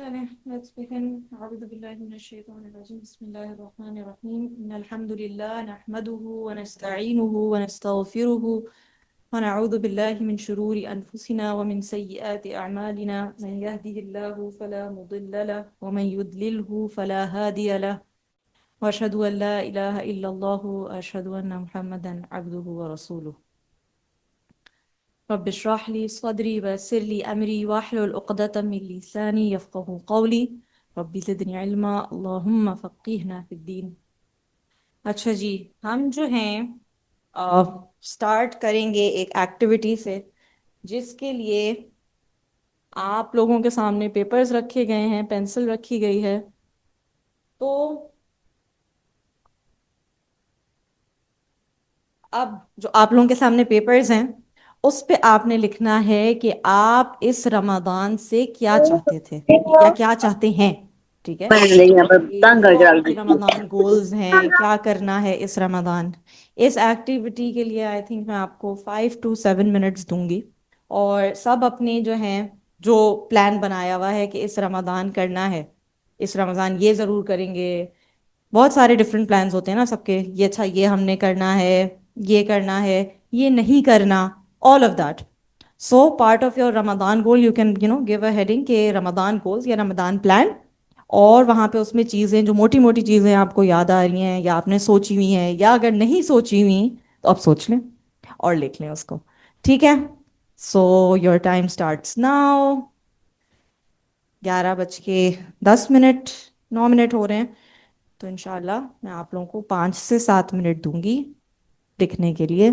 چلیں let's begin. اعوذ باللہ من الشیطان الرجیم. بسم اللہ الرحمن الرحیم. ان الحمد للہ نحمده ونستعینه ونستغفره ونعوذ باللہ من شرور انفسنا ومن سیئات اعمالنا. من يهده الله فلا مضل له ومن يضلله فلا هادي له واشهد ان لا اله الا الله واشهد ان محمدا عبده ورسوله. رب اشرح لي صدري ويسر لي أمري واحلل عقدة من لساني يفقهوا قولي. رب زدني علما اللهم فقهنا في الدين. اچھا جی، ہم جو ہیں سٹارٹ کریں گے ایک ایکٹیویٹی سے جس کے لیے آپ لوگوں کے سامنے پیپرز رکھے گئے ہیں، پینسل رکھی گئی ہے. تو اب جو آپ لوگوں کے سامنے پیپرز ہیں اس پہ آپ نے لکھنا ہے کہ آپ اس رمضان سے کیا چاہتے تھے یا کیا چاہتے ہیں. ٹھیک ہے، کہ جو آپ کی رمضان گولز ہیں، کیا کرنا ہے اس رمضان. اس ایکٹیویٹی کے لیے آئی تھنک میں آپ کو 5 to 7 منٹس دوں گی، اور سب اپنے جو ہیں جو پلان بنایا ہوا ہے کہ اس رمضان کرنا ہے، اس رمضان یہ ضرور کریں گے. بہت سارے ڈفرینٹ پلانز ہوتے ہیں نا سب کے، یہ اچھا یہ ہم نے کرنا ہے، یہ کرنا ہے، یہ نہیں کرنا، all of that. So part of your Ramadan goal you can give a heading کہ رمضان goals یا رمضان پلان، اور وہاں پہ اس میں چیزیں جو موٹی موٹی چیزیں آپ کو یاد آ رہی ہیں یا آپ نے سوچی ہوئی ہیں، یا اگر نہیں سوچی ہوئی تو آپ سوچ لیں اور لکھ لیں اس کو. ٹھیک ہے، so your time starts now. 11:10، 9 minute ہو رہے ہیں. تو انشاءاللہ میں آپ لوگوں کو 5 سے 7 منٹ دوں گی لکھنے کے لیے.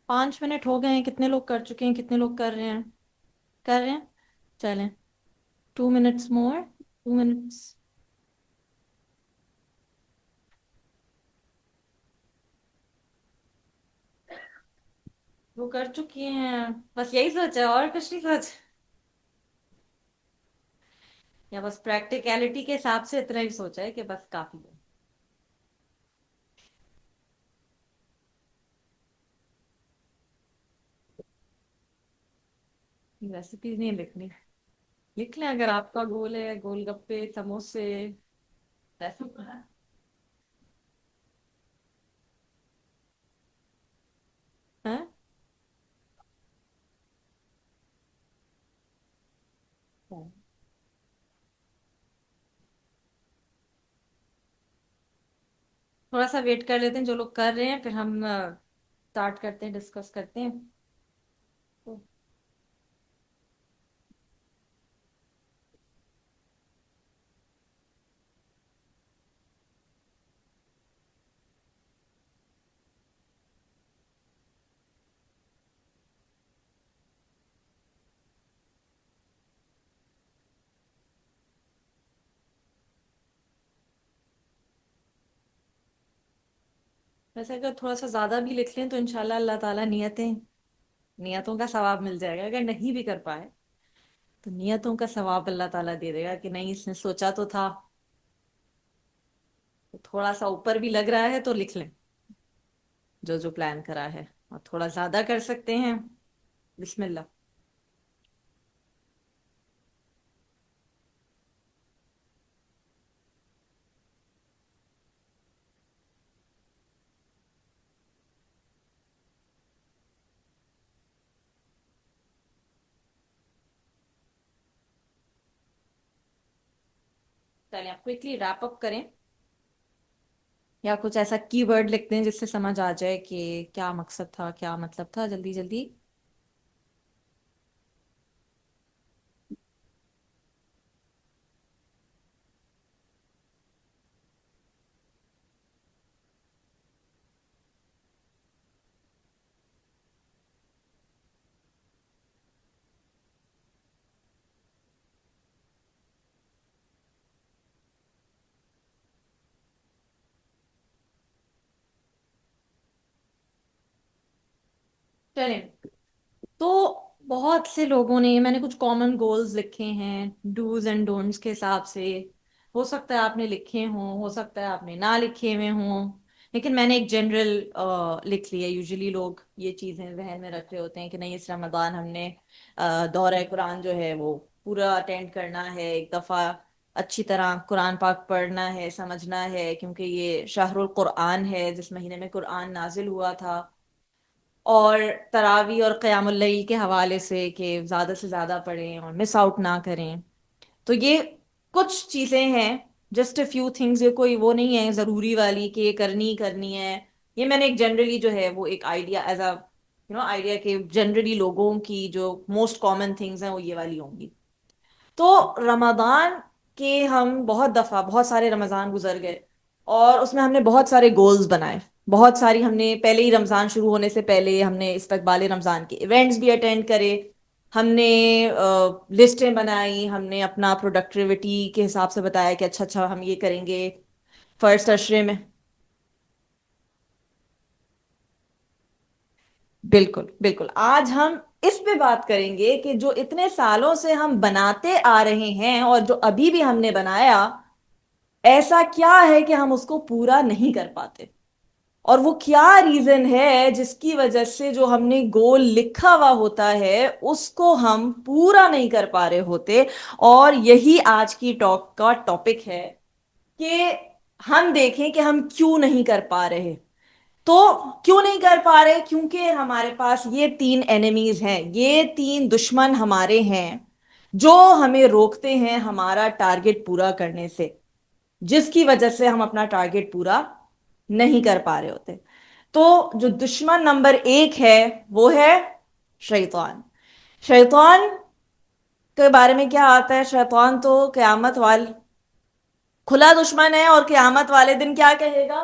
5 منٹ ہو گئے ہیں، کتنے لوگ کر چکے ہیں، کتنے لوگ کر رہے ہیں؟ کر رہے ہیں؟ چلیں، 2 منٹس مور، 2 منٹس. وہ کر چکی ہیں، بس یہی سوچا اور کچھ نہیں سوچا؟ یا بس پریکٹیکلٹی کے حساب سے اتنا ہی سوچا ہے کہ بس کافی ہے؟ ریسیپی نہیں لکھنی؟ لکھ لیں اگر آپ کا گول ہے گول گپے سموسے ریسیپی. ہاں، تھوڑا سا ویٹ کر لیتے ہیں جو لوگ کر رہے ہیں، پھر ہم اسٹارٹ کرتے ہیں، ڈسکس کرتے ہیں. ویسے اگر تھوڑا سا زیادہ بھی لکھ لیں تو انشاءاللہ اللہ تعالیٰ نیتوں کا ثواب مل جائے گا. اگر نہیں بھی کر پائے تو نیتوں کا ثواب اللہ تعالیٰ دے دے گا کہ نہیں اس نے سوچا تو تھا. تو تھوڑا سا اوپر بھی لگ رہا ہے تو لکھ لیں جو جو پلان کرا ہے، اور تھوڑا زیادہ کر سکتے ہیں. بسم اللہ. چلیں آپ کوئکلی ریپ اپ کریں، یا کچھ ایسا کی ورڈ لکھ دیں جس سے سمجھ آ جائے کہ کیا مقصد تھا، کیا مطلب تھا، جلدی جلدی. چلیں، تو بہت سے لوگوں نے، میں نے کچھ کامن گولز لکھے ہیں ڈوز اینڈ ڈونٹس کے حساب سے. ہو سکتا ہے آپ نے لکھے ہوں، ہو سکتا ہے آپ نے نہ لکھے ہوئے ہوں، لیکن میں نے ایک جنرل لکھ لیا. یوزلی لوگ یہ چیزیں ذہن میں رکھ رہے ہوتے ہیں کہ نہیں اس رمضان ہم نے دورہ قرآن جو ہے وہ پورا اٹینڈ کرنا ہے، ایک دفعہ اچھی طرح قرآن پاک پڑھنا ہے، سمجھنا ہے، کیونکہ یہ شہر القرآن ہے جس مہینے میں قرآن نازل ہوا تھا. اور تراوی اور قیام اللیل کے حوالے سے کہ زیادہ سے زیادہ پڑھیں اور مس آؤٹ نہ کریں. تو یہ کچھ چیزیں ہیں، جسٹ اے فیو تھنگز. یہ کوئی وہ نہیں ہے ضروری والی کہ یہ کرنی ہی کرنی ہے. یہ میں نے ایک جنرلی جو ہے وہ ایک آئیڈیا ایز اے آئیڈیا کہ جنرلی لوگوں کی جو موسٹ کامن تھنگز ہیں وہ یہ والی ہوں گی. تو رمضان کے ہم بہت دفعہ، بہت سارے رمضان گزر گئے اور اس میں ہم نے بہت سارے گولز بنائے. بہت ساری ہم نے پہلے ہی رمضان شروع ہونے سے پہلے ہم نے استقبال رمضان کے ایونٹس بھی اٹینڈ کرے. ہم نے لسٹیں بنائی، ہم نے اپنا پروڈکٹیوٹی کے حساب سے بتایا کہ اچھا اچھا ہم یہ کریں گے فرسٹ اشرے میں. بالکل بالکل. آج ہم اس پہ بات کریں گے کہ جو اتنے سالوں سے ہم بناتے آ رہے ہیں اور جو ابھی بھی ہم نے بنایا، ایسا کیا ہے کہ ہم اس کو پورا نہیں کر پاتے، اور وہ کیا ریزن ہے جس کی وجہ سے جو ہم نے گول لکھا ہوا ہوتا ہے اس کو ہم پورا نہیں کر پا رہے ہوتے. اور یہی آج کی ٹاک کا ٹاپک ہے کہ ہم دیکھیں کہ ہم کیوں نہیں کر پا رہے. تو کیوں نہیں کر پا رہے؟ کیونکہ ہمارے پاس یہ 3 اینیمیز ہیں، یہ 3 دشمن ہمارے ہیں جو ہمیں روکتے ہیں ہمارا ٹارگٹ پورا کرنے سے، جس کی وجہ سے ہم اپنا ٹارگٹ پورا نہیں کر پا رہے ہوتے. تو جو دشمن نمبر 1 ہے وہ ہے شیطان. شیطان کے بارے میں کیا آتا ہے؟ شیطان تو قیامت وال کھلا دشمن ہے، اور قیامت والے دن کیا کہے گا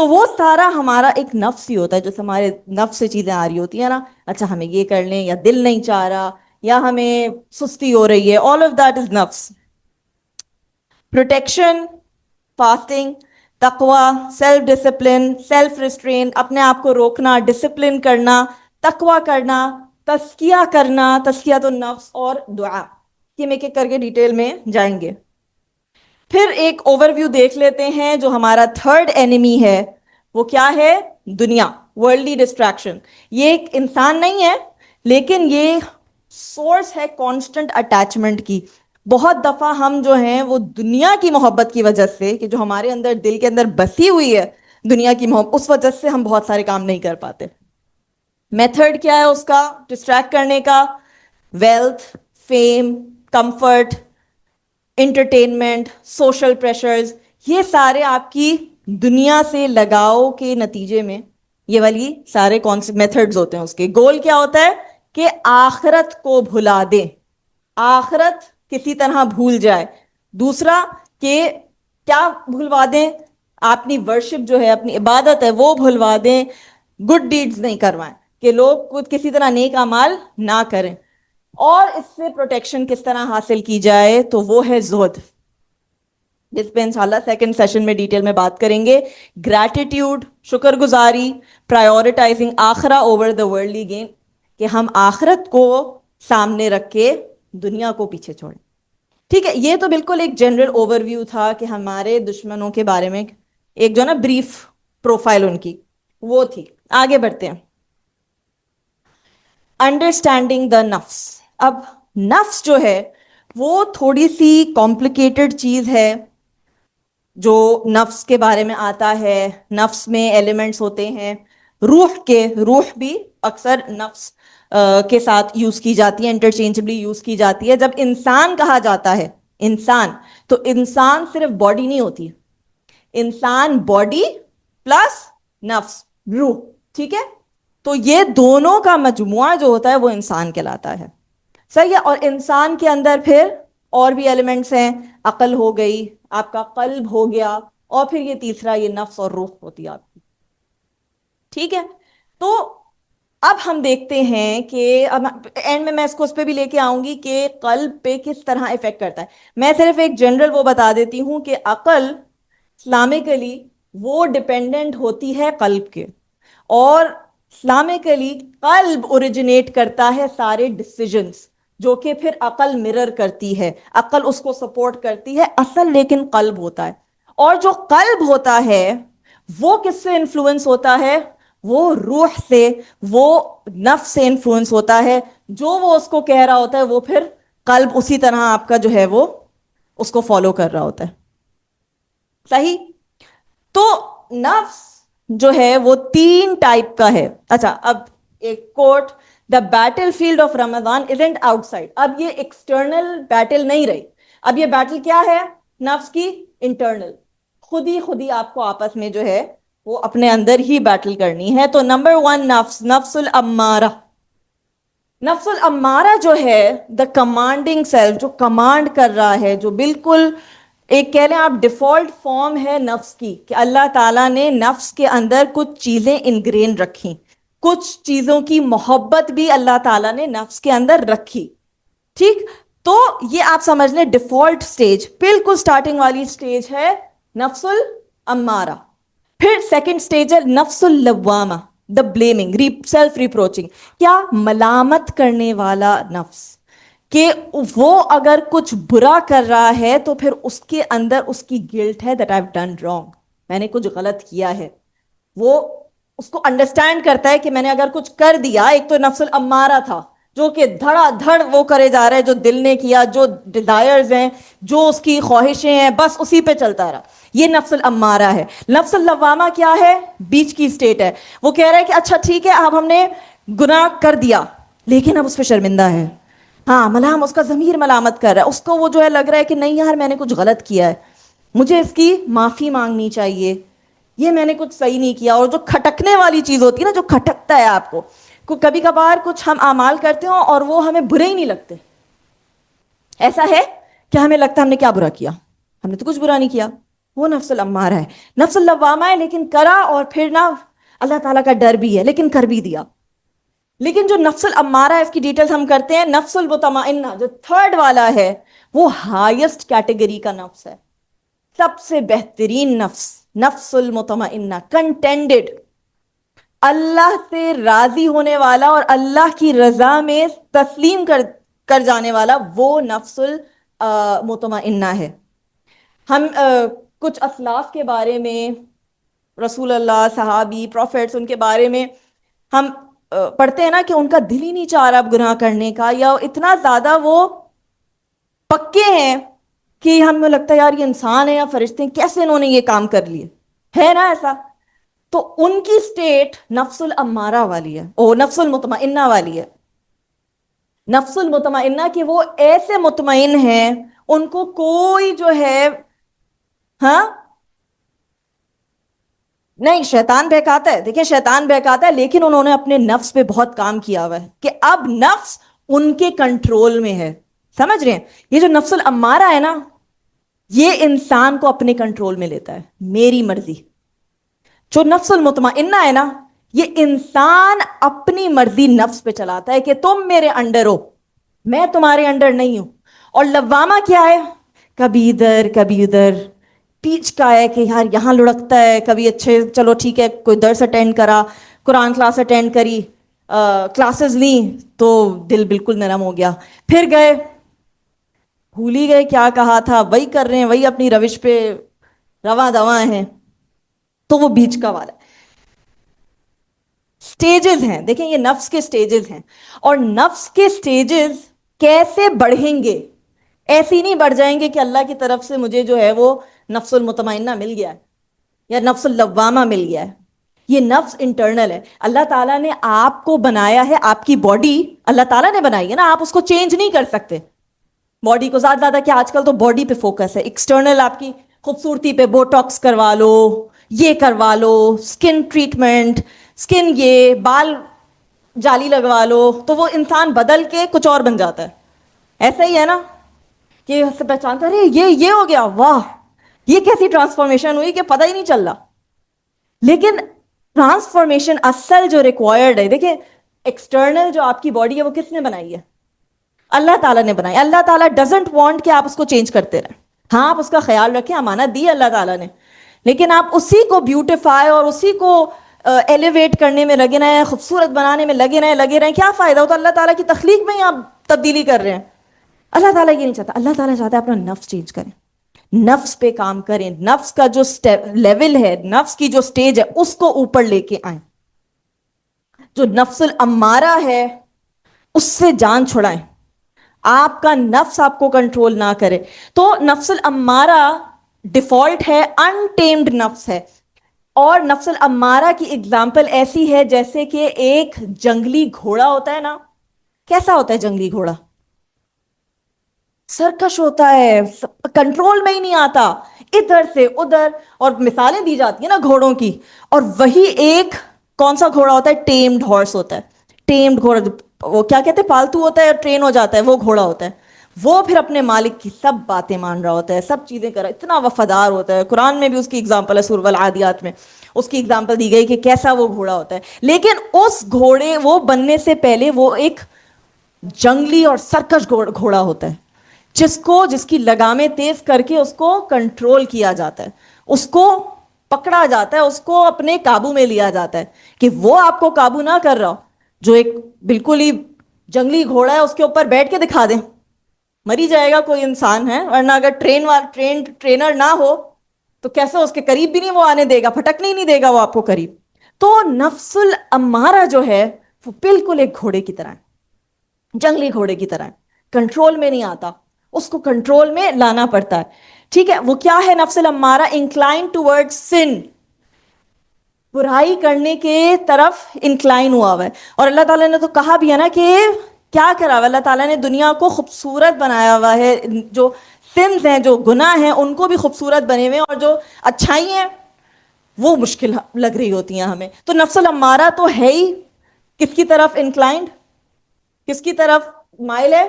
تو وہ سارا ہمارا ایک نفس ہی ہوتا ہے، جو ہمارے نفس سے چیزیں آ رہی ہوتی ہیں نا، اچھا ہمیں یہ کر لیں، یا دل نہیں چاہ رہا، یا ہمیں سستی ہو رہی ہے، آل آف دیٹ از نفس. پروٹیکشن، فاسٹنگ، تقوی، سیلف ڈسپلن، سیلف ریسٹرین، اپنے آپ کو روکنا، ڈسپلن کرنا، تقوی کرنا، تزکیہ کرنا، تزکیۃ النفس، اور دعا. یہ ہم ایک ایک کر کے ڈیٹیل میں جائیں گے. پھر ایک اوور ویو دیکھ لیتے ہیں. جو ہمارا تھرڈ اینیمی ہے وہ کیا ہے؟ دنیا، ورلڈلی ڈسٹریکشن. یہ ایک انسان نہیں ہے، لیکن یہ سورس ہے کانسٹنٹ اٹیچمنٹ کی. بہت دفعہ ہم جو ہیں وہ دنیا کی محبت کی وجہ سے، کہ جو ہمارے اندر دل کے اندر بسی ہوئی ہے دنیا کی محبت، اس وجہ سے ہم بہت سارے کام نہیں کر پاتے. میتھڈ کیا ہے اس کا ڈسٹریکٹ کرنے کا؟ Wealth, fame, comfort, entertainment, social pressures. یہ سارے آپ کی دنیا سے لگاؤ کے نتیجے میں یہ والی سارے کون سے میتھڈز ہوتے ہیں. اس کے گول کیا ہوتا ہے؟ کہ آخرت کو بھلا دیں، آخرت کسی طرح بھول جائے. دوسرا کہ کیا بھلوا دیں؟ اپنی ورشپ جو ہے، اپنی عبادت ہے وہ بھلوا دیں. گڈ ڈیڈز نہیں کروائیں، کہ لوگ خود کسی طرح نیک اعمال نہ کریں. اور اس سے پروٹیکشن کس طرح حاصل کی جائے؟ تو وہ ہے زہد، جس پہ انشاءاللہ سیکنڈ سیشن میں ڈیٹیل میں بات کریں گے. گریٹیٹیوڈ، شکر گزاری، پرائیورٹائزنگ آخرہ اوور دا ورلڈلی گین، کہ ہم آخرت کو سامنے رکھ کے دنیا کو پیچھے چھوڑیں. ٹھیک ہے، یہ تو بالکل ایک جنرل اوور ویو تھا کہ ہمارے دشمنوں کے بارے میں ایک جو نا بریف پروفائل ان کی وہ تھی. آگے بڑھتے ہیں. انڈرسٹینڈنگ دا نفس. اب نفس جو ہے وہ تھوڑی سی کمپلیکیٹڈ چیز ہے. جو نفس کے بارے میں آتا ہے، نفس میں ایلیمنٹس ہوتے ہیں روح کے. روح بھی اکثر نفس کے ساتھ یوز کی جاتی ہے، انٹرچینجبلی یوز کی جاتی ہے. جب انسان کہا جاتا ہے انسان، تو انسان صرف باڈی نہیں ہوتی، انسان باڈی پلس نفس، روح. ٹھیک ہے، تو یہ دونوں کا مجموعہ جو ہوتا ہے وہ انسان کہلاتا ہے. صحیح ہے. اور انسان کے اندر پھر اور بھی ایلیمنٹس ہیں. عقل ہو گئی، آپ کا قلب ہو گیا، اور پھر یہ تیسرا یہ نفس اور روح ہوتی ہے آپ کی. ٹھیک ہے، تو اب ہم دیکھتے ہیں کہ اینڈ میں اس کو اس پہ بھی لے کے آؤں گی کہ قلب پہ کس طرح افیکٹ کرتا ہے. میں صرف ایک جنرل وہ بتا دیتی ہوں کہ عقل اسلامکلی وہ ڈپینڈنٹ ہوتی ہے قلب کے، اور اسلامکلی قلب اوریجنیٹ کرتا ہے سارے ڈیسیجنز، جو کہ پھر عقل مرر کرتی ہے، عقل اس کو سپورٹ کرتی ہے. اصل لیکن قلب ہوتا ہے. اور جو قلب ہوتا ہے وہ کس سے انفلوئنس ہوتا ہے؟ وہ روح سے، وہ نفس سے انفلوئنس ہوتا ہے. جو وہ اس کو کہہ رہا ہوتا ہے وہ پھر قلب اسی طرح آپ کا جو ہے وہ اس کو فالو کر رہا ہوتا ہے. صحیح. تو نفس جو ہے وہ 3 ٹائپ کا ہے. اچھا، اب ایک quote: the battlefield of Ramadan isn't outside. اب یہ ایکسٹرنل بیٹل نہیں رہی، اب یہ بیٹل کیا ہے؟ نفس کی انٹرنل، خود ہی آپ کو آپس میں جو ہے وہ اپنے اندر ہی بیٹل کرنی ہے. تو نمبر 1 نفس، نفس الامارہ. نفس الامارہ جو ہے دا کمانڈنگ سیلف، جو کمانڈ کر رہا ہے، جو بالکل ایک کہہ لیں آپ ڈیفالٹ فارم ہے نفس کی، کہ اللہ تعالیٰ نے نفس کے اندر کچھ چیزیں انگرین رکھی، کچھ چیزوں کی محبت بھی اللہ تعالیٰ نے نفس کے اندر رکھی. ٹھیک، تو یہ آپ سمجھ لیں ڈیفالٹ سٹیج، بالکل سٹارٹنگ والی سٹیج ہے نفس الامارہ. پھر سیکنڈ سٹیج ہے نفس اللوامہ، دا بلیمنگ، سیلف ریپروچنگ. کیا؟ ملامت کرنے والا نفس، کہ وہ اگر کچھ برا کر رہا ہے تو پھر اس کے اندر اس کی گلٹ ہے that I've done wrong، میں نے کچھ غلط کیا ہے. وہ اس کو انڈرسٹینڈ کرتا ہے کہ میں نے اگر کچھ کر دیا. ایک تو نفس الامارہ تھا جو کہ دھڑا دھڑ وہ کرے جا رہا ہے، جو دل نے کیا، جو ڈیزائرز ہیں، جو اس کی خواہشیں ہیں، بس اسی پہ چلتا رہا. یہ نفس الامارہ ہے. نفس اللوامہ کیا ہے؟ بیچ کی سٹیٹ ہے. وہ کہہ رہا ہے کہ اچھا ٹھیک ہے، اب ہم نے گناہ کر دیا لیکن اب اس پہ شرمندہ ہے. ہاں، ملام، اس کا ضمیر ملامت کر رہا ہے، اس کو وہ جو ہے لگ رہا ہے کہ نہیں یار میں نے کچھ غلط کیا ہے، مجھے اس کی معافی مانگنی چاہیے، یہ میں نے کچھ صحیح نہیں کیا. اور جو کھٹکنے والی چیز ہوتی ہے نا، جو کھٹکتا ہے آپ کو، کبھی کبھار کچھ ہم اعمال کرتے ہوں اور وہ ہمیں برے ہی نہیں لگتے. ایسا ہے کہ ہمیں لگتا ہے ہم نے کیا برا کیا؟ ہم نے تو کچھ برا نہیں کیا. وہ نفس الامارہ ہے. نفس اللوامہ ہے لیکن کرا، اور پھر نا اللہ تعالیٰ کا ڈر بھی ہے لیکن کر بھی دیا. لیکن جو نفس الامارہ ہے اس کی ڈیٹیلز ہم کرتے ہیں. نفس المطمئنہ جو تھرڈ والا ہے وہ ہائیسٹ کیٹیگری کا نفس ہے، سب سے بہترین نفس. نفس المطمئنہ کنٹینڈڈ، اللہ سے راضی ہونے والا اور اللہ کی رضا میں تسلیم کر جانے والا، وہ نفس المطمئنہ ہے. ہم کچھ اسلاف کے بارے میں، رسول اللہ، صحابی، پروفیٹس، ان کے بارے میں ہم پڑھتے ہیں نا کہ ان کا دل ہی نہیں چاہ رہا اب گناہ کرنے کا، یا اتنا زیادہ وہ پکے ہیں کہ ہمیں لگتا ہے یار یہ انسان ہے یا فرشتے ہیں، کیسے انہوں نے یہ کام کر لیے. ہے نا ایسا؟ تو ان کی سٹیٹ نفس الامارہ والی ہے، او نفس المطمئنہ والی ہے. نفس المطمئنہ کہ وہ ایسے مطمئن ہیں ان کو کوئی جو ہے، ہاں نہیں، شیطان بہکاتا ہے. دیکھیں شیطان بہکاتا ہے لیکن انہوں نے اپنے نفس پہ بہت کام کیا ہوا ہے کہ اب نفس ان کے کنٹرول میں ہے. سمجھ رہے ہیں؟ یہ جو نفس الامارہ ہے نا، یہ انسان کو اپنے کنٹرول میں لیتا ہے، میری مرضی. جو نفس المطمئنہ ہے نا، یہ انسان اپنی مرضی نفس پہ چلاتا ہے کہ تم میرے انڈر ہو، میں تمہارے انڈر نہیں ہوں. اور لوامہ کیا ہے؟ کبھی ادھر کبھی ادھر، پیچ کا ہے کہ یار یہاں لڑکتا ہے، کبھی اچھے چلو ٹھیک ہے کوئی درس اٹینڈ کرا، قرآن کلاس اٹینڈ کری، کلاسز لیں تو دل بالکل نرم ہو گیا، پھر گئے بھول ہی گئے کیا کہا تھا، وہی کر رہے ہیں، وہی اپنی روش پہ رواں دواں ہیں. تو وہ بیچ کا والا سٹیجز ہیں. دیکھیں یہ نفس کے سٹیجز ہیں، اور نفس کے سٹیجز کیسے بڑھیں گے؟ ایسی نہیں بڑھ جائیں گے کہ اللہ کی طرف سے مجھے جو ہے وہ نفس المطمئنہ مل گیا ہے یا نفس اللوامہ مل گیا ہے. یہ نفس انٹرنل ہے. اللہ تعالیٰ نے آپ کو بنایا ہے، آپ کی باڈی اللہ تعالیٰ نے بنائی ہے نا، آپ اس کو چینج نہیں کر سکتے. باڈی کو زیادہ کیا آج کل تو باڈی پہ فوکس ہے، ایکسٹرنل آپ کی خوبصورتی پہ، بوٹاکس کروا لو، یہ کروا لو، سکن ٹریٹمنٹ، سکن یہ بال جالی لگوا لو، تو وہ انسان بدل کے کچھ اور بن جاتا ہے. ایسا ہی ہے نا کہ پہچانتا رہے یہ ہو گیا، واہ یہ کیسی ٹرانسفارمیشن ہوئی کہ پتہ ہی نہیں چل رہا. لیکن ٹرانسفارمیشن اصل جو ریکوائرڈ ہے، دیکھیں ایکسٹرنل جو آپ کی باڈی ہے وہ کس نے بنائی ہے؟ اللہ تعالیٰ نے بنائی. اللہ تعالیٰ ڈزنٹ وانٹ کہ آپ اس کو چینج کرتے رہیں. ہاں آپ اس کا خیال رکھیں، امانت دی اللہ تعالیٰ نے، لیکن آپ اسی کو بیوٹیفائی اور اسی کو ایلیویٹ کرنے میں لگے رہیں، خوبصورت بنانے میں لگے رہیں. کیا فائدہ؟ ہو تو اللہ تعالیٰ کی تخلیق میں ہی آپ تبدیلی کر رہے ہیں. اللہ تعالیٰ یہ نہیں چاہتا. اللہ تعالیٰ چاہتا ہے اپنا نفس چینج کریں، نفس پہ کام کریں، نفس کا جو لیول ہے، نفس کی جو سٹیج ہے اس کو اوپر لے کے آئیں. جو نفس الامارہ ہے اس سے جان چھڑائیں، آپ کا نفس آپ کو کنٹرول نہ کرے. تو نفس الامارہ ڈیفالٹ ہے، انٹیمڈ نفس ہے. اور نفس الامارہ کی اگزامپل ایسی ہے جیسے کہ ایک جنگلی گھوڑا ہوتا ہے نا. کیسا ہوتا ہے جنگلی گھوڑا؟ سرکش ہوتا ہے، کنٹرول میں ہی نہیں آتا، ادھر سے ادھر. اور مثالیں دی جاتی ہیں نا گھوڑوں کی، اور وہی ایک کون سا گھوڑا ہوتا ہے؟ ٹیمڈ ہارس ہوتا ہے. ٹیمڈ گھوڑا، وہ کیا کہتے ہیں، پالتو ہوتا ہے اور ٹرین ہو جاتا ہے، وہ گھوڑا ہوتا ہے. وہ پھر اپنے مالک کی سب باتیں مان رہا ہوتا ہے، سب چیزیں کر رہا ہے، اتنا وفادار ہوتا ہے. قرآن میں بھی اس کی ایگزامپل ہے، سورۃ العادیات میں اس کی ایگزامپل دی گئی کہ کیسا وہ گھوڑا ہوتا ہے. لیکن اس گھوڑے وہ بننے سے پہلے وہ ایک جنگلی اور سرکش گھوڑا ہوتا ہے، جس کی لگامیں تیز کر کے اس کو کنٹرول کیا جاتا ہے، اس کو پکڑا جاتا ہے، اس کو اپنے قابو میں لیا جاتا ہے کہ وہ آپ کو قابو نہ کر رہا. جو ایک بالکل ہی جنگلی گھوڑا ہے اس کے اوپر بیٹھ کے دکھا دیں، مری جائے گا کوئی انسان ہے. ورنہ اگر ٹرینر نہ ہو تو کیسے اس کے قریب بھی نہیں وہ آنے دے گا، پھٹکنے ہی نہیں دے گا وہ آپ کو قریب. تو نفس الامارہ جو ہے وہ بالکل ایک گھوڑے کی طرح ہے، جنگلی گھوڑے کی طرح ہے، کنٹرول میں نہیں آتا، اس کو کنٹرول میں لانا پڑتا ہے. ٹھیک ہے، وہ کیا ہے نفس الامارہ؟ انکلائن ٹوورڈ سن، برائی کرنے کے طرف انکلائن ہوا ہوا ہے. اور اللہ تعالیٰ نے تو کہا بھی ہے نا کہ کیا کرا ہوا، اللہ تعالیٰ نے دنیا کو خوبصورت بنایا ہوا ہے، جو سنز ہیں، جو گناہ ہیں ان کو بھی خوبصورت بنے ہوئے ہیں، اور جو اچھائی ہیں وہ مشکل لگ رہی ہوتی ہیں ہمیں. تو نفس الامارہ تو ہے ہی کس کی طرف انکلائنڈ، کس کی طرف مائل ہے؟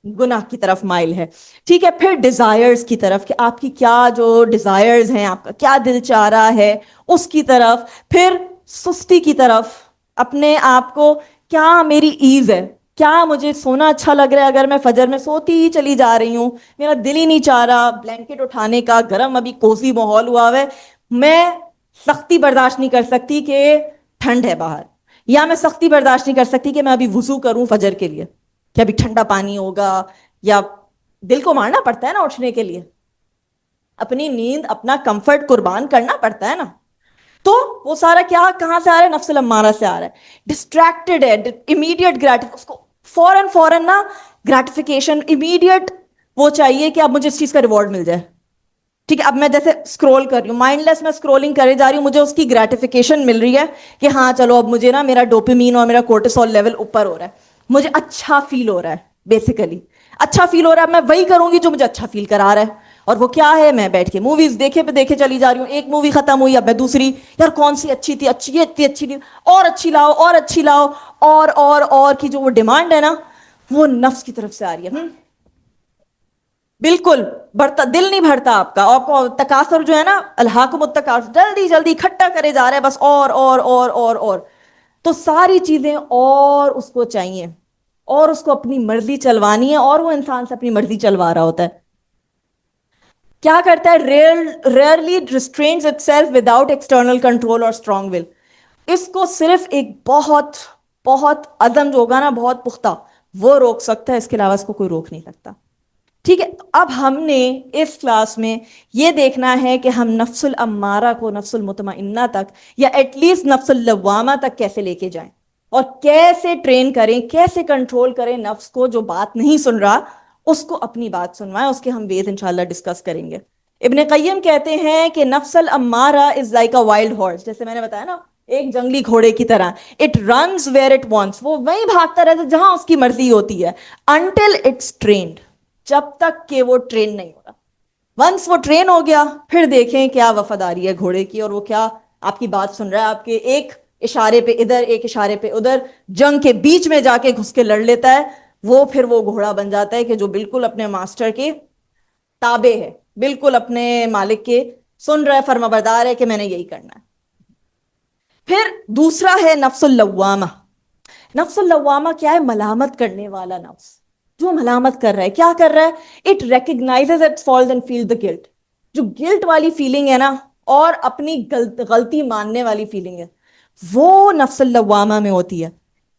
گناہ کی طرف مائل ہے. ٹھیک ہے. پھر ڈیزائرز کی طرف کہ آپ کی کیا جو ڈیزائرز ہیں, آپ کا کیا دل چاہ رہا ہے اس کی طرف. پھر سستی کی طرف, اپنے آپ کو کیا میری ایز ہے, کیا مجھے سونا اچھا لگ رہا ہے اگر میں فجر میں سوتی ہی چلی جا رہی ہوں, میرا دل ہی نہیں چاہ رہا بلینکٹ اٹھانے کا, گرم ابھی کوزی ماحول ہوا ہوا ہے, میں سختی برداشت نہیں کر سکتی کہ ٹھنڈ ہے باہر, یا میں سختی برداشت نہیں کر سکتی کہ میں ابھی وضو کروں فجر کے لیے کہ ابھی ٹھنڈا پانی ہوگا, یا دل کو مارنا پڑتا ہے نا اٹھنے کے لیے, اپنی نیند اپنا کمفرٹ قربان کرنا پڑتا ہے نا. تو وہ سارا کیا کہاں سے آ رہا ہے؟ نفس الامارہ سے آ رہا ہے. ڈسٹریکٹڈ ہے, امیڈیٹ اس کو فوراً فوراً نا گریٹیفیکیشن امیڈیٹ وہ چاہیے کہ اب مجھے اس چیز کا ریوارڈ مل جائے. ٹھیک ہے, اب میں جیسے اسکرول کر رہی ہوں, مائنڈ لیس میں اسکرولنگ کرے جا رہی ہوں, مجھے اس کی گریٹیفیکیشن مل رہی ہے کہ ہاں چلو اب مجھے نا میرا ڈوپامین اور میرا کورٹیسول لیول اوپر ہو رہا ہے, مجھے اچھا فیل ہو رہا ہے, بیسیکلی اچھا فیل ہو رہا ہے, میں وہی کروں گی جو مجھے اچھا فیل کرا رہا ہے. اور وہ کیا ہے؟ میں بیٹھ کے موویز دیکھے پہ دیکھے چلی جا رہی ہوں, ایک مووی ختم ہوئی اب میں دوسری, یار کون سی اچھی تھی, اچھی, یہ اتنی اچھی تھی, اور اچھی لاؤ اور اچھی لاؤ, اور کی جو وہ ڈیمانڈ ہے نا وہ نفس کی طرف سے آ رہی ہے. بالکل بڑھتا دل نہیں بھرتا آپ کا, آپ کو تکاثر جو ہے نا, الہاکم التکاثر, جلدی جلدی اکٹھا کرے جا رہے ہیں بس, اور تو ساری چیزیں اور اس کو چاہیے, اور اس کو اپنی مرضی چلوانی ہے, اور وہ انسان سے اپنی مرضی چلوا رہا ہوتا ہے. کیا کرتا ہے؟ Rarely restrains itself without external control اور اسٹرانگ ول. اس کو صرف ایک بہت بہت عزم جو ہوگا نا, بہت پختہ, وہ روک سکتا ہے, اس کے علاوہ اس کو کوئی روک نہیں سکتا. ٹھیک ہے, اب ہم نے اس کلاس میں یہ دیکھنا ہے کہ ہم نفس الامارہ کو نفس المطمئنہ تک, یا ایٹ لیسٹ نفس اللوامہ تک کیسے لے کے جائیں, اور کیسے ٹرین کریں, کیسے کنٹرول کریں نفس کو جو بات نہیں سن رہا اس کو اپنی بات سنوائیں. اس کے ہم ویز انشاءاللہ ڈسکس کریں گے. ابن قیم کہتے ہیں کہ نفس الامارہ is like a wild horse, جیسے میں نے بتایا نا ایک جنگلی گھوڑے کی طرح, it runs where it wants, وہ وہیں بھاگتا رہتا جہاں اس کی مرضی ہوتی ہے, انٹل اٹس ٹرینڈ, جب تک کہ وہ ٹرین نہیں ہوگا. ونس وہ ٹرین ہو گیا, پھر دیکھیں کیا وفاداری ہے گھوڑے کی, اور وہ کیا آپ کی بات سن رہا ہے, آپ کے ایک اشارے پہ ادھر ایک اشارے پہ ادھر, جنگ کے بیچ میں جا کے گھس کے لڑ لیتا ہے. وہ پھر وہ گھوڑا بن جاتا ہے کہ جو بالکل اپنے ماسٹر کے تابع ہے, بالکل اپنے مالک کے سن رہا ہے, فرما بردار ہے کہ میں نے یہی کرنا ہے. پھر دوسرا ہے نفس اللوامہ. نفس اللوامہ کیا ہے؟ ملامت کرنے والا نفس, جو ملامت کر رہا ہے. کیا کر رہا ہے؟ It recognises its fault and feel the guilt. جو گلٹ والی فیلنگ ہے نا, اور اپنی غلطی ماننے والی فیلنگ ہے, وہ نفس اللوامہ میں ہوتی ہے.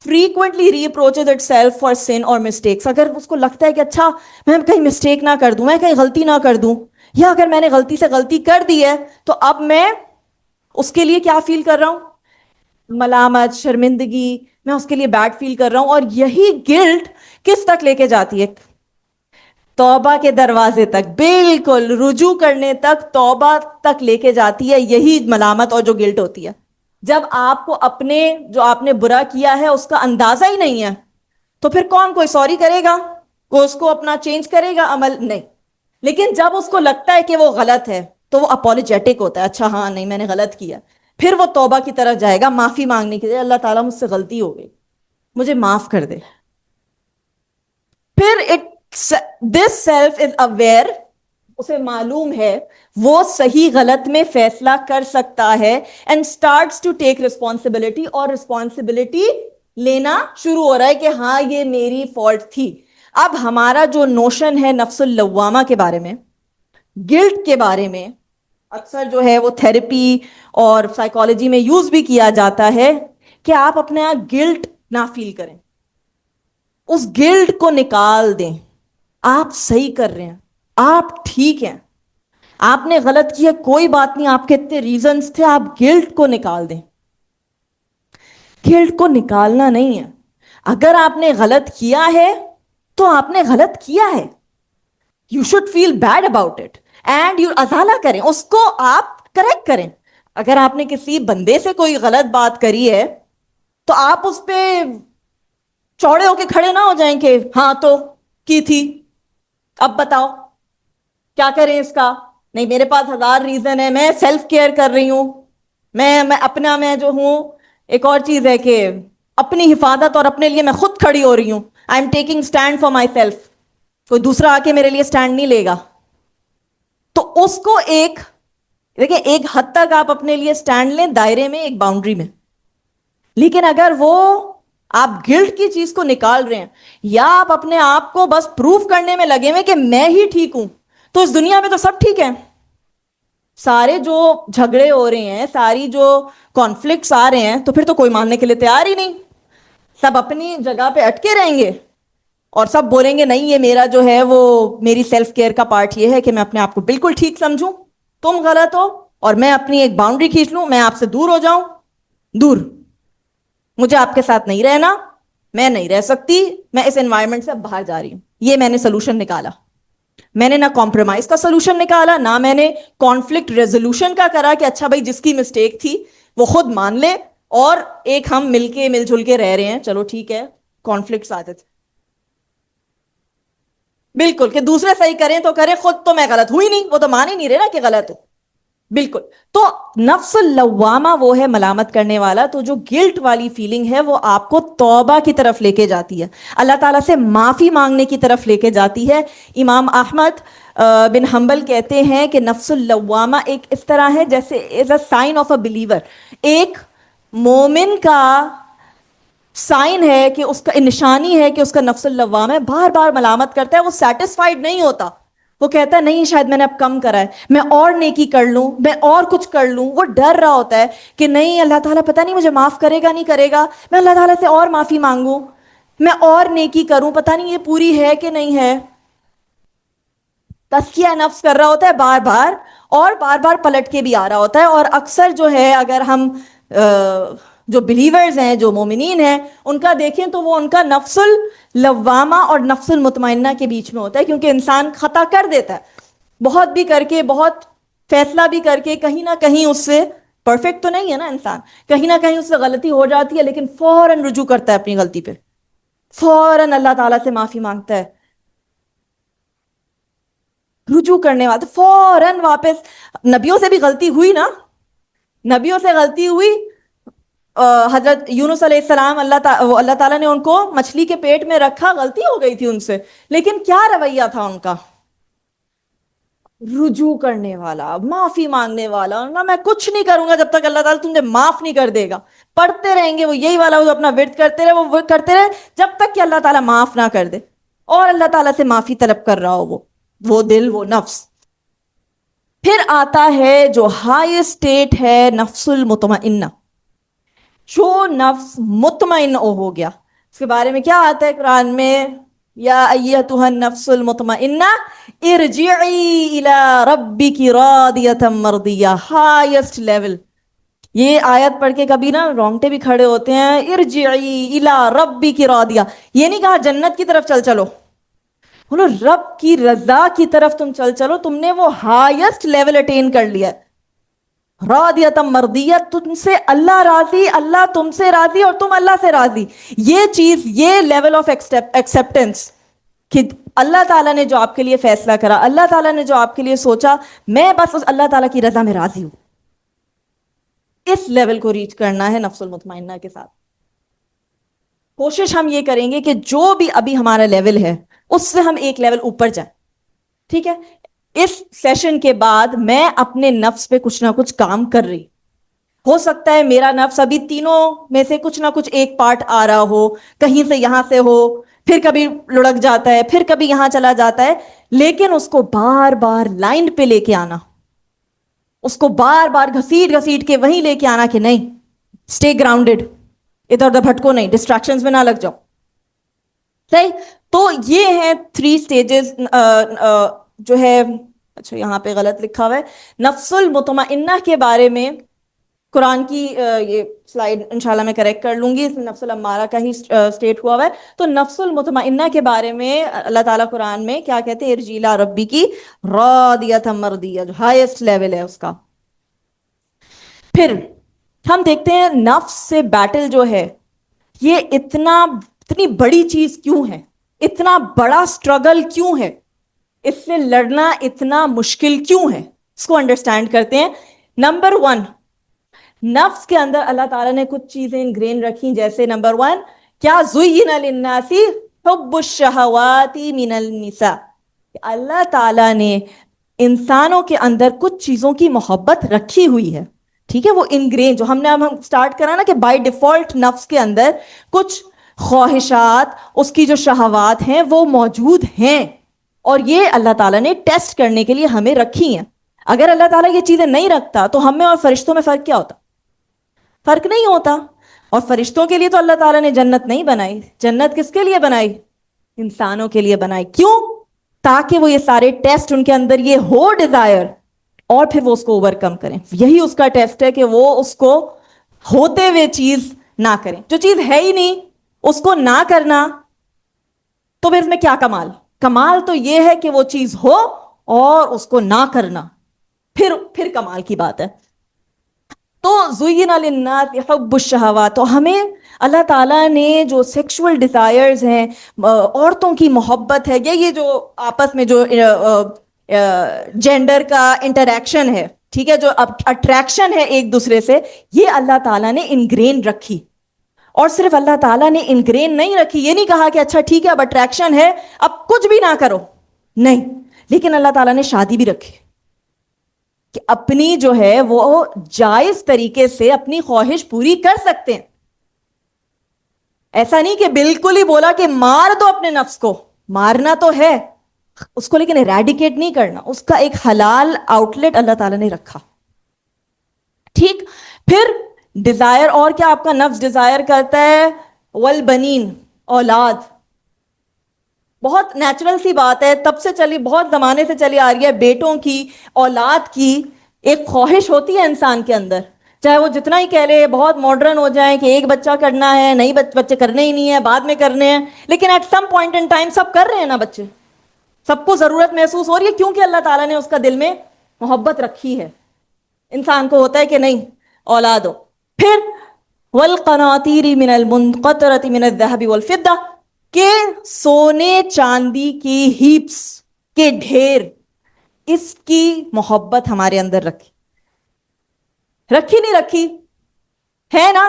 frequently reproaches itself for sin or mistakes. اگر اس کو لگتا ہے کہ اچھا میں کہیں مسٹیک نہ کر دوں, میں کہیں غلطی نہ کر دوں, یا اگر میں نے غلطی سے غلطی کر دی ہے تو اب میں اس کے لیے کیا فیل کر رہا ہوں؟ ملامت, شرمندگی, میں اس کے لیے بیڈ فیل کر رہا ہوں. اور یہی گلٹ کس تک لے کے جاتی ہے؟ توبہ کے دروازے تک, بالکل رجوع کرنے تک, توبہ تک لے کے جاتی ہے یہی ملامت اور جو گلٹ ہوتی ہے. جب آپ کو اپنے جو آپ نے برا کیا ہے اس کا اندازہ ہی نہیں ہے, تو پھر کون کوئی سوری کرے گا, کوئی اس کو اپنا چینج کرے گا عمل؟ نہیں. لیکن جب اس کو لگتا ہے کہ وہ غلط ہے تو وہ اپولوجیٹک ہوتا ہے, اچھا ہاں نہیں میں نے غلط کیا, پھر وہ توبہ کی طرف جائے گا, معافی مانگنے کے لیے, اللہ تعالیٰ مجھ سے غلطی ہو گئی, مجھے معاف کر دے. پھر دس سیلف از اویئر, اسے معلوم ہے وہ صحیح غلط میں فیصلہ کر سکتا ہے, and starts to take responsibility, اور ریسپانسبلٹی لینا شروع ہو رہا ہے کہ ہاں یہ میری فالٹ تھی. اب ہمارا جو نوشن ہے نفس اللوامہ کے بارے میں, گلٹ کے بارے میں, اکثر جو ہے وہ تھراپی اور سائیکالوجی میں یوز بھی کیا جاتا ہے کہ آپ اپنے آپ گلٹ نہ فیل کریں, اس گلٹ کو نکال دیں. آپ صحیح کر رہے ہیں, آپ ٹھیک ہیں, آپ نے غلط کیا, کوئی بات نہیں, آپ کے اتنے ریزنز تھے, آپ گلٹ کو نکال دیں. گلٹ کو نکالنا نہیں ہے, اگر آپ نے غلط کیا ہے تو آپ نے غلط کیا ہے, you should feel bad about it, and you ازالہ کریں, اس کو آپ کریکٹ کریں. اگر آپ نے کسی بندے سے کوئی غلط بات کری ہے تو آپ اس پہ چوڑے ہو کے کھڑے نہ ہو جائیں کہ ہاں تو کی تھی, اب بتاؤ کیا کریں اس کا. نہیں, میرے پاس ہزار ریزن ہے, میں سیلف کیئر کر رہی ہوں, میں اپنا میں جو ہوں. ایک اور چیز ہے کہ اپنی حفاظت اور اپنے لیے میں خود کھڑی ہو رہی ہوں, I am taking stand for my self. کوئی دوسرا آ کے میرے لیے سٹینڈ نہیں لے گا. تو اس کو ایک دیکھیں ایک حد تک آپ اپنے لیے سٹینڈ لیں دائرے میں, ایک باؤنڈری میں, لیکن اگر وہ آپ گلٹ کی چیز کو نکال رہے ہیں یا آپ اپنے آپ کو بس پروف کرنے میں لگے ہوئے کہ میں ہی ٹھیک ہوں, تو اس دنیا میں تو سب ٹھیک ہیں. سارے جو جھگڑے ہو رہے ہیں, ساری جو کانفلکٹس آ رہے ہیں, تو پھر تو کوئی ماننے کے لیے تیار ہی نہیں. سب اپنی جگہ پہ اٹکے رہیں گے اور سب بولیں گے نہیں یہ میرا جو ہے وہ میری سیلف کیئر کا پارٹ یہ ہے کہ میں اپنے آپ کو بالکل ٹھیک سمجھوں, تم غلط ہو اور میں اپنی ایک باؤنڈری کھینچ لوں, میں آپ سے دور ہو جاؤں, دور, مجھے آپ کے ساتھ نہیں رہنا, میں نہیں رہ سکتی, میں اس انوائرمنٹ سے باہر جا رہی ہوں. یہ میں نے سولوشن نکالا. میں نے نہ کمپرومائز کا سولوشن نکالا, نہ میں نے کانفلکٹ ریزولوشن کا کرا کہ اچھا بھائی جس کی مسٹیک تھی وہ خود مان لے اور ایک ہم مل جل کے رہ رہے ہیں, چلو ٹھیک ہے. کانفلکٹس آتے تھے بالکل کہ دوسرے صحیح کریں تو کریں, خود تو میں غلط ہوئی نہیں, وہ تو مان ہی نہیں رہے نا کہ غلط ہو. بالکل. تو نفس اللوامہ وہ ہے ملامت کرنے والا, تو جو گلٹ والی فیلنگ ہے وہ آپ کو توبہ کی طرف لے کے جاتی ہے, اللہ تعالیٰ سے معافی مانگنے کی طرف لے کے جاتی ہے. امام احمد بن حنبل کہتے ہیں کہ نفس اللوامہ ایک اس طرح ہے جیسے از اے سائن آف اے بلیور, ایک مومن کا سائن ہے کہ اس کا نشانی ہے کہ اس کا نفس اللوام ہے, بار بار ملامت کرتا ہے, وہ سیٹسفائیڈ نہیں ہوتا, وہ کہتا ہے نہیں شاید میں نے اب کم کرا ہے, میں اور نیکی کر لوں, میں اور کچھ کر لوں. وہ ڈر رہا ہوتا ہے کہ نہیں اللہ تعالیٰ پتہ نہیں مجھے معاف کرے گا نہیں کرے گا, میں اللہ تعالیٰ سے اور معافی مانگوں, میں اور نیکی کروں, پتہ نہیں یہ پوری ہے کہ نہیں ہے. تزکیہ نفس کر رہا ہوتا ہے بار بار, اور بار بار پلٹ کے بھی آ رہا ہوتا ہے. اور اکثر جو ہے اگر ہم جو بلیورز ہیں, جو مومنین ہیں, ان کا دیکھیں تو وہ ان کا نفس اللوامہ اور نفس المطمئنہ کے بیچ میں ہوتا ہے, کیونکہ انسان خطا کر دیتا ہے, بہت بھی کر کے, بہت فیصلہ بھی کر کے, کہیں نہ کہیں اس سے, پرفیکٹ تو نہیں ہے نا انسان, کہیں نہ کہیں اس سے غلطی ہو جاتی ہے, لیکن فوراً رجوع کرتا ہے اپنی غلطی پہ, فوراً اللہ تعالیٰ سے معافی مانگتا ہے. رجوع کرنے والا فوراً واپس. نبیوں سے بھی غلطی ہوئی نا, نبیوں سے غلطی ہوئی. حضرت یونس علیہ السلام اللہ تعالیٰ نے ان کو مچھلی کے پیٹ میں رکھا, غلطی ہو گئی تھی ان سے, لیکن کیا رویہ تھا ان کا؟ رجوع کرنے والا, معافی مانگنے والا. میں کچھ نہیں کروں گا جب تک اللہ تعالیٰ تمہیں معاف نہیں کر دے گا. پڑھتے رہیں گے وہ یہی والا, وہ اپنا ورد کرتے رہے, وہ کرتے رہے جب تک کہ اللہ تعالیٰ معاف نہ کر دے, اور اللہ تعالیٰ سے معافی طلب کر رہا ہو وہ دل, وہ نفس. پھر آتا ہے جو ہائی اسٹیٹ ہے نفس المطمئنہ, جو نفس مطمئن ہو گیا. اس کے بارے میں کیا آتا ہے قرآن میں؟ یا ایتھا النفس المطمئنہ ارجعی الی ربک راضیۃ مرضیہ, ہائیسٹ لیول. یہ آیت پڑھ کے کبھی نا رونگٹے بھی کھڑے ہوتے ہیں. ارجعی الی ربک راضیہ, یہ نہیں کہا جنت کی طرف چل چلو, بولو رب کی رضا کی طرف تم چل چلو, تم نے وہ ہائیسٹ لیول اٹین کر لیا ہے. راضیۃ مرضیہ, تم سے اللہ راضی, اللہ تم سے راضی, اور تم اللہ سے راضی. یہ چیز, یہ لیول آف ایکسپٹنس کہ اللہ تعالیٰ نے جو آپ کے لیے فیصلہ کرا, اللہ تعالیٰ نے جو آپ کے لیے سوچا, میں بس اس اللہ تعالیٰ کی رضا میں راضی ہوں. اس لیول کو ریچ کرنا ہے نفس المطمئنہ کے ساتھ. کوشش ہم یہ کریں گے کہ جو بھی ابھی ہمارا لیول ہے اس سے ہم ایک لیول اوپر جائیں. ٹھیک ہے, اس سیشن کے بعد میں اپنے نفس پہ کچھ نہ کچھ کام کر رہی. ہو سکتا ہے میرا نفس ابھی تینوں میں سے کچھ نہ کچھ ایک پارٹ آ رہا ہو, کہیں سے یہاں سے ہو, پھر کبھی لڑک جاتا ہے, پھر کبھی یہاں چلا جاتا ہے, لیکن اس کو بار بار لائن پہ لے کے آنا, اس کو بار بار گھسیٹ کے وہیں لے کے آنا کہ نہیں, اسٹے گراؤنڈیڈ, ادھر ادھر بھٹکو نہیں, ڈسٹریکشنز میں نہ لگ جاؤ. صحیح. تو یہ ہیں 3 سٹیجز جو ہے. اچھا یہاں پہ غلط لکھا ہوا ہے, نفس المطمئنہ کے بارے میں قرآن کی یہ سلائیڈ انشاءاللہ میں کریکٹ کر لوں گی, اس میں نفس الامارہ کا ہی سٹیٹ ہوا ہوا ہے. تو نفس المطمئنہ کے بارے میں اللہ تعالیٰ قرآن میں کیا کہتے ہیں؟ ارجعی الی ربک راضیۃ مرضیہ, جو ہائیسٹ لیول ہے اس کا. پھر ہم دیکھتے ہیں نفس سے بیٹل جو ہے یہ اتنی بڑی چیز کیوں ہے, اتنا بڑا سٹرگل کیوں ہے, اس سے لڑنا اتنا مشکل کیوں ہے, اس کو انڈرسٹینڈ کرتے ہیں. نمبر 1, نفس کے اندر اللہ تعالیٰ نے کچھ چیزیں انگرین رکھی, جیسے نمبر 1 کیا, زین للناس حب الشہوات من النساء، اللہ تعالیٰ نے انسانوں کے اندر کچھ چیزوں کی محبت رکھی ہوئی ہے، ٹھیک ہے، وہ انگرین جو ہم نے اب ہم سٹارٹ کرا نا کہ بائی ڈیفالٹ نفس کے اندر کچھ خواہشات، اس کی جو شہوات ہیں وہ موجود ہیں، اور یہ اللہ تعالیٰ نے ٹیسٹ کرنے کے لیے ہمیں رکھی ہیں۔ اگر اللہ تعالیٰ یہ چیزیں نہیں رکھتا تو ہم میں اور فرشتوں میں فرق کیا ہوتا؟ فرق نہیں ہوتا۔ اور فرشتوں کے لیے تو اللہ تعالیٰ نے جنت نہیں بنائی، جنت کس کے لیے بنائی؟ انسانوں کے لیے بنائی۔ کیوں؟ تاکہ وہ یہ سارے ٹیسٹ ان کے اندر یہ ہو ڈیزائر، اور پھر وہ اس کو اوور کم کریں۔ یہی اس کا ٹیسٹ ہے کہ وہ اس کو ہوتے ہوئے چیز نہ کریں، جو چیز ہے ہی نہیں اس کو نہ کرنا، تو پھر اس میں کیا کمال؟ کمال تو یہ ہے کہ وہ چیز ہو اور اس کو نہ کرنا، پھر کمال کی بات ہے۔ تو زُیِّنَ لِلنَّاسِ حُبُّ الشَّهَوَاتِ، تو ہمیں اللہ تعالیٰ نے جو سیکشول ڈیزائرز ہیں، عورتوں کی محبت ہے، یہ جو آپس میں جو جینڈر کا انٹریکشن ہے، ٹھیک ہے، جو اٹریکشن ہے ایک دوسرے سے، یہ اللہ تعالیٰ نے انگرین رکھی۔ اور صرف اللہ تعالیٰ نے انگرین نہیں رکھی، یہ نہیں کہا کہ اچھا ٹھیک ہے اب اٹریکشن ہے اب کچھ بھی نہ کرو، نہیں، لیکن اللہ تعالیٰ نے شادی بھی رکھی کہ اپنی جو ہے وہ جائز طریقے سے اپنی خواہش پوری کر سکتے ہیں۔ ایسا نہیں کہ بالکل ہی بولا کہ مار دو اپنے نفس کو، مارنا تو ہے اس کو لیکن اریڈیکیٹ نہیں کرنا، اس کا ایک حلال آؤٹ لیٹ اللہ تعالیٰ نے رکھا، ٹھیک۔ پھر ڈیزائر اور کیا آپ کا نفس ڈیزائر کرتا ہے؟ والبنین، اولاد، بہت نیچرل سی بات ہے، تب سے چلی، بہت زمانے سے چلی آ رہی ہے، بیٹوں کی، اولاد کی ایک خواہش ہوتی ہے انسان کے اندر، چاہے وہ جتنا ہی کہہ لے، بہت ماڈرن ہو جائیں کہ ایک بچہ کرنا ہے، نہیں بچے کرنے ہی نہیں ہے، بعد میں کرنے ہیں، لیکن at some point in time سب کر رہے ہیں نا بچے، سب کو ضرورت محسوس ہو رہی ہے، کیونکہ اللہ تعالیٰ نے اس کا دل میں محبت رکھی ہے، انسان کو ہوتا ہے کہ نہیں اولاد ہو۔ پھر والقناطیر من المنقطرۃ من الذهب والفضہ، کہ سونے چاندی کی ہیپس کے ڈھیر، اس کی محبت ہمارے اندر رکھی نہیں رکھی ہے نا؟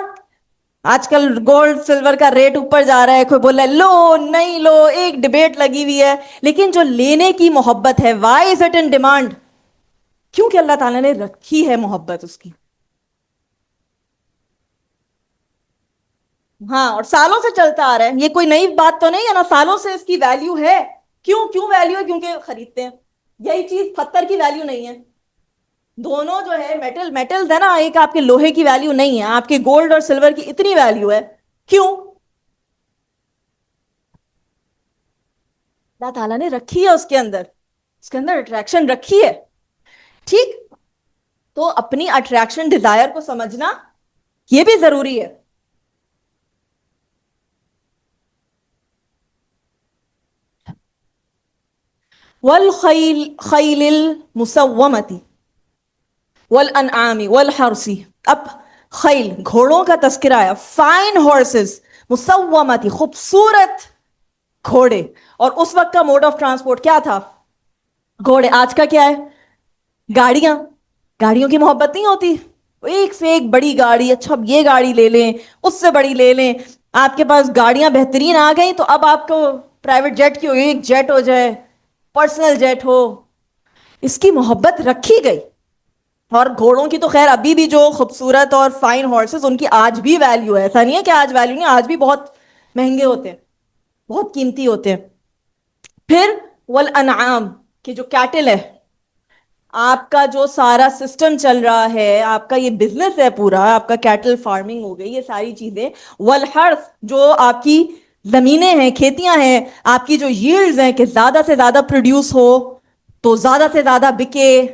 آج کل گولڈ سلور کا ریٹ اوپر جا رہا ہے، کوئی بول رہا ہے لو نہیں لو، ایک ڈیبیٹ لگی ہوئی ہے، لیکن جو لینے کی محبت ہے، why is it in demand? کیونکہ اللہ تعالیٰ نے رکھی ہے محبت اس کی، ہاں، اور سالوں سے چلتا آ رہا ہے، یہ کوئی نئی بات تو نہیں ہے نا، سالوں سے اس کی ویلیو ہے۔ کیوں ویلیو ہے؟ کیونکہ خریدتے ہیں، یہی چیز پتھر کی ویلیو نہیں ہے، دونوں جو ہے میٹلز ہے نا، ایک آپ کے لوہے کی ویلیو نہیں ہے، آپ کے گولڈ اور سلور کی اتنی ویلیو ہے، کیوں؟ اللہ تعالیٰ نے رکھی ہے اس کے اندر اٹریکشن رکھی ہے، ٹھیک۔ تو اپنی اٹریکشن ڈیزائر کو سمجھنا یہ بھی ضروری ہے۔ والخیل المسومۃ والانعام والحرث، اب خیل گھوڑوں کا تذکرہ ہے، فائن ہارسز، مسومۃ خوبصورت گھوڑے، اور اس وقت کا موڈ آف ٹرانسپورٹ کیا تھا؟ گھوڑے۔ آج کا کیا ہے؟ گاڑیوں کی محبت نہیں ہوتی، ایک سے ایک بڑی گاڑی، اچھا اب یہ گاڑی لے لیں، اس سے بڑی لے لیں، آپ کے پاس گاڑیاں بہترین آ گئی تو اب آپ کو پرائیویٹ جیٹ کی ایک جیٹ ہو جائے، پرسنل جیٹ ہو، اس کی محبت رکھی گئی۔ اور گھوڑوں کی تو خیر ابھی بھی جو خوبصورت اور فائن ہارسز، ان کی آج بھی ویلیو ہے، ایسا نہیں ہے کہ آج ویلیو نہیں، آج بھی بہت مہنگے ہوتے ہیں، بہت قیمتی ہوتے ہیں۔ پھر والانعام، کہ جو کیٹل ہے، آپ کا جو سارا سسٹم چل رہا ہے، آپ کا یہ بزنس ہے پورا، آپ کا کیٹل فارمنگ ہو گئی، یہ ساری چیزیں، والحرث، جو آپ کی زمینیں ہیں، کھیتیاں ہیں، آپ کی جو ییلڈز ہیں کہ زیادہ سے زیادہ پروڈیوس ہو تو زیادہ سے زیادہ بکے،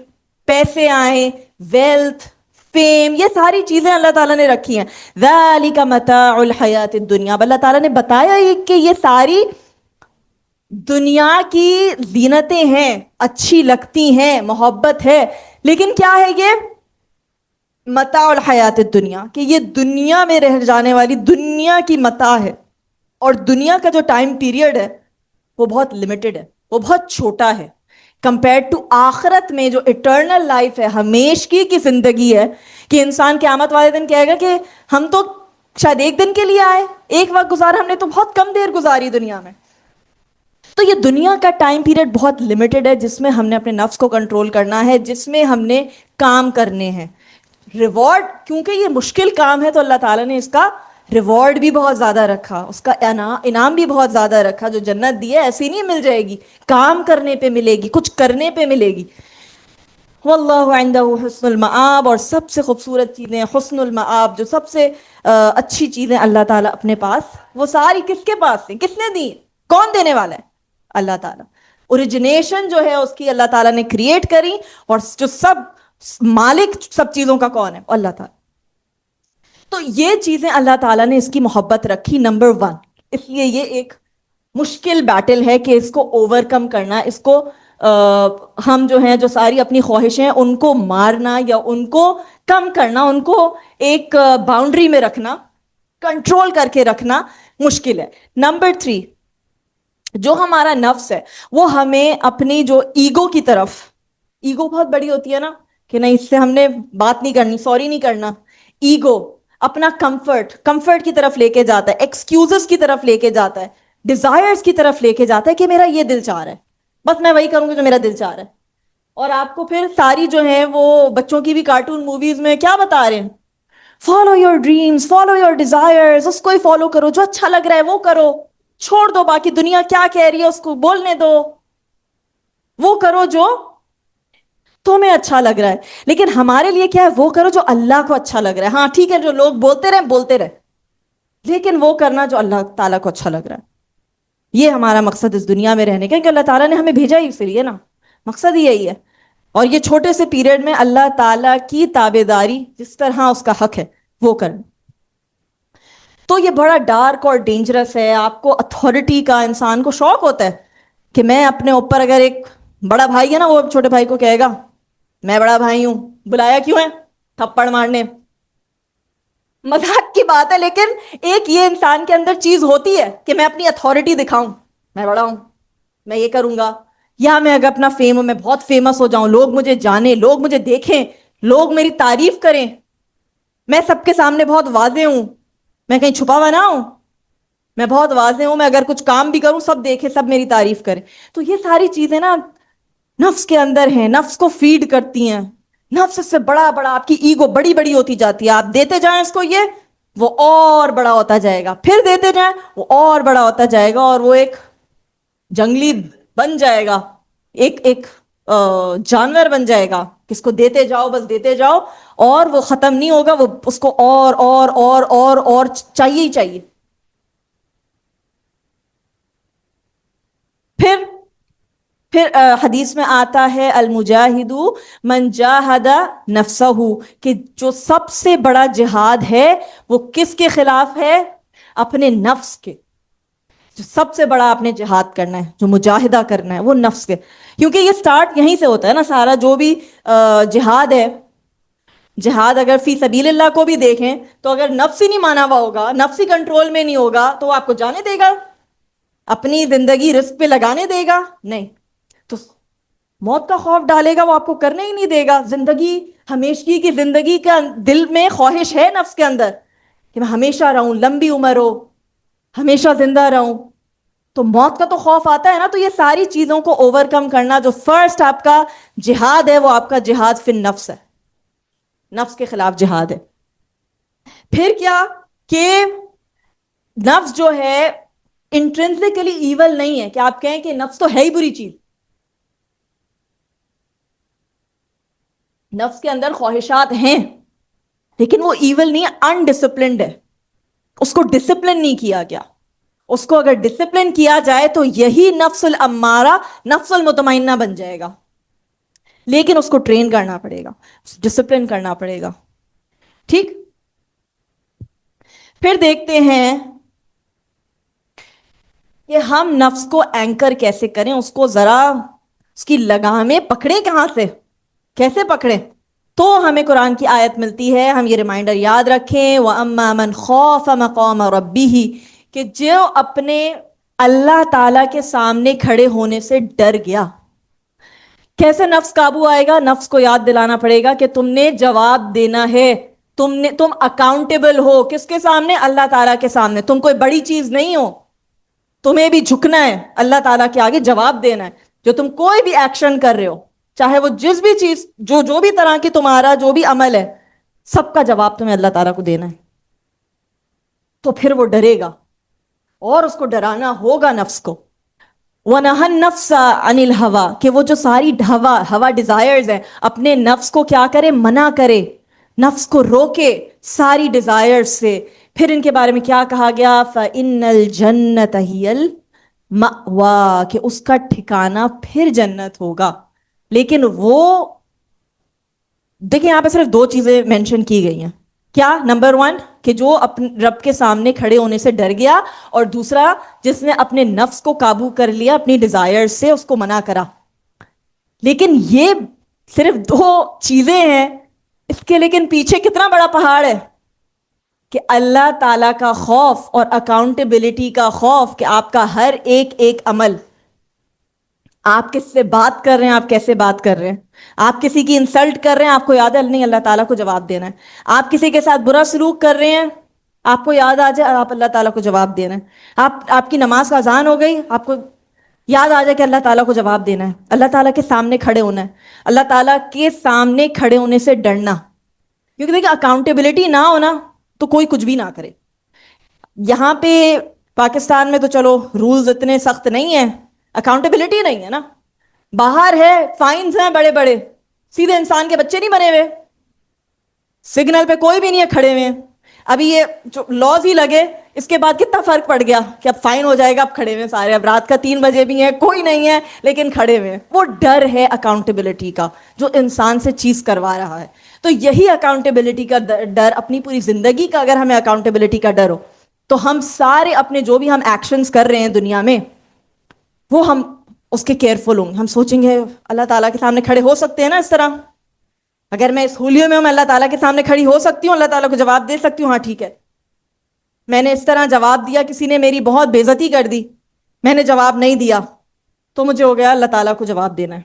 پیسے آئیں، ویلتھ، فیم، یہ ساری چیزیں اللہ تعالیٰ نے رکھی ہیں۔ ذَلِكَ مَتَاعُ الْحَيَاةِ الدُّنْيَا، اب اللہ تعالیٰ نے بتایا کہ یہ ساری دنیا کی زینتیں ہیں، اچھی لگتی ہیں، محبت ہے، لیکن کیا ہے یہ؟ متاع الحیات الدنیا، کہ یہ دنیا میں رہ جانے والی دنیا کی متاع ہے، اور دنیا کا جو ٹائم پیریڈ ہے وہ بہت لمیٹڈ ہے، وہ بہت چھوٹا ہے کمپیئرڈ ٹو آخرت میں جو اٹرنل لائف ہے، ہمیشگی کی زندگی ہے، کہ انسان قیامت والے دن کہے گا کہ ہم تو شاید ایک دن کے لیے آئے، ایک وقت گزارا، ہم نے تو بہت کم دیر گزاری دنیا میں، تو یہ دنیا کا ٹائم پیریڈ بہت لمیٹڈ ہے جس میں ہم نے اپنے نفس کو کنٹرول کرنا ہے، جس میں ہم نے کام کرنے ہیں. ریوارڈ، کیونکہ یہ مشکل کام ہے تو اللہ تعالیٰ نے اس کا ریوارڈ بھی بہت زیادہ رکھا، اس کا انعام بھی بہت زیادہ رکھا. جو جنت دی ہے ایسی نہیں مل جائے گی، کام کرنے پہ ملے گی، کچھ کرنے پہ ملے گی. واللہ عنده حسن المآب، اور سب سے خوبصورت چیزیں حسن المآب، جو سب سے اچھی چیزیں اللہ تعالیٰ اپنے پاس، وہ ساری کس کے پاس ہیں؟ کس نے دی؟ کون دینے والا ہے؟ اللہ تعالیٰ. اوریجنیشن جو ہے اس کی اللہ تعالیٰ نے کریٹ کری، اور جو سب مالک سب چیزوں کا کون ہے؟ اللہ تعالیٰ. تو یہ چیزیں اللہ تعالیٰ نے اس کی محبت رکھی نمبر 1. اس لیے یہ ایک مشکل بیٹل ہے کہ اس کو اوور کم کرنا، اس کو ہم جو ہیں جو ساری اپنی خواہشیں ہیں ان کو مارنا یا ان کو کم کرنا، ان کو ایک باؤنڈری میں رکھنا، کنٹرول کر کے رکھنا مشکل ہے. نمبر 3، جو ہمارا نفس ہے وہ ہمیں اپنی جو ایگو کی طرف، ایگو بہت بڑی ہوتی ہے نا کہ نہیں اس سے ہم نے بات نہیں کرنی، سوری نہیں کرنا. ایگو اپنا کمفرٹ کی طرف لے کے جاتا ہے، ایکسکیوزز کی طرف لے کے جاتا ہے، ڈیزائرز کی طرف لے کے جاتا ہے کہ میرا یہ دل چاہ رہا ہے، بس میں وہی کروں گا جو میرا دل چاہ رہا ہے. اور آپ کو پھر ساری جو ہیں وہ بچوں کی بھی کارٹون موویز میں کیا بتا رہے ہیں؟ Follow your dreams, follow your desires, اس کو ہی فالو کرو، جو اچھا لگ رہا ہے وہ کرو، چھوڑ دو باقی دنیا کیا کہہ رہی ہے اس کو بولنے دو، وہ کرو جو تمہیں اچھا لگ رہا ہے. لیکن ہمارے لیے کیا ہے؟ وہ کرو جو اللہ کو اچھا لگ رہا ہے. ہاں ٹھیک ہے، جو لوگ بولتے رہے، لیکن وہ کرنا جو اللہ تعالیٰ کو اچھا لگ رہا ہے. یہ ہمارا مقصد اس دنیا میں رہنے کا، کہ اللہ تعالیٰ نے ہمیں بھیجا ہی اسی لیے نا، مقصد ہی یہی ہے. اور یہ چھوٹے سے پیریڈ میں اللہ تعالیٰ کی تابعداری جس طرح اس کا حق ہے وہ کرنا. تو یہ بڑا ڈارک اور ڈینجرس ہے. آپ کو اتھارٹی کا، انسان کو شوق ہوتا ہے کہ میں اپنے اوپر، اگر ایک بڑا بھائی ہے نا وہ چھوٹے بھائی کو کہے گا میں بڑا بھائی ہوں، بلایا کیوں ہے؟ تھپڑ مارنے. مذاق کی بات ہے، لیکن ایک یہ انسان کے اندر چیز ہوتی ہے کہ میں اپنی اتھارٹی دکھاؤں، میں بڑا ہوں، میں یہ کروں گا. یا میں اگر اپنا فیم ہوں، میں بہت فیمس ہو جاؤں، لوگ مجھے جانیں، لوگ مجھے دیکھیں، لوگ میری تعریف کریں، میں سب کے سامنے بہت واضح ہوں، میں کہیں چھپا ہوا نہ ہوں، میں بہت واضح ہوں، میں اگر کچھ کام بھی کروں سب دیکھیں، سب میری تعریف کریں. تو یہ ساری چیزیں نا نفس کے اندر ہیں، نفس کو فیڈ کرتی ہیں. نفس اس سے بڑا آپ کی ایگو بڑی بڑی ہوتی جاتی ہے. آپ دیتے جائیں اس کو، یہ وہ اور بڑا ہوتا جائے گا، پھر دیتے جائیں وہ اور بڑا ہوتا جائے گا، اور وہ ایک جنگلی بن جائے گا، ایک جانور بن جائے گا، کس کو دیتے جاؤ، بس دیتے جاؤ، اور وہ ختم نہیں ہوگا، وہ اس کو اور چاہیے ہی چاہیے. پھر حدیث میں آتا ہے المجاہد من جاہد نفسہ، کہ جو سب سے بڑا جہاد ہے وہ کس کے خلاف ہے؟ اپنے نفس کے. جو سب سے بڑا آپ نے جہاد کرنا ہے، جو مجاہدہ کرنا ہے وہ نفس کے. کیونکہ یہ سٹارٹ یہیں سے ہوتا ہے نا سارا، جو بھی جہاد ہے. جہاد اگر فی سبیل اللہ کو بھی دیکھیں تو اگر نفس ہی نہیں مانا ہوا ہوگا، نفس ہی کنٹرول میں نہیں ہوگا، تو وہ آپ کو جانے دے گا؟ اپنی زندگی رزق پہ لگانے دے گا؟ نہیں. تو موت کا خوف ڈالے گا، وہ آپ کو کرنے ہی نہیں دے گا. زندگی، ہمیشگی کی زندگی کا دل میں خواہش ہے نفس کے اندر کہ میں ہمیشہ رہوں، لمبی عمر ہو، ہمیشہ زندہ رہوں. تو موت کا تو خوف آتا ہے نا. تو یہ ساری چیزوں کو اوور کم کرنا، جو فرسٹ آپ کا جہاد ہے وہ آپ کا جہاد فی النفس ہے، نفس کے خلاف جہاد ہے. پھر کیا کہ نفس جو ہے انٹرنسکلی ایول نہیں ہے کہ آپ کہیں کہ نفس تو ہے ہی بری چیز. نفس کے اندر خواہشات ہیں لیکن وہ ایول نہیں ہے، انڈسپلنڈ ہے. اس کو ڈسپلن نہیں کیا گیا. اس کو اگر ڈسپلن کیا جائے تو یہی نفس الامارہ، نفس المطمئنہ بن جائے گا. لیکن اس کو ٹرین کرنا پڑے گا، ڈسپلن کرنا پڑے گا. ٹھیک. پھر دیکھتے ہیں کہ ہم نفس کو اینکر کیسے کریں، اس کو ذرا اس کی لگامیں پکڑیں کہاں سے، کیسے پکڑیں. تو ہمیں قرآن کی آیت ملتی ہے، ہم یہ ریمائنڈر یاد رکھیں، وَأَمَّا مَنْ خَافَ مَقَامَ رَبِّهِ، کہ جو اپنے اللہ تعالیٰ کے سامنے کھڑے ہونے سے ڈر گیا. کیسے نفس قابو آئے گا؟ نفس کو یاد دلانا پڑے گا کہ تم نے جواب دینا ہے، تم اکاؤنٹیبل ہو. کس کے سامنے؟ اللہ تعالیٰ کے سامنے. تم کوئی بڑی چیز نہیں ہو. تمہیں بھی جھکنا ہے اللہ تعالیٰ کے آگے، جواب دینا ہے. جو تم کوئی بھی ایکشن کر رہے ہو، چاہے وہ جس بھی چیز، جو بھی طرح کی تمہارا جو بھی عمل ہے، سب کا جواب تمہیں اللہ تعالیٰ کو دینا ہے. تو پھر وہ ڈرے گا، اور اس کو ڈرانا ہوگا نفس کو. وَنَهَا النَّفْسَ عَنِ الْهَوَىٰ، کہ وہ جو ساری ہوا ڈیزائرز ہیں، اپنے نفس کو کیا کرے؟ منع کرے، نفس کو روکے ساری ڈیزائرز سے. پھر ان کے بارے میں کیا کہا گیا؟ فَإِنَّ الْجَنَّةَ هِيَ الْمَأْوَىٰ، کہ اس کا ٹھکانہ پھر جنت ہوگا. لیکن وہ دیکھیں یہاں پہ صرف دو چیزیں مینشن کی گئی ہیں. کیا؟ نمبر 1 کہ جو اپنے رب کے سامنے کھڑے ہونے سے ڈر گیا، اور دوسرا جس نے اپنے نفس کو قابو کر لیا، اپنی ڈیزائر سے اس کو منع کرا. لیکن یہ صرف دو چیزیں ہیں، اس کے لیکن پیچھے کتنا بڑا پہاڑ ہے کہ اللہ تعالیٰ کا خوف اور اکاؤنٹیبلٹی کا خوف، کہ آپ کا ہر ایک ایک عمل، آپ کس سے بات کر رہے ہیں، آپ کیسے بات کر رہے ہیں، آپ کسی کی انسلٹ کر رہے ہیں، آپ کو یاد ہے نہیں اللہ تعالیٰ کو جواب دینا ہے. آپ کسی کے ساتھ برا سلوک کر رہے ہیں، آپ کو یاد آ جائے آپ اللہ تعالیٰ کو جواب دینا ہے. آپ کی نماز کا اذان ہو گئی، آپ کو یاد آ جائے کہ اللہ تعالیٰ کو جواب دینا ہے، اللہ تعالیٰ کے سامنے کھڑے ہونا ہے، اللہ تعالیٰ کے سامنے کھڑے ہونے سے ڈرنا. کیونکہ دیکھیں اکاؤنٹیبلٹی نہ ہونا تو کوئی کچھ بھی نہ کرے. یہاں پہ پاکستان میں تو چلو رولز اتنے سخت نہیں ہیں، اکاؤنٹیبلٹی نہیں ہے نا. باہر ہے، فائنز ہیں بڑے بڑے، سیدھے انسان کے بچے نہیں بنے ہوئے، سگنل پہ کوئی بھی نہیں ہے کھڑے ہوئے. ابھی یہ جو لاز ہی لگے، اس کے بعد کتنا فرق پڑ گیا کہ اب فائن ہو جائے گا، اب کھڑے ہوئے سارے، اب رات کا 3 بجے بھی ہیں، کوئی نہیں ہے لیکن کھڑے ہوئے. وہ ڈر ہے اکاؤنٹیبلٹی کا جو انسان سے چیز کروا رہا ہے. تو یہی اکاؤنٹیبلٹی کا ڈر، اپنی پوری زندگی کا اگر ہمیں اکاؤنٹیبلٹی کا ڈر ہو تو ہم سارے اپنے جو بھی ہم ایکشنز کر رہے ہیں دنیا میں، وہ ہم اس کے کیئرفل ہوں گے. ہم سوچیں گے اللہ تعالیٰ کے سامنے کھڑے ہو سکتے ہیں نا اس طرح، اگر میں اس ہولیوں میں ہوں، میں اللہ تعالیٰ کے سامنے کھڑی ہو سکتی ہوں، اللہ تعالیٰ کو جواب دے سکتی ہوں، ہاں ٹھیک ہے میں نے اس طرح جواب دیا، کسی نے میری بہت بے عزتی کر دی، میں نے جواب نہیں دیا، تو مجھے ہو گیا اللہ تعالیٰ کو جواب دینا ہے.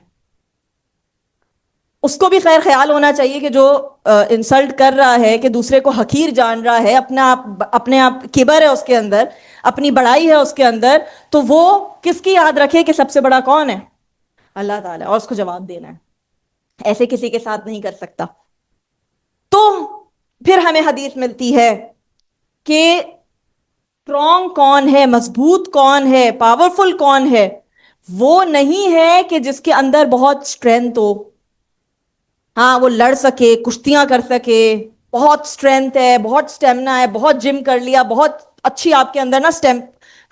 اس کو بھی خیر خیال ہونا چاہیے کہ جو انسلٹ کر رہا ہے، کہ دوسرے کو حقیر جان رہا ہے، اپنے آپ کبر ہے اس کے اندر، اپنی بڑائی ہے اس کے اندر، تو وہ کس کی یاد رکھے کہ سب سے بڑا کون ہے؟ اللہ تعالیٰ، اور اس کو جواب دینا ہے. ایسے کسی کے ساتھ نہیں کر سکتا. تو پھر ہمیں حدیث ملتی ہے کہ اسٹرانگ کون ہے، مضبوط کون ہے، پاورفل کون ہے؟ وہ نہیں ہے کہ جس کے اندر بہت اسٹرینتھ ہو، ہاں وہ لڑ سکے، کشتیاں کر سکے، بہت اسٹرینتھ ہے، بہت اسٹیمنا ہے، بہت جم کر لیا، بہت اچھی آپ کے اندر نا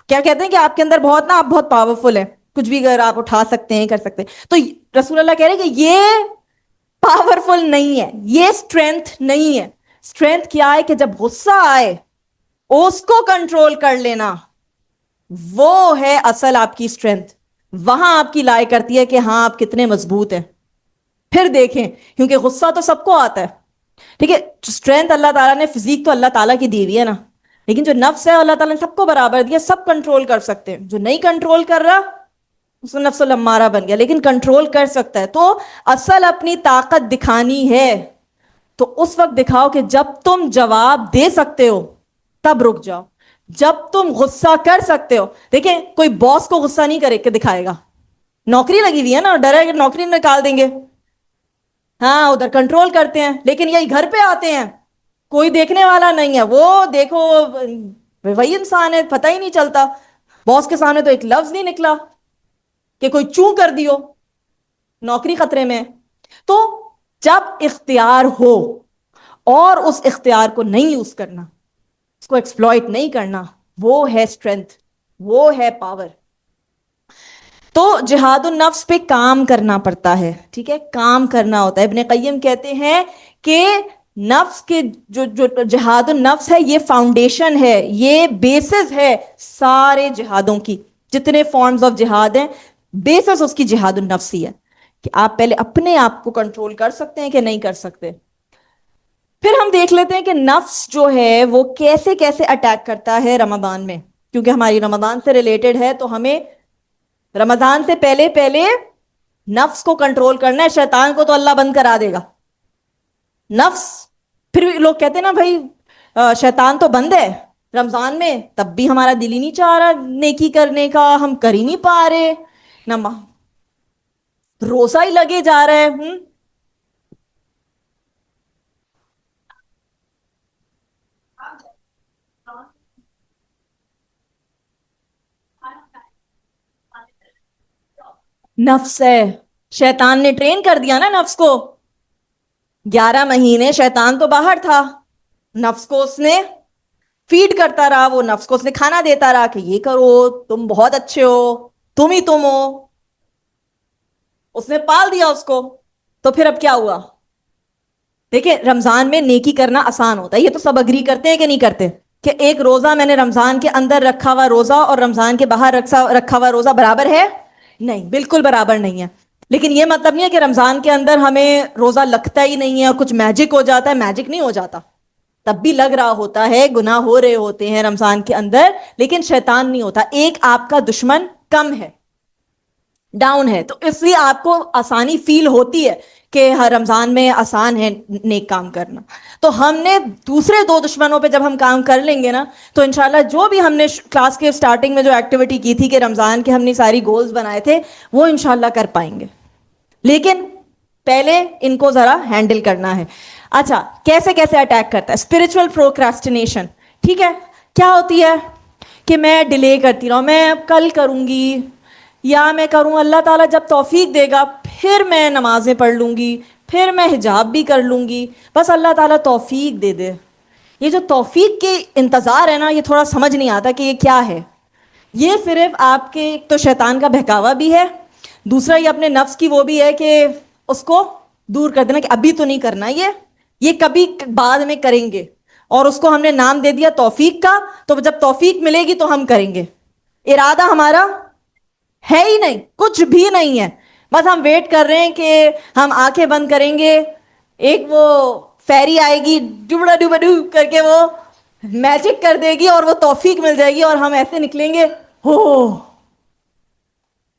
کیا کہتے ہیں کہ آپ کے اندر بہت نا، آپ بہت پاورفل ہیں، کچھ بھی اگر آپ اٹھا سکتے ہیں، کر سکتے ہیں. تو رسول اللہ کہہ رہے ہیں کہ یہ پاورفل نہیں ہے، یہ اسٹرینتھ نہیں ہے. اسٹرینتھ کیا ہے؟ کہ جب غصہ آئے اس کو کنٹرول کر لینا، وہ ہے اصل آپ کی اسٹرینتھ. وہاں آپ کی لائے کرتی ہے کہ ہاں آپ کتنے مضبوط ہیں. پھر دیکھیں، کیونکہ غصہ تو سب کو آتا ہے، ٹھیک ہے، اسٹرینتھ اللہ تعالیٰ نے، فزیک تو اللہ تعالیٰ کی دی ہوئی ہے نا، لیکن جو نفس ہے اللہ تعالیٰ نے سب کو برابر دیا، سب کنٹرول کر سکتے ہیں. جو نہیں کنٹرول کر رہا اس کو نفس الامارہ بن گیا، لیکن کنٹرول کر سکتا ہے. تو اصل اپنی طاقت دکھانی ہے تو اس وقت دکھاؤ کہ جب تم جواب دے سکتے ہو تب رک جاؤ، جب تم غصہ کر سکتے ہو. دیکھیں کوئی باس کو غصہ نہیں کرے کہ دکھائے گا، نوکری لگی ہوئی ہے نا، ڈر ہے کہ نوکری نکال دیں گے، ہاں ادھر کنٹرول کرتے ہیں. لیکن یہی گھر پہ آتے ہیں، کوئی دیکھنے والا نہیں ہے، وہ دیکھو وہی انسان ہے، پتہ ہی نہیں چلتا، باس کے سامنے تو ایک لفظ نہیں نکلا کہ کوئی چوں کر دیو، نوکری خطرے میں. تو جب اختیار ہو اور اس اختیار کو نہیں یوز کرنا، اس کو ایکسپلوئٹ نہیں کرنا، وہ ہے اسٹرینتھ، وہ ہے پاور. تو جہاد النفس پہ کام کرنا پڑتا ہے، ٹھیک ہے، کام کرنا ہوتا ہے. ابن قیم کہتے ہیں کہ نفس کے جو جہاد النفس ہے یہ فاؤنڈیشن ہے، یہ بیسس ہے سارے جہادوں کی. جتنے فارمز آف جہاد ہیں بیسس اس کی جہاد النفس ہی ہے، کہ آپ پہلے اپنے آپ کو کنٹرول کر سکتے ہیں کہ نہیں کر سکتے. پھر ہم دیکھ لیتے ہیں کہ نفس جو ہے وہ کیسے کیسے اٹیک کرتا ہے رمضان میں، کیونکہ ہماری رمضان سے ریلیٹڈ ہے تو ہمیں رمضان سے پہلے نفس کو کنٹرول کرنا ہے. شیطان کو تو اللہ بند کرا دے گا، نفس، پھر لوگ کہتے ہیں نا بھائی شیطان تو بند ہے، رمضان میں تب بھی ہمارا دل ہی نہیں چاہ رہا نیکی کرنے کا، ہم کر ہی نہیں پا رہے، روزہ ہی لگے جا رہا ہے۔ نفس ہے، شیطان نے ٹرین کر دیا نا نفس کو، 11 مہینے شیطان تو باہر تھا، نفس کو اس نے فیڈ کرتا رہا، وہ نفس کو اس نے کھانا دیتا رہا کہ یہ کرو، تم بہت اچھے ہو، تم ہی تم ہو، اس نے پال دیا اس کو۔ تو پھر اب کیا ہوا؟ دیکھیں رمضان میں نیکی کرنا آسان ہوتا ہے، یہ تو سب اگری کرتے ہیں کہ نہیں کرتے، کہ ایک روزہ میں نے رمضان کے اندر رکھا ہوا روزہ اور رمضان کے باہر رکھا ہوا روزہ برابر ہے؟ نہیں، بالکل برابر نہیں ہے۔ لیکن یہ مطلب نہیں ہے کہ رمضان کے اندر ہمیں روزہ لگتا ہی نہیں ہے اور کچھ میجک ہو جاتا ہے، میجک نہیں ہو جاتا، تب بھی لگ رہا ہوتا ہے، گناہ ہو رہے ہوتے ہیں رمضان کے اندر، لیکن شیطان نہیں ہوتا، ایک آپ کا دشمن کم ہے، ڈاؤن ہے، تو اس لیے آپ کو آسانی فیل ہوتی ہے کہ ہر رمضان میں آسان ہے نیک کام کرنا۔ تو ہم نے دوسرے 2 دشمنوں پہ جب ہم کام کر لیں گے نا، تو انشاءاللہ جو بھی ہم نے کلاس کے سٹارٹنگ میں جو ایکٹیویٹی کی تھی کہ رمضان کے ہم نے ساری گولز بنائے تھے، وہ انشاءاللہ کر پائیں گے، لیکن پہلے ان کو ذرا ہینڈل کرنا ہے۔ اچھا، کیسے کیسے اٹیک کرتا ہے اسپرچل پروکراسٹینیشن؟ ٹھیک ہے، کیا ہوتی ہے کہ میں ڈیلے کرتی رہوں، میں کل کروں گی، یا میں کروں، اللہ تعالیٰ جب توفیق دے گا پھر میں نمازیں پڑھ لوں گی، پھر میں حجاب بھی کر لوں گی، بس اللہ تعالیٰ توفیق دے دے۔ یہ جو توفیق کے انتظار ہے نا، یہ تھوڑا سمجھ نہیں آتا کہ یہ کیا ہے۔ یہ صرف آپ کے ایک تو شیطان کا بہکاوا بھی ہے، دوسرا یہ اپنے نفس کی وہ بھی ہے کہ اس کو دور کر دینا کہ ابھی تو نہیں کرنا، یہ کبھی بعد میں کریں گے، اور اس کو ہم نے نام دے دیا توفیق کا، تو جب توفیق ملے گی تو ہم کریں گے، ارادہ ہمارا ہے ہی نہیں، کچھ بھی نہیں ہے، بس ہم ویٹ کر رہے ہیں کہ ہم آنکھیں بند کریں گے، ایک وہ فیری آئے گی ڈوبڑا ڈوبا ڈو کر کے، وہ میجک کر دے گی اور وہ توفیق مل جائے گی اور ہم ایسے نکلیں گے، ہو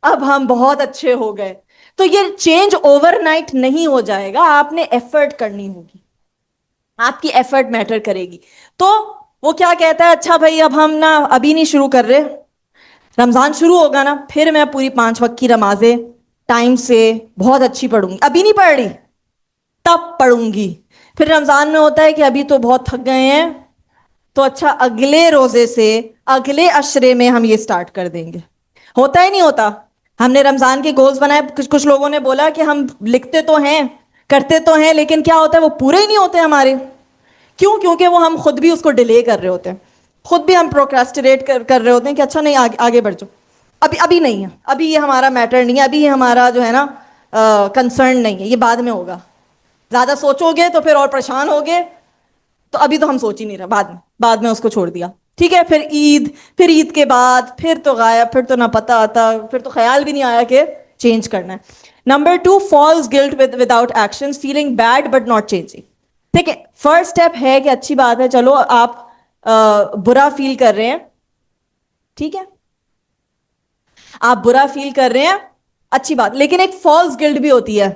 اب ہم بہت اچھے ہو گئے۔ تو یہ چینج اوور نائٹ نہیں ہو جائے گا، آپ نے ایفرٹ کرنی ہوگی، آپ کی ایفرٹ میٹر کرے گی۔ تو وہ کیا کہتا ہے، اچھا بھائی اب ہم نا ابھی نہیں شروع کر رہے، رمضان شروع ہوگا نا پھر میں پوری 5 وقت کی نمازیں ٹائم سے بہت اچھی پڑھوں گی، ابھی نہیں پڑھ رہی تب پڑھوں گی۔ پھر رمضان میں ہوتا ہے کہ ابھی تو بہت تھک گئے ہیں، تو اچھا اگلے روزے سے اگلے عشرے میں ہم یہ سٹارٹ کر دیں گے۔ ہوتا ہی نہیں ہوتا، ہم نے رمضان کے گولز بنائے، کچھ لوگوں نے بولا کہ ہم لکھتے تو ہیں کرتے تو ہیں، لیکن کیا ہوتا ہے وہ پورے ہی نہیں ہوتے ہمارے، کیوں؟ کیونکہ وہ ہم خود بھی اس کو ڈیلے کر رہے ہوتے ہیں، خود بھی ہم پروکراسٹریٹ کر رہے ہوتے ہیں کہ اچھا نہیں آگے بڑھ جاؤ، ابھی نہیں ہے، ابھی یہ ہمارا میٹر نہیں ہے، ابھی یہ ہمارا جو ہے نا کنسرن نہیں ہے، یہ بعد میں ہوگا، زیادہ سوچو گے تو پھر اور پریشان ہوگے، تو ابھی تو ہم سوچ ہی نہیں رہے، بعد میں اس کو چھوڑ دیا۔ ٹھیک ہے، پھر عید کے بعد پھر تو غائب، پھر تو نہ پتہ آتا، پھر تو خیال بھی نہیں آیا کہ چینج کرنا ہے۔ Number 2، false guilt without action, feeling bad but not changing. ٹھیک ہے، فرسٹ اسٹیپ ہے کہ اچھی بات ہے، چلو آپ برا فیل کر رہے ہیں، ٹھیک ہے، آپ برا فیل کر رہے ہیں، اچھی بات، لیکن ایک فالس گلٹ بھی ہوتی ہے،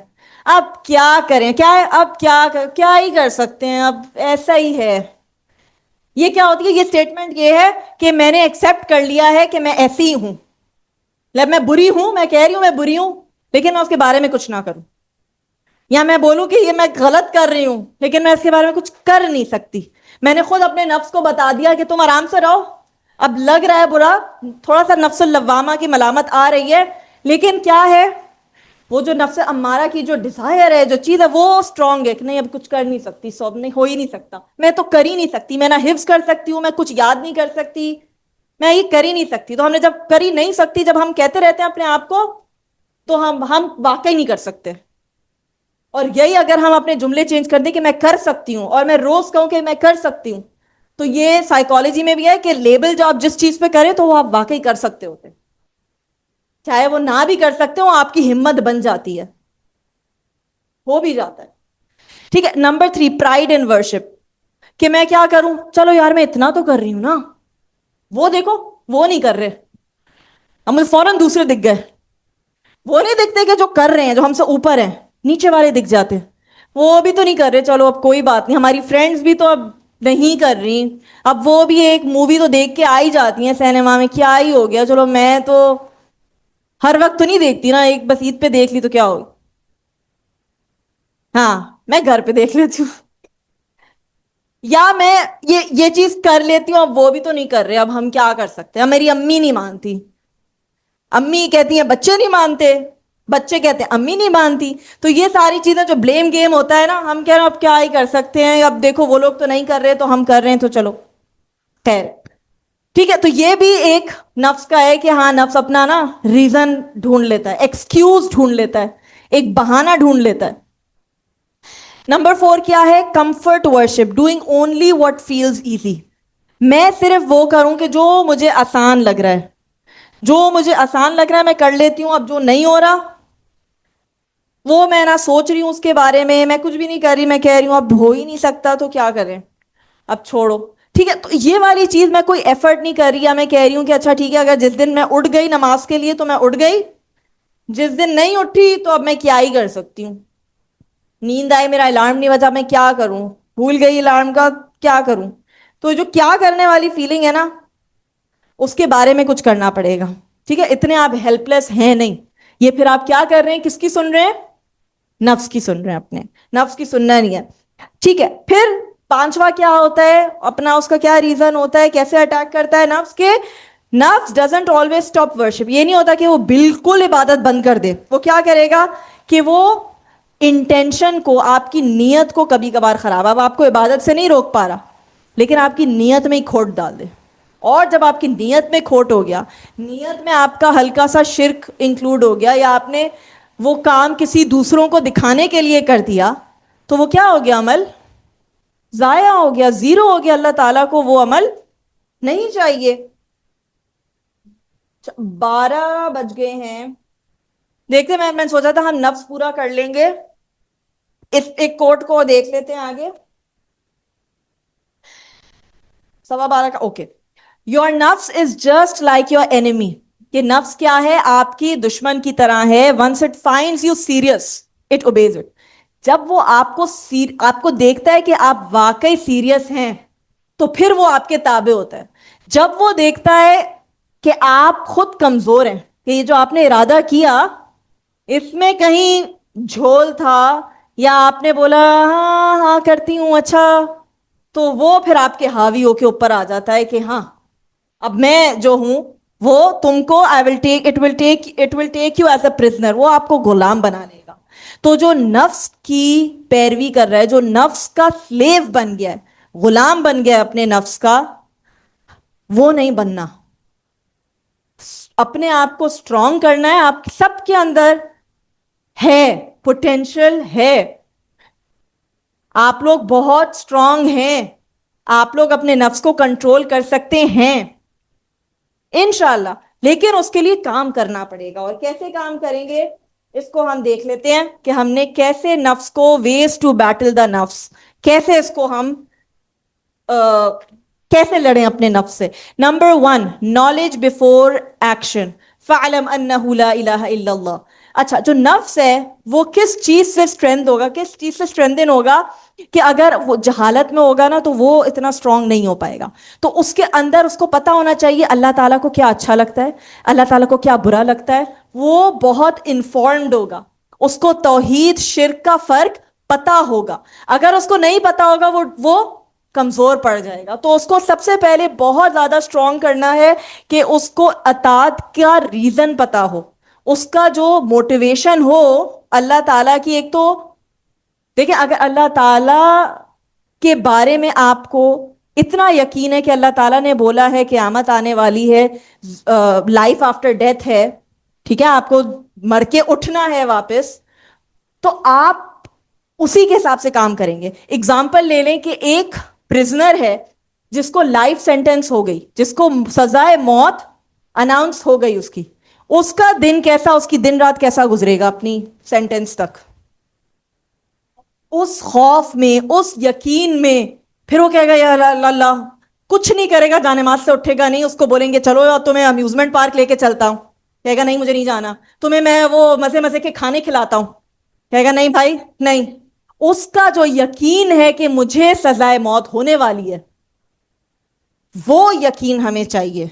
اب کیا کریں، کیا ہے، اب کیا ہی کر سکتے ہیں، اب ایسا ہی ہے۔ یہ کیا ہوتی ہے، یہ سٹیٹمنٹ یہ ہے کہ میں نے ایکسپٹ کر لیا ہے کہ میں ایسی ہی ہوں، میں بری ہوں، میں کہہ رہی ہوں میں بری ہوں، لیکن میں اس کے بارے میں کچھ نہ کروں، یا میں بولوں کہ یہ میں غلط کر رہی ہوں لیکن میں اس کے بارے میں کچھ کر نہیں سکتی، میں نے خود اپنے نفس کو بتا دیا کہ تم آرام سے رہو، اب لگ رہا ہے برا، تھوڑا سا نفس اللوامہ کی ملامت آ رہی ہے، لیکن کیا ہے، وہ جو نفس امارہ کی جو ڈیزائر ہے، جو چیز ہے، وہ اسٹرانگ ہے کہ نہیں اب کچھ کر نہیں سکتی، سو اب نہیں، ہو ہی نہیں سکتا، میں تو کر ہی نہیں سکتی، میں نہ حفظ کر سکتی ہوں، میں کچھ یاد نہیں کر سکتی، میں یہ کر ہی نہیں سکتی۔ تو ہم نے جب کر ہی نہیں سکتی، جب ہم کہتے رہتے ہیں اپنے آپ کو، تو ہم واقعی نہیں کر سکتے۔ اور یہی اگر ہم اپنے جملے چینج کر دیں کہ میں کر سکتی ہوں، اور میں روز کہوں کہ میں کر سکتی ہوں، تو یہ سائیکالوجی میں بھی ہے کہ لیبل جو آپ جس چیز پہ کریں تو وہ آپ واقعی کر سکتے ہوتے، چاہے وہ نہ بھی کر سکتے ہو، آپ کی ہمت بن جاتی ہے، ہو بھی جاتا ہے۔ ٹھیک ہے، نمبر 3، پرائڈ ان ورشپ، کہ میں کیا کروں، چلو یار میں اتنا تو کر رہی ہوں نا، وہ دیکھو وہ نہیں کر رہے، ہم مجھے فوراً دوسرے دکھ گئے، وہ نہیں دکھتے کہ جو کر رہے ہیں، جو ہم سے اوپر ہیں، نیچے والے دکھ جاتے ہیں، وہ بھی تو نہیں کر رہے، چلو اب کوئی بات نہیں، ہماری فرینڈز بھی تو اب نہیں کر رہی. اب وہ بھی ایک مووی تو دیکھ کے آئی جاتی ہیں سینما میں, کیا ہی ہو گیا, چلو میں تو ہر وقت تو نہیں دیکھتی نا, ایک بس عید پہ دیکھ لی تو کیا ہوگی. ہاں میں گھر پہ دیکھ لیتی ہوں, یا میں یہ چیز کر لیتی ہوں, اب وہ بھی تو نہیں کر رہے, اب ہم کیا کر سکتے ہیں. اب میری امی نہیں مانتی, امی کہتی ہیں بچے نہیں مانتے, بچے کہتے ہیں امی نہیں مانتی. تو یہ ساری چیزیں جو بلیم گیم ہوتا ہے نا, ہم کہہ رہے ہیں اب کیا ہی کر سکتے ہیں, اب دیکھو وہ لوگ تو نہیں کر رہے تو ہم کر رہے ہیں, تو چلو خیر. ٹھیک ہے, تو یہ بھی ایک نفس کا ہے کہ ہاں نفس اپنا نا ریزن ڈھونڈ لیتا ہے, ایکسکیوز ڈھونڈ لیتا ہے, ایک بہانہ ڈھونڈ لیتا ہے. نمبر 4 کیا ہے؟ Comfort worship, doing only what feels easy. میں صرف وہ کروں کہ جو مجھے آسان لگ رہا ہے, جو مجھے آسان لگ رہا ہے میں کر لیتی ہوں. اب جو نہیں ہو رہا وہ میں نہ سوچ رہی ہوں اس کے بارے میں کچھ بھی نہیں کر رہی, میں کہہ رہی ہوں اب ہو ہی نہیں سکتا تو کیا کریں, اب چھوڑو. ٹھیک ہے, تو یہ والی چیز میں کوئی ایفرٹ نہیں کر رہی, یا میں کہہ رہی ہوں کہ اچھا ٹھیک ہے اگر جس دن میں اٹھ گئی نماز کے لیے تو میں اٹھ گئی, جس دن نہیں اٹھی تو اب میں کیا ہی کر سکتی ہوں. نیند آئی, میرا الارم نہیں بجا, میں کیا کروں, بھول گئی الارم کا, کیا کروں. تو جو کیا کرنے والی فیلنگ ہے نا, اس کے بارے میں کچھ کرنا پڑے گا. ٹھیک ہے, اتنے آپ ہیلپ لیس ہیں نہیں. یہ پھر آپ کیا کر رہے ہیں, کس کی سن رہے ہیں؟ نفس کی سن رہے ہیں, اپنے نفس کی سننا نہیں ہے. ٹھیک ہے, پھر 5واں کیا ہوتا ہے, اپنا اس کا کیا ریزن ہوتا ہے, کیسے اٹیک کرتا ہے نفس کے؟ نفس ڈزنٹ آلویز اسٹاپ ورشپ. یہ نہیں ہوتا کہ وہ بالکل عبادت بند کر دے. وہ کیا کرے گا کہ وہ انٹینشن کو, آپ کی نیت کو کبھی کبھار خراب, اب آپ کو عبادت سے نہیں روک پا رہا لیکن آپ کی نیت میں ہی کھوٹ ڈال دے. اور جب آپ کی نیت میں کھوٹ ہو گیا, نیت میں آپ کا ہلکا سا شرک انکلوڈ ہو گیا, یا آپ نے وہ کام کسی دوسروں کو دکھانے کے لیے کر دیا, تو وہ کیا ہو گیا؟ عمل ضائع ہو گیا, زیرو ہو گیا. اللہ تعالیٰ کو وہ عمل نہیں چاہیے. 12 بج گئے ہیں, دیکھتے میں نے سوچا تھا ہم نفس پورا کر لیں گے. اس ایک کوٹ کو دیکھ لیتے ہیں آگے, 12:15 کا. اوکے, یور نفس is just like your enemy. کہ نفس کیا ہے؟ آپ کی دشمن کی طرح ہے. Once it finds you serious it obeys it. جب وہ آپ کو دیکھتا ہے کہ آپ واقعی سیریس ہیں تو پھر وہ آپ کے تابع ہوتا ہے. جب وہ دیکھتا ہے کہ آپ خود کمزور ہیں, کہ یہ جو آپ نے ارادہ کیا اس میں کہیں جھول تھا, یا آپ نے بولا ہاں ہاں کرتی ہوں اچھا, تو وہ پھر آپ کے حاوی ہو کے اوپر آ جاتا ہے کہ ہاں اب میں جو ہوں وہ تم کو it will take you as a prisoner, وہ آپ کو غلام بنا لے گا. تو جو نفس کی پیروی کر رہا ہے, جو نفس کا سلیو بن گیا ہے, غلام بن گیا ہے اپنے نفس کا, وہ نہیں بننا. اپنے آپ کو اسٹرانگ کرنا ہے. آپ سب کے اندر ہے پوٹینشل ہے, آپ لوگ بہت اسٹرانگ ہیں, آپ لوگ اپنے نفس کو کنٹرول کر سکتے ہیں انشاءاللہ, لیکن اس کے لیے کام کرنا پڑے گا. اور کیسے کام کریں گے اس کو ہم دیکھ لیتے ہیں کہ ہم نے کیسے نفس کو ویز ٹو بیٹل دا نفس, کیسے اس کو ہم کیسے لڑیں اپنے نفس سے. Number 1, knowledge before action. فَعْلَمْ أَنَّهُ لَا إِلَهَ إِلَّا اللَّهُ. اچھا, جو نفس ہے وہ کس چیز سے اسٹرینتھ ہوگا, کس چیز سے اسٹرینتھن ہوگا, کہ اگر وہ جہالت میں ہوگا نا تو وہ اتنا اسٹرانگ نہیں ہو پائے گا. تو اس کے اندر اس کو پتا ہونا چاہیے اللہ تعالیٰ کو کیا اچھا لگتا ہے, اللہ تعالیٰ کو کیا برا لگتا ہے. وہ بہت انفارمڈ ہوگا, اس کو توحید شرک کا فرق پتا ہوگا. اگر اس کو نہیں پتا ہوگا وہ کمزور پڑ جائے گا. تو اس کو سب سے پہلے بہت زیادہ اسٹرانگ کرنا ہے کہ اس کو اطاعت کا ریزن پتا ہو, اس کا جو موٹیویشن ہو اللہ تعالیٰ کی. ایک تو دیکھیں, اگر اللہ تعالیٰ کے بارے میں آپ کو اتنا یقین ہے کہ اللہ تعالیٰ نے بولا ہے قیامت آنے والی ہے, لائف آفٹر ڈیتھ ہے, ٹھیک ہے, آپ کو مر کے اٹھنا ہے واپس, تو آپ اسی کے حساب سے کام کریں گے. اگزامپل لے لیں کہ ایک پرزنر ہے جس کو لائف سینٹنس ہو گئی, جس کو سزائے موت اناؤنس ہو گئی, اس کا دن کیسا, اس کی دن رات کیسا گزرے گا اپنی سینٹنس تک؟ اس خوف میں, اس یقین میں. پھر وہ کہے گا یا اللہ اللہ, کچھ نہیں کرے گا, جانماز سے اٹھے گا نہیں. اس کو بولیں گے چلو تمہیں امیوزمنٹ پارک لے کے چلتا ہوں, کہے گا نہیں مجھے نہیں جانا. تمہیں میں وہ مزے مزے کے کھانے کھلاتا ہوں, کہے گا نہیں بھائی نہیں. اس کا جو یقین ہے کہ مجھے سزائے موت ہونے والی ہے، وہ یقین ہمیں چاہیے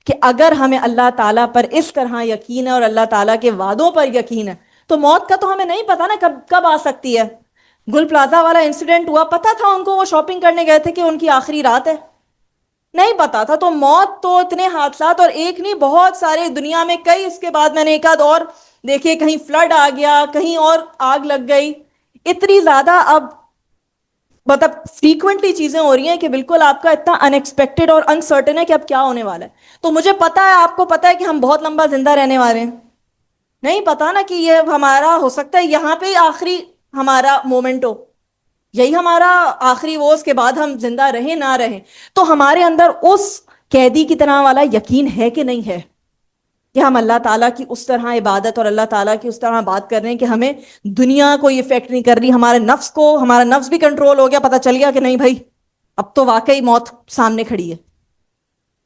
کہ اگر ہمیں اللہ تعالیٰ پر اس طرح یقین ہے اور اللہ تعالیٰ کے وعدوں پر یقین ہے تو موت کا تو ہمیں نہیں پتا نا کب کب آ سکتی ہے۔ گل پلازا والا انسیڈنٹ ہوا، پتا تھا ان کو، وہ شاپنگ کرنے گئے تھے کہ ان کی آخری رات ہے؟ نہیں پتا تھا۔ تو موت تو اتنے حادثات، اور ایک نہیں بہت سارے دنیا میں کئی، اس کے بعد میں نے ایک آدھ اور دیکھے، کہیں فلڈ آ گیا، کہیں اور آگ لگ گئی، اتنی زیادہ اب مطلب فریکوینٹلی چیزیں ہو رہی ہیں کہ بالکل آپ کا اتنا ان ایکسپیکٹڈ اور انسرٹن ہے کہ اب کیا ہونے والا ہے۔ تو مجھے پتا ہے، آپ کو پتا ہے کہ ہم بہت لمبا زندہ رہنے والے ہیں، نہیں پتا نا کہ یہ ہمارا ہو سکتا ہے یہاں پہ ہی آخری ہمارا مومنٹ ہو، یہی ہمارا آخری وہ، اس کے بعد ہم زندہ رہیں نہ رہیں۔ تو ہمارے اندر اس قیدی کی طرح والا یقین ہے کہ نہیں ہے کہ ہم اللہ تعالیٰ کی اس طرح عبادت اور اللہ تعالیٰ کی اس طرح بات کر رہے ہیں کہ ہمیں دنیا کوئی افیکٹ نہیں کر رہی، ہمارے نفس کو، ہمارا نفس بھی کنٹرول ہو گیا، پتہ چل گیا کہ نہیں بھائی اب تو واقعی موت سامنے کھڑی ہے۔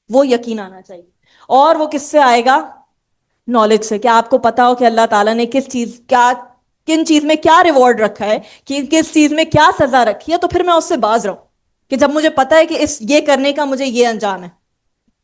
وہ یقین آنا چاہیے، اور وہ کس سے آئے گا؟ نالج سے، کہ آپ کو پتا ہو کہ اللہ تعالیٰ نے کس چیز، کیا کن چیز میں کیا ریوارڈ رکھا ہے، کہ کس چیز میں کیا سزا رکھی ہے، تو پھر میں اس سے باز رہوں کہ جب مجھے پتا ہے کہ یہ کرنے کا مجھے یہ انجام ہے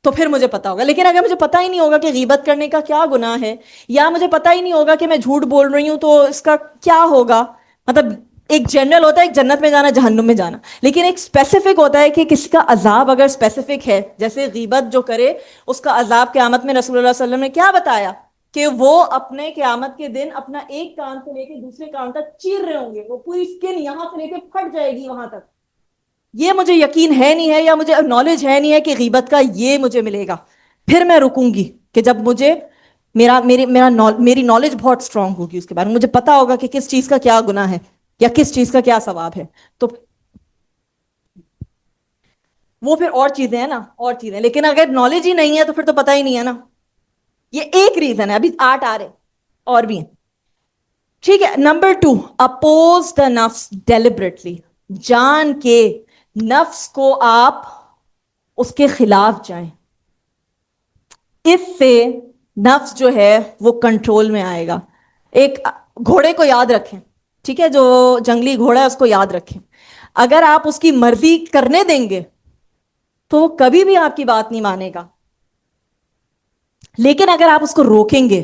تو پھر مجھے پتا ہوگا۔ لیکن اگر مجھے پتا ہی نہیں ہوگا کہ غیبت کرنے کا کیا گناہ ہے، یا مجھے پتا ہی نہیں ہوگا کہ میں جھوٹ بول رہی ہوں تو اس کا کیا ہوگا، مطلب ایک جنرل ہوتا ہے ایک جنت میں جانا جہنم میں جانا، لیکن ایک اسپیسیفک ہوتا ہے کہ کسی کا عذاب اگر اسپیسیفک ہے، جیسے غیبت جو کرے اس کا عذاب قیامت میں رسول اللہ صلی اللہ علیہ وسلم نے کیا بتایا کہ وہ اپنے قیامت کے دن اپنا ایک کان سے لے کے دوسرے کان تک چیر رہے ہوں گے، وہ پوری اسکن یہاں سے لے کے پھٹ جائے گی وہاں تک۔ یہ مجھے یقین ہے نہیں ہے، یا مجھے نالج ہے نہیں ہے کہ غیبت کا یہ مجھے ملے گا، پھر میں رکوں گی کہ جب مجھے میری نالج بہت اسٹرانگ ہوگی، اس کے بارے میں مجھے پتا ہوگا کہ کس چیز کا کیا گناہ ہے یا کس چیز کا کیا ثواب ہے۔ تو وہ پھر اور چیزیں ہیں نا، اور چیزیں، لیکن اگر نالج ہی نہیں ہے تو پھر تو پتہ ہی نہیں ہے نا۔ یہ ایک ریزن ہے، ابھی 8 آ رہے اور بھی ہیں، ٹھیک ہے۔ نمبر 2، اپوز دا نفس ڈیلیبریٹلی، جان کے نفس کو آپ اس کے خلاف جائیں، اس سے نفس جو ہے وہ کنٹرول میں آئے گا۔ ایک گھوڑے کو یاد رکھیں، ٹھیک ہے، جو جنگلی گھوڑا ہے اس کو یاد رکھیں، اگر آپ اس کی مرضی کرنے دیں گے تو وہ کبھی بھی آپ کی بات نہیں مانے گا، لیکن اگر آپ اس کو روکیں گے،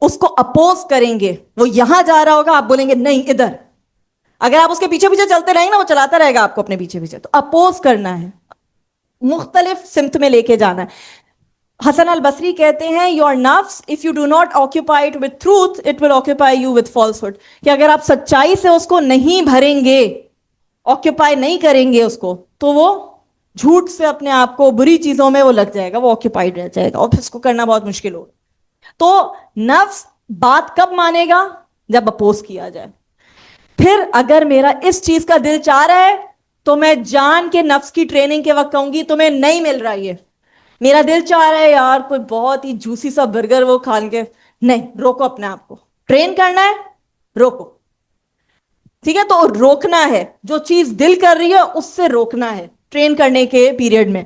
اس کو اپوز کریں گے، وہ یہاں جا رہا ہوگا، آپ بولیں گے نہیں ادھر، اگر آپ اس کے پیچھے پیچھے چلتے رہیں گے نا، وہ چلاتا رہے گا آپ کو اپنے پیچھے پیچھے۔ تو اپوز کرنا ہے، مختلف سمت میں لے کے جانا ہے۔ حسن البصری کہتے ہیں یور نفس if you do not occupy it with truth it will occupy you with falsehood, کہ اگر آپ سچائی سے اس کو نہیں بھریں گے، آکوپائی نہیں کریں گے اس کو، تو وہ جھوٹ سے اپنے آپ کو بری چیزوں میں وہ لگ جائے گا، وہ آکوپائیڈ رہ جائے گا، اور پھر اس کو کرنا بہت مشکل ہوگا۔ تو نفس بات کب مانے گا؟ جب اپوز کیا جائے۔ پھر اگر میرا اس چیز کا دل چاہ رہا ہے تو میں جان کے نفس کی ٹریننگ کے وقت کہوں گی تمہیں نہیں مل رہا، یہ میرا دل چاہ رہا ہے یار کوئی بہت ہی جوسی سا برگر وہ کھان کے، نہیں، روکو اپنے آپ کو، ٹرین کرنا ہے روکو، ٹھیک ہے۔ تو روکنا ہے، جو چیز دل کر رہی ہے اس سے روکنا ہے ٹرین کرنے کے پیریڈ میں۔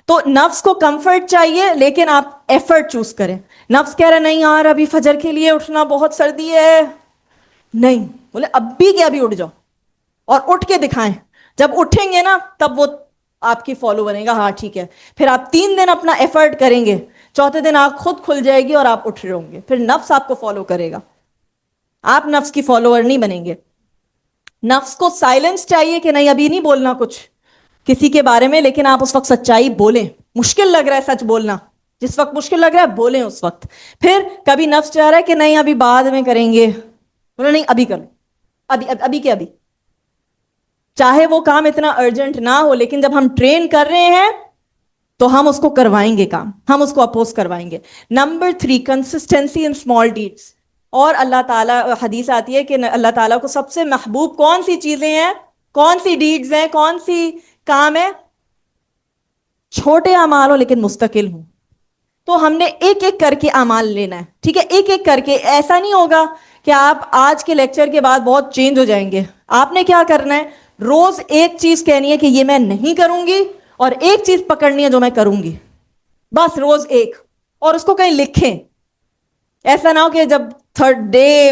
تو نفس کو کمفرٹ چاہیے، لیکن آپ ایفرٹ چوز کریں۔ نفس کہہ رہا نہیں یار ابھی فجر کے لیے اٹھنا بہت سردی ہے، نہیں، بولے اب بھی کیا، ابھی اٹھ جاؤ اور اٹھ کے دکھائیں، جب اٹھیں گے نا تب وہ آپ کی فالو بنے گا، ہاں ٹھیک ہے۔ پھر آپ 3 دن اپنا ایفرٹ کریں گے، چوتھے دن آنکھ خود کھل جائے گی اور آپ اٹھ رہے ہوں گے، پھر نفس آپ کو فالو کرے گا، آپ نفس کی فالوور نہیں بنیں گے۔ نفس کو سائلنس چاہیے کہ نہیں ابھی نہیں بولنا کچھ کسی کے بارے میں، لیکن آپ اس وقت سچائی بولیں، مشکل لگ رہا ہے سچ بولنا، جس وقت مشکل لگ رہا ہے بولیں اس وقت۔ پھر کبھی نفس چاہ رہا ہے کہ نہیں ابھی بعد میں کریں گے، بولے نہیں ابھی کر لو، ابھی کے ابھی، چاہے وہ کام اتنا ارجنٹ نہ ہو، لیکن جب ہم ٹرین کر رہے ہیں تو ہم اس کو کروائیں گے کام، ہم اس کو اپوز کروائیں گے۔ Number 3، consistency in small deeds. اور اللہ تعالیٰ، حدیث آتی ہے کہ اللہ تعالیٰ کو سب سے محبوب کون سی چیزیں ہیں، کون سی ڈیڈز ہیں، کون سی کام ہے؟ چھوٹے اعمال ہو لیکن مستقل ہوں۔ تو ہم نے ایک ایک کر کے اعمال لینا ہے، ٹھیک ہے، ایک ایک کر کے۔ ایسا نہیں ہوگا کہ آپ آج کے لیکچر کے بعد بہت چینج ہو جائیں گے۔ آپ نے کیا کرنا ہے؟ روز ایک چیز کہنی ہے کہ یہ میں نہیں کروں گی، اور ایک چیز پکڑنی ہے جو میں کروں گی، بس روز ایک، اور اس کو کہیں لکھیں۔ ایسا نہ ہو کہ جب تھرڈ ڈے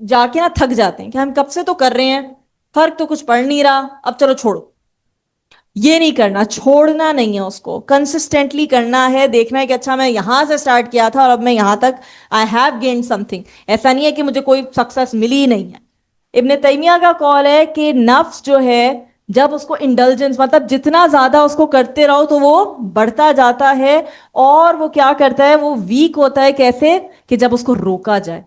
جا کے نا تھک جاتے ہیں کہ ہم کب سے تو کر رہے ہیں، فرق تو کچھ پڑ نہیں رہا، اب چلو چھوڑو. یہ نہیں کرنا، چھوڑنا نہیں ہے، اس کو کنسسٹنٹلی کرنا ہے. دیکھنا ہے کہ اچھا میں یہاں سے سٹارٹ کیا تھا اور اب میں یہاں تک I have gained some thing. ایسا نہیں ہے کہ مجھے کوئی سکسیس ملی ہی نہیں ہے. ابن تیمیہ کا قول ہے کہ نفس جو ہے جب اس کو انڈلجنس مطلب جتنا زیادہ اس کو کرتے رہو تو وہ بڑھتا جاتا ہے، اور وہ کیا کرتا ہے، وہ ویک ہوتا ہے. کیسے؟ کہ جب اس کو روکا جائے.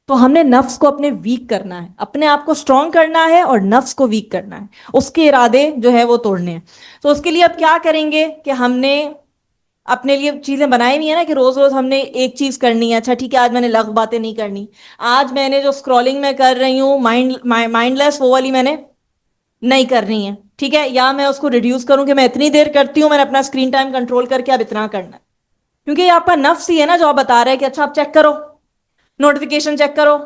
تو ہم نے نفس کو اپنے ویک کرنا ہے، اپنے آپ کو اسٹرانگ کرنا ہے اور نفس کو ویک کرنا ہے، اس کے ارادے جو ہے وہ توڑنے ہیں. تو اس کے لیے اب کیا کریں گے کہ ہم نے اپنے لیے چیزیں بنائی نہیں ہے نا کہ روز روز ہم نے ایک چیز کرنی ہے. اچھا ٹھیک ہے، آج میں نے لغو باتیں نہیں کرنی، آج میں نے جو اسکرولنگ میں کر رہی ہوں مائنڈ لیس وہ والی میں نے نہیں کرنی ہے. ٹھیک ہے، یا میں اس کو ریڈیوس کروں کہ میں اتنی دیر کرتی ہوں، میں نے اپنا اسکرین ٹائم کنٹرول کر کے اب اتنا کرنا ہے. کیونکہ یہ آپ کا نفس ہی ہے نا جو آپ بتا رہا ہے کہ اچھا آپ چیک کرو، نوٹیفیکیشن چیک کرو.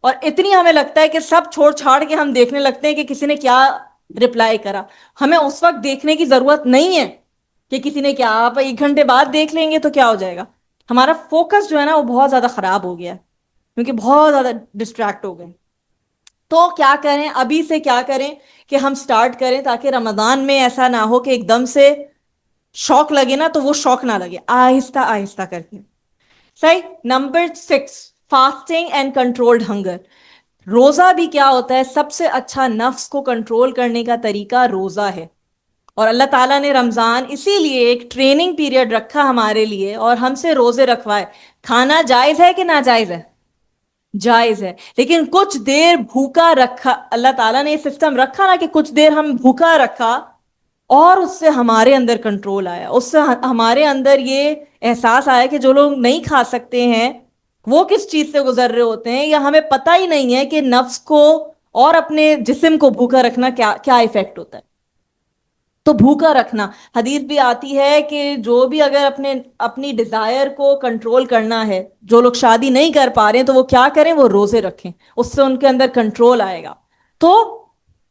اور اتنی ہمیں لگتا ہے کہ سب چھوڑ چھاڑ کے ہم دیکھنے لگتے ہیں کہ کسی نے کیا رپلائی کرا. ہمیں اس وقت دیکھنے کی ضرورت نہیں ہے کہ کسی نے کیا، آپ 1 گھنٹے بعد دیکھ لیں گے تو کیا ہو جائے گا. ہمارا فوکس جو ہے نا وہ بہت زیادہ خراب ہو گیا ہے کیونکہ بہت زیادہ ڈسٹریکٹ ہو گئے. تو کیا کریں، ابھی سے کیا کریں کہ ہم سٹارٹ کریں تاکہ رمضان میں ایسا نہ ہو کہ ایک دم سے شوق لگے نا تو وہ شوق نہ لگے، آہستہ آہستہ کر کے. صحیح. Number 6، fasting and controlled hunger. روزہ بھی کیا ہوتا ہے، سب سے اچھا نفس کو کنٹرول کرنے کا طریقہ روزہ ہے. اور اللہ تعالیٰ نے رمضان اسی لیے ایک ٹریننگ پیریڈ رکھا ہمارے لیے اور ہم سے روزے رکھوائے. کھانا جائز ہے کہ ناجائز ہے؟ جائز ہے، لیکن کچھ دیر بھوکا رکھا اللہ تعالیٰ نے یہ سسٹم رکھا نا کہ کچھ دیر ہم بھوکا رکھا اور اس سے ہمارے اندر کنٹرول آیا. اس سے ہمارے اندر یہ احساس آیا کہ جو لوگ نہیں کھا سکتے ہیں وہ کس چیز سے گزر رہے ہوتے ہیں، یا ہمیں پتہ ہی نہیں ہے کہ نفس کو اور اپنے جسم کو بھوکا رکھنا کیا کیا ایفیکٹ ہوتا ہے. تو بھوکا رکھنا، حدیث بھی آتی ہے کہ جو بھی اگر اپنی ڈیزائر کو کنٹرول کرنا ہے، جو لوگ شادی نہیں کر پا رہے ہیں تو وہ کیا کریں، وہ روزے رکھیں، اس سے ان کے اندر کنٹرول آئے گا. تو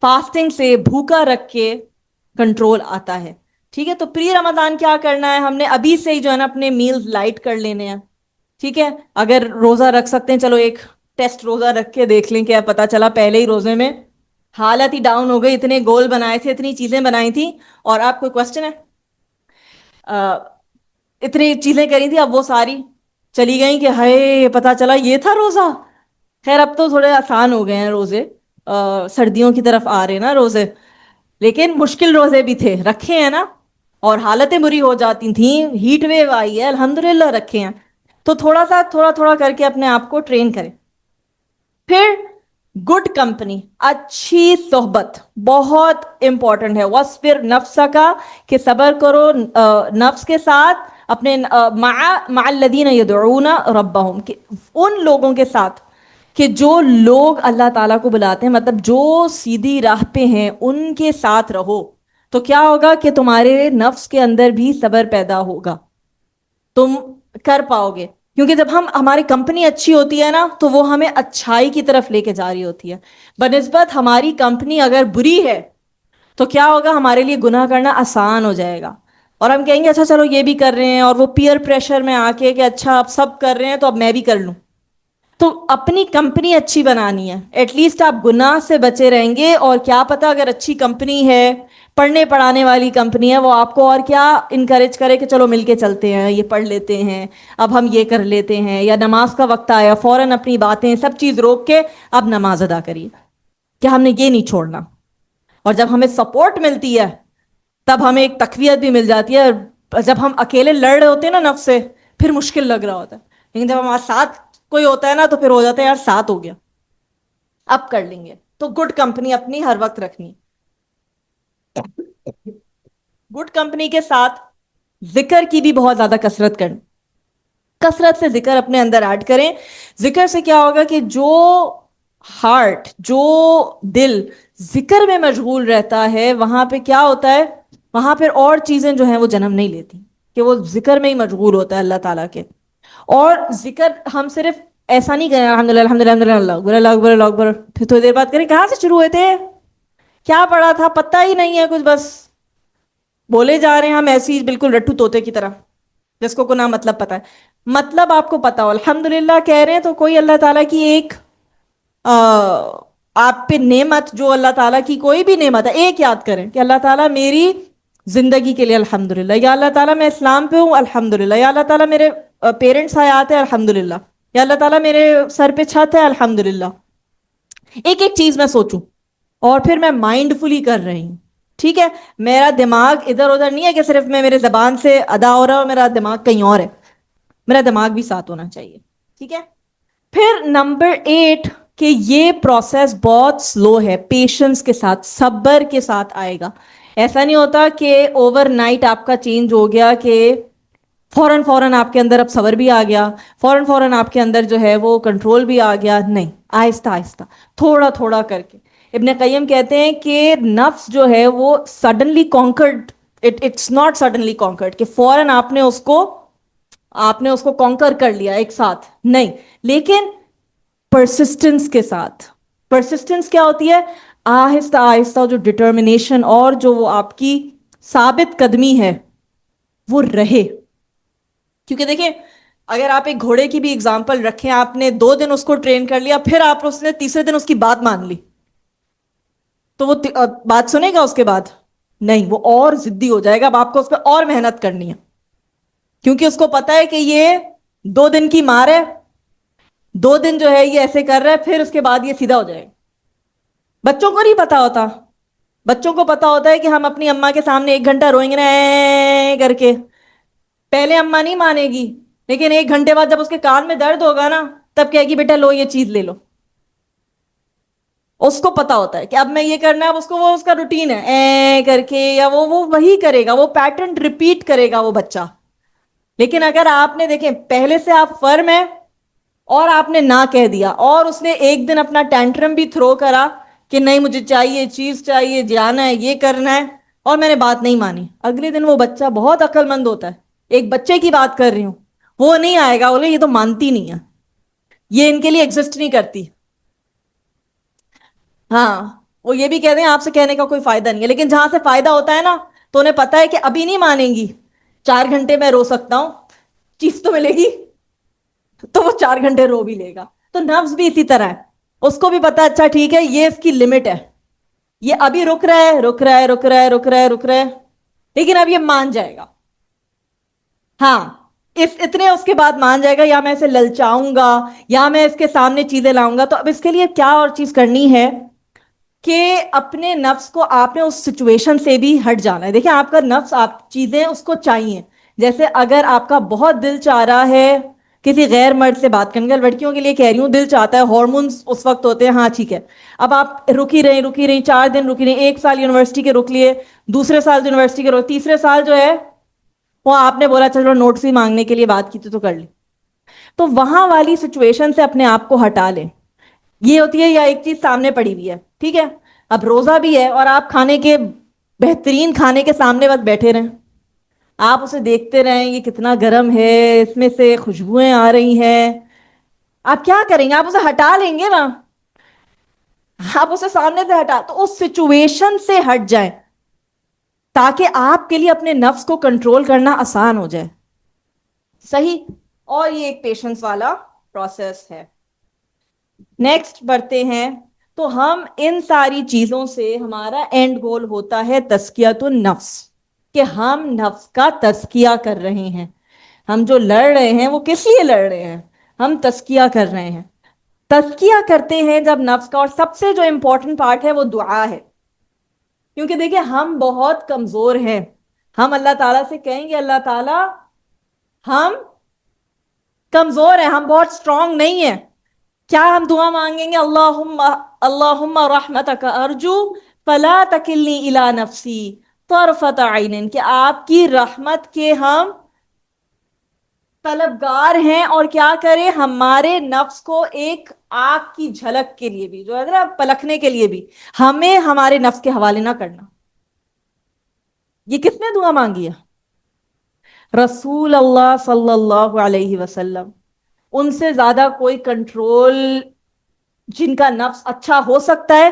فاسٹنگ سے بھوکا رکھ کے کنٹرول آتا ہے. ٹھیک ہے، تو پری رمضان کیا کرنا ہے، ہم نے ابھی سے ہی جو ہے نا اپنے میلز لائٹ کر لینے ہیں. ٹھیک ہے، اگر روزہ رکھ سکتے ہیں چلو ایک ٹیسٹ روزہ رکھ کے دیکھ لیں. کیا پتا چلا پہلے ہی روزے میں حالت ہی ڈاؤن ہو گئی، اتنے گول بنائے تھے، اتنی چیزیں بنائی تھی، اور آپ کوئی کوشچن ہے، اتنی چیزیں کری تھی اب وہ ساری چلی گئیں کہ ہائے پتا چلا یہ تھا روزہ. خیر اب تو تھوڑے آسان ہو گئے ہیں روزے، سردیوں کی طرف آ رہے ہیں نا روزے، لیکن مشکل روزے بھی تھے، رکھے ہیں نا، اور حالتیں بری ہو جاتی تھیں، ہیٹ ویو آئی ہے، الحمدللہ رکھے ہیں. تو تھوڑا سا تھوڑا تھوڑا کر کے اپنے آپ کو ٹرین کریں. پھر گڈ کمپنی، اچھی صحبت بہت امپورٹنٹ ہے. وَاصْبِرْ نَفْسَكَ کہ صبر کرو نفس کے ساتھ، اپنے مع الذین یدعون ربہم، کہ ان لوگوں کے ساتھ کہ جو لوگ اللہ تعالیٰ کو بلاتے ہیں، مطلب جو سیدھی راہ پہ ہیں ان کے ساتھ رہو. تو کیا ہوگا کہ تمہارے نفس کے اندر بھی صبر پیدا ہوگا، تم کر پاؤ گے. کیونکہ جب ہماری کمپنی اچھی ہوتی ہے نا تو وہ ہمیں اچھائی کی طرف لے کے جا رہی ہوتی ہے. بنسبت ہماری کمپنی اگر بری ہے تو کیا ہوگا، ہمارے لیے گناہ کرنا آسان ہو جائے گا، اور ہم کہیں گے اچھا چلو یہ بھی کر رہے ہیں، اور وہ پیئر پریشر میں آ کے کہ اچھا اب سب کر رہے ہیں تو اب میں بھی کر لوں. تو اپنی کمپنی اچھی بنانی ہے، ایٹ لیسٹ آپ گناہ سے بچے رہیں گے. اور کیا پتا اگر اچھی کمپنی ہے، پڑھنے پڑھانے والی کمپنی ہے، وہ آپ کو اور کیا انکریج کرے کہ چلو مل کے چلتے ہیں، یہ پڑھ لیتے ہیں، اب ہم یہ کر لیتے ہیں، یا نماز کا وقت آیا فوراً اپنی باتیں سب چیز روک کے اب نماز ادا کریے، کہ ہم نے یہ نہیں چھوڑنا. اور جب ہمیں سپورٹ ملتی ہے تب ہمیں ایک تقویت بھی مل جاتی ہے. جب ہم اکیلے لڑ رہے ہوتے ہیں نا نفس سے پھر مشکل لگ رہا ہوتا ہے، لیکن جب ہمارے ساتھ کوئی ہوتا ہے نا تو پھر ہو جاتا ہے یار ساتھ ہو گیا، اب کر لیں گے. تو گڈ کمپنی اپنی ہر وقت رکھنی. گڈ کمپنی کے ساتھ ذکر کی بھی بہت زیادہ کثرت کرنی، کثرت سے ذکر اپنے اندر ایڈ کریں. ذکر سے کیا ہوگا کہ جو ہارٹ، جو دل ذکر میں مشغول رہتا ہے وہاں پہ کیا ہوتا ہے، وہاں پہ اور چیزیں جو ہیں وہ جنم نہیں لیتی، کہ وہ ذکر میں ہی مشغول ہوتا ہے اللہ تعالیٰ کے. اور ذکر ہم صرف ایسا نہیں کریں الحمدللہ الحمدللہ الحمدللہ اللہ اکبر اللہ اکبر اللہ اکبر، پھر تھوڑی دیر بعد کریں کہاں سے شروع ہوئے تھے، کیا پڑھا تھا پتہ ہی نہیں ہے کچھ، بس بولے جا رہے ہیں ہم ایسی بالکل رٹو طوطے کی طرح جس کو نہ مطلب پتا ہے. مطلب آپ کو پتا ہو، الحمدللہ کہہ رہے ہیں تو کوئی اللہ تعالیٰ کی ایک آپ پہ نعمت جو اللہ تعالیٰ کی کوئی بھی نعمت ہے، ایک یاد کریں کہ اللہ تعالیٰ میری زندگی کے لیے الحمدللہ، یا اللہ تعالیٰ میں اسلام پہ ہوں الحمدللہ، یا اللہ تعالیٰ میرے پیرنٹس حیات ہے الحمدللہ، یا اللہ تعالیٰ میرے سر پہ چھت ہے الحمدللہ. ایک ایک چیز میں سوچوں اور پھر میں مائنڈ فلی کر رہی ہوں. ٹھیک ہے، میرا دماغ ادھر ادھر نہیں ہے کہ صرف میں میرے زبان سے ادا ہو رہا ہوں، میرا دماغ کہیں اور ہے، میرا دماغ بھی ساتھ ہونا چاہیے. ٹھیک ہے. پھر نمبر 8 کہ یہ پروسیس بہت سلو ہے، پیشنس کے ساتھ، صبر کے ساتھ آئے گا. ایسا نہیں ہوتا کہ اوور نائٹ آپ کا چینج ہو گیا کہ فوراً فوراً آپ کے اندر اب صبر بھی آ گیا، فوراً فوراً آپ کے اندر جو ہے وہ کنٹرول بھی آ گیا. نہیں، آہستہ آہستہ، تھوڑا تھوڑا کر کے. ابن قیم کہتے ہیں کہ نفس جو ہے وہ suddenly conquered, it's not suddenly conquered کہ فوراً آپ نے اس کو کانکر کر لیا ایک ساتھ، نہیں، لیکن پرسسٹنس کے ساتھ. پرسسٹنس کیا ہوتی ہے؟ آہستہ آہستہ جو ڈٹرمنیشن اور جو وہ آپ کی ثابت قدمی ہے وہ رہے. کیونکہ دیکھیں، اگر آپ ایک گھوڑے کی بھی اگزامپل رکھیں، آپ نے 2 دن اس کو ٹرین کر لیا، پھر اس نے تیسرے دن اس کی بات مان لی، تو وہ بات سنے گا اس کے بعد؟ نہیں، وہ اور ضدی ہو جائے گا. اب آپ کو اس پہ اور محنت کرنی ہے، کیونکہ اس کو پتا ہے کہ یہ 2 دن کی مار ہے، 2 دن جو ہے یہ ایسے کر رہا ہے، پھر اس کے بعد یہ سیدھا ہو جائے گا. بچوں کو نہیں پتا ہوتا. بچوں کو پتا ہوتا ہے کہ ہم اپنی اما کے سامنے 1 گھنٹہ روئیں گے نا کر کے، پہلے اما نہیں مانے گی، لیکن 1 گھنٹے بعد جب اس کے کان میں درد ہوگا نا، تب کہے گی بیٹا لو یہ چیز لے لو. اس کو پتا ہوتا ہے کہ اب میں یہ کرنا ہے. اب اس کو وہ اس کا روٹین ہے کر کے، یا وہ وہی کرے گا، وہ پیٹرن ریپیٹ کرے گا وہ بچہ. لیکن اگر آپ نے دیکھیں پہلے سے آپ فرم ہیں اور آپ نے نہ کہہ دیا، اور اس نے 1 دن اپنا ٹینٹرم بھی تھرو کرا کہ نہیں مجھے چاہیے، چیز چاہیے، جانا ہے، یہ کرنا ہے، اور میں نے بات نہیں مانی، اگلے دن وہ بچہ بہت عقل مند ہوتا ہے. ایک بچے کی بات کر رہی ہوں، وہ نہیں آئے گا بولے یہ تو مانتی نہیں ہے، یہ ان کے لیے ایگزسٹ نہیں کرتی. ہاں، وہ یہ بھی کہتے ہیں آپ سے کہنے کا کوئی فائدہ نہیں ہے، لیکن جہاں سے فائدہ ہوتا ہے نا، تو انہیں پتا ہے کہ ابھی نہیں مانیں گی، 4 گھنٹے میں رو سکتا ہوں، چیز تو ملے گی، تو وہ 4 گھنٹے رو بھی لے گا. تو نفس بھی اسی طرح ہے، اس کو بھی پتا اچھا ٹھیک ہے یہ اس کی لمٹ ہے، یہ ابھی رک رہا ہے، رک رہا ہے، رک رہا ہے، رک رہا ہے، رک رہا ہے، لیکن اب یہ مان جائے گا. ہاں، اتنے اس کے بعد مان جائے گا، یا میں اسے للچاؤں گا، یا میں اس کے سامنے چیزیں لاؤں گا. تو اب اس کے لیے کیا اور چیز کرنی ہے کہ اپنے نفس کو آپ نے اس سچویشن سے بھی ہٹ جانا ہے. دیکھیں آپ کا نفس، آپ چیزیں اس کو چاہیے. جیسے اگر آپ کا بہت دل چاہ رہا ہے کسی غیر مرد سے بات کرنے کا، لڑکیوں کے لیے کہہ رہی ہوں، دل چاہتا ہے، ہارمونز اس وقت ہوتے ہیں، ہاں ٹھیک ہے، اب آپ رکی رہی 4 دن رکی رہی، 1 سال یونیورسٹی کے رک لیے، دوسرے سال یونیورسٹی کے رک، تیسرے سال جو ہے وہ آپ نے بولا چلو نوٹس بھی مانگنے کے لیے بات کی تو کر لی. تو وہاں والی سچویشن سے اپنے آپ کو ہٹا لیں. یہ ہوتی ہے، یا ایک چیز سامنے پڑی ہوئی ہے، ٹھیک ہے، اب روزہ بھی ہے اور آپ کھانے کے بہترین کھانے کے سامنے بس بیٹھے رہیں، آپ اسے دیکھتے رہیں یہ کتنا گرم ہے، اس میں سے خوشبوئیں آ رہی ہیں، آپ کیا کریں گے؟ آپ اسے ہٹا لیں گے نا، آپ اسے سامنے سے ہٹا، تو اس سچویشن سے ہٹ جائیں تاکہ آپ کے لیے اپنے نفس کو کنٹرول کرنا آسان ہو جائے. صحیح. اور یہ ایک پیشنس والا پروسیس ہے. نیکسٹ بڑھتے ہیں. تو ہم ان ساری چیزوں سے ہمارا اینڈ گول ہوتا ہے تزکیۃ النفس، کہ ہم نفس کا تزکیہ کر رہے ہیں. ہم جو لڑ رہے ہیں وہ کس لیے لڑ رہے ہیں؟ ہم تزکیہ کر رہے ہیں. تزکیہ کرتے ہیں جب نفس کا، اور سب سے جو امپورٹنٹ پارٹ ہے وہ دعا ہے. کیونکہ دیکھیں ہم بہت کمزور ہیں. ہم اللہ تعالیٰ سے کہیں گے اللہ تعالیٰ ہم کمزور ہیں، ہم بہت اسٹرانگ نہیں ہیں. کیا ہم دعا مانگیں گے؟ اللہم رحمتک ارجو فلا تکلنی الی نفسی طرفۃ عین، کہ آپ کی رحمت کے ہم طلبگار ہیں، اور کیا کریں ہمارے نفس کو ایک آنکھ کی جھلک کے لیے بھی، جو ہے نا پلکنے کے لیے بھی، ہمیں ہمارے نفس کے حوالے نہ کرنا. یہ کس نے دعا مانگی ہے؟ رسول اللہ صلی اللہ علیہ وسلم. ان سے زیادہ کوئی کنٹرول جن کا نفس اچھا ہو سکتا ہے،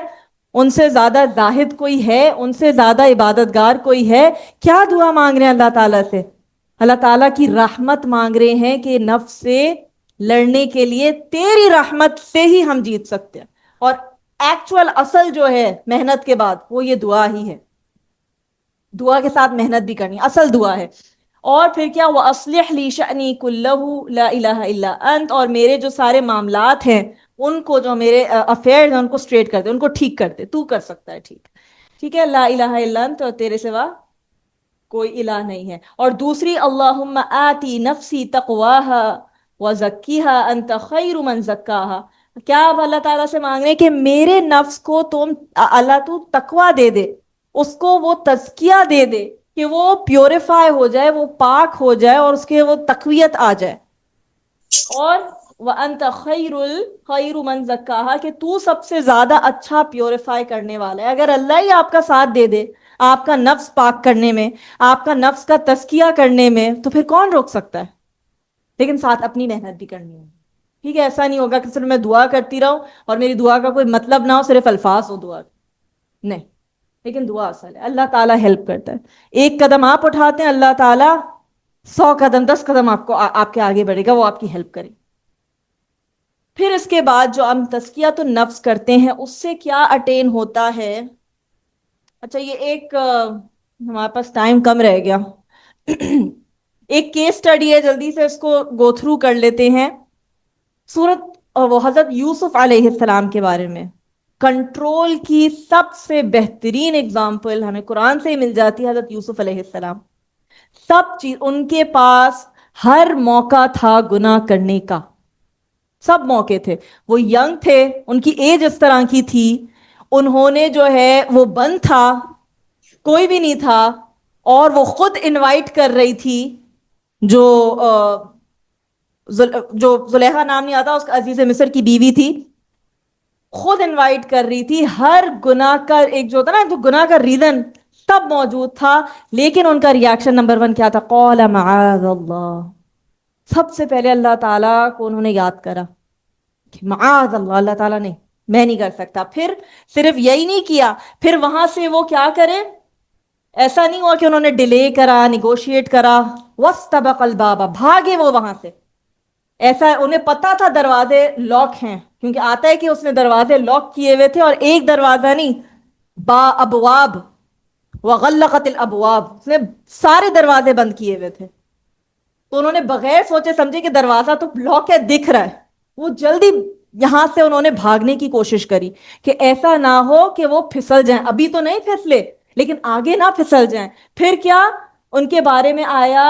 ان سے زیادہ زاہد کوئی ہے، ان سے زیادہ عبادت گار کوئی ہے؟ کیا دعا مانگ رہے ہیں اللہ تعالیٰ سے؟ اللہ تعالیٰ کی رحمت مانگ رہے ہیں کہ نفس سے لڑنے کے لیے تیری رحمت سے ہی ہم جیت سکتے ہیں. اور ایکچوئل اصل جو ہے محنت کے بعد وہ یہ دعا ہی ہے، دعا کے ساتھ محنت بھی کرنی، اصل دعا ہے۔ اور پھر کیا، وَأَصْلِحْ لِي شَأْنِي كُلَّهُ لَا إِلَهَ إِلَّا أَنْتَ، اور میرے جو سارے معاملات ہیں ان کو، جو میرے افیئرز ہیں ان کو اسٹریٹ کر دے، ان کو ٹھیک کر دے، تو کر سکتا ہے ٹھیک، ٹھیک ہے، لا الہ الا انت، اور تیرے سوا کوئی الہ نہیں ہے۔ اور دوسری، اللہم آتی نفسی تقواہا وزکیہا انت خیر من زکاہا، کیا اب اللہ تعالیٰ سے مانگ رہے ہیں کہ میرے نفس کو تم، اللہ تو تقوی دے دے، اس کو وہ تزکیہ دے دے کہ وہ پیوریفائی ہو جائے، وہ پاک ہو جائے، اور اس کے وہ تقویت آ جائے۔ اور وَأَنْتَ خَيْرُ مَنْ زَكَّاهَا، کہ تو سب سے زیادہ اچھا پیوریفائی کرنے والا ہے۔ اگر اللہ ہی آپ کا ساتھ دے دے آپ کا نفس پاک کرنے میں، آپ کا نفس کا تزکیہ کرنے میں، تو پھر کون روک سکتا ہے؟ لیکن ساتھ اپنی محنت بھی کرنی ہے، ٹھیک ہے؟ ایسا نہیں ہوگا کہ صرف میں دعا کرتی رہوں اور میری دعا کا کوئی مطلب نہ ہو، صرف الفاظ ہو دعا، نہیں، لیکن دعا اصل ہے۔ اللہ تعالیٰ ہیلپ کرتا ہے، ایک قدم آپ اٹھاتے ہیں، اللہ تعالیٰ 100 قدم 10 قدم آپ کو آپ کے آگے بڑھے گا، وہ آپ کی ہیلپ کرے۔ پھر اس کے بعد جو ہم تزکیۃ النفس کرتے ہیں اس سے کیا اٹین ہوتا ہے؟ اچھا، یہ ایک ہمارے پاس ٹائم کم رہ گیا، ایک کیس سٹڈی ہے، جلدی سے اس کو گو تھرو کر لیتے ہیں۔ سورت وہ حضرت یوسف علیہ السلام کے بارے میں کنٹرول کی سب سے بہترین اگزامپل ہمیں قرآن سے ہی مل جاتی ہے، حضرت یوسف علیہ السلام۔ سب چیز ان کے پاس، ہر موقع تھا گناہ کرنے کا، سب موقع تھے، وہ ینگ تھے، ان کی ایج اس طرح کی تھی، انہوں نے جو ہے وہ بند تھا، کوئی بھی نہیں تھا، اور وہ خود انوائٹ کر رہی تھی، جو جو زلیخا نام نہیں آتا، اس کا عزیز مصر کی بیوی تھی، خود انوائٹ کر رہی تھی، ہر گناہ کا ایک جو ہوتا نا، جو گناہ کا ریزن سب موجود تھا، لیکن ان کا ریاکشن نمبر 1 کیا تھا؟ قال معاذ اللہ، سب سے پہلے اللہ تعالیٰ کو انہوں نے یاد کرا، معاذ اللہ، اللہ تعالیٰ نے، میں نہیں کر سکتا۔ پھر صرف یہی نہیں کیا، پھر وہاں سے وہ کیا کرے، ایسا نہیں ہوا کہ انہوں نے ڈیلے کرا، نیگوشیٹ کرا، وَاسْتَبَقَ الْبَابَ، بھاگے وہ وہاں سے۔ ایسا انہیں پتا تھا دروازے لاک ہیں، کیونکہ آتا ہے کہ اس نے دروازے لاک کیے ہوئے تھے، اور ایک دروازہ نہیں، با ابواب، وغلقت الابواب، اس نے سارے دروازے بند کیے ہوئے تھے۔ تو انہوں نے بغیر سوچے سمجھے کہ دروازہ تو لاک ہے، دکھ رہا ہے، وہ جلدی یہاں سے انہوں نے بھاگنے کی کوشش کری کہ ایسا نہ ہو کہ وہ پھسل جائیں، ابھی تو نہیں پھسلے لیکن آگے نہ پھسل جائیں۔ پھر کیا ان کے بارے میں آیا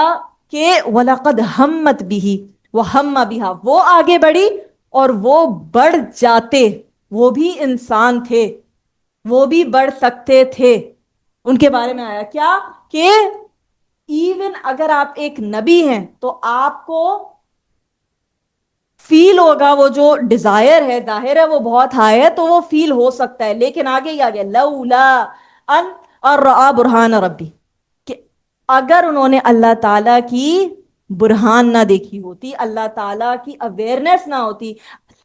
کہ وَلَقَدْ هَمَّتْ بِهِ وَهَمَّ بِهَا، وہ آگے بڑھی اور وہ بڑھ جاتے، وہ بھی انسان تھے، وہ بھی بڑھ سکتے تھے۔ ان کے بارے میں آیا کیا کہ ایون اگر آپ ایک نبی ہیں تو آپ کو فیل ہوگا، وہ جو ڈیزائر ہے، ظاہر ہے وہ بہت ہائی ہے تو وہ فیل ہو سکتا ہے، لیکن آگے ہی آگے لولا ان رأى برہان ربی، کہ اگر انہوں نے اللہ تعالیٰ کی برہان نہ دیکھی ہوتی، اللہ تعالیٰ کی اویئرنیس نہ ہوتی،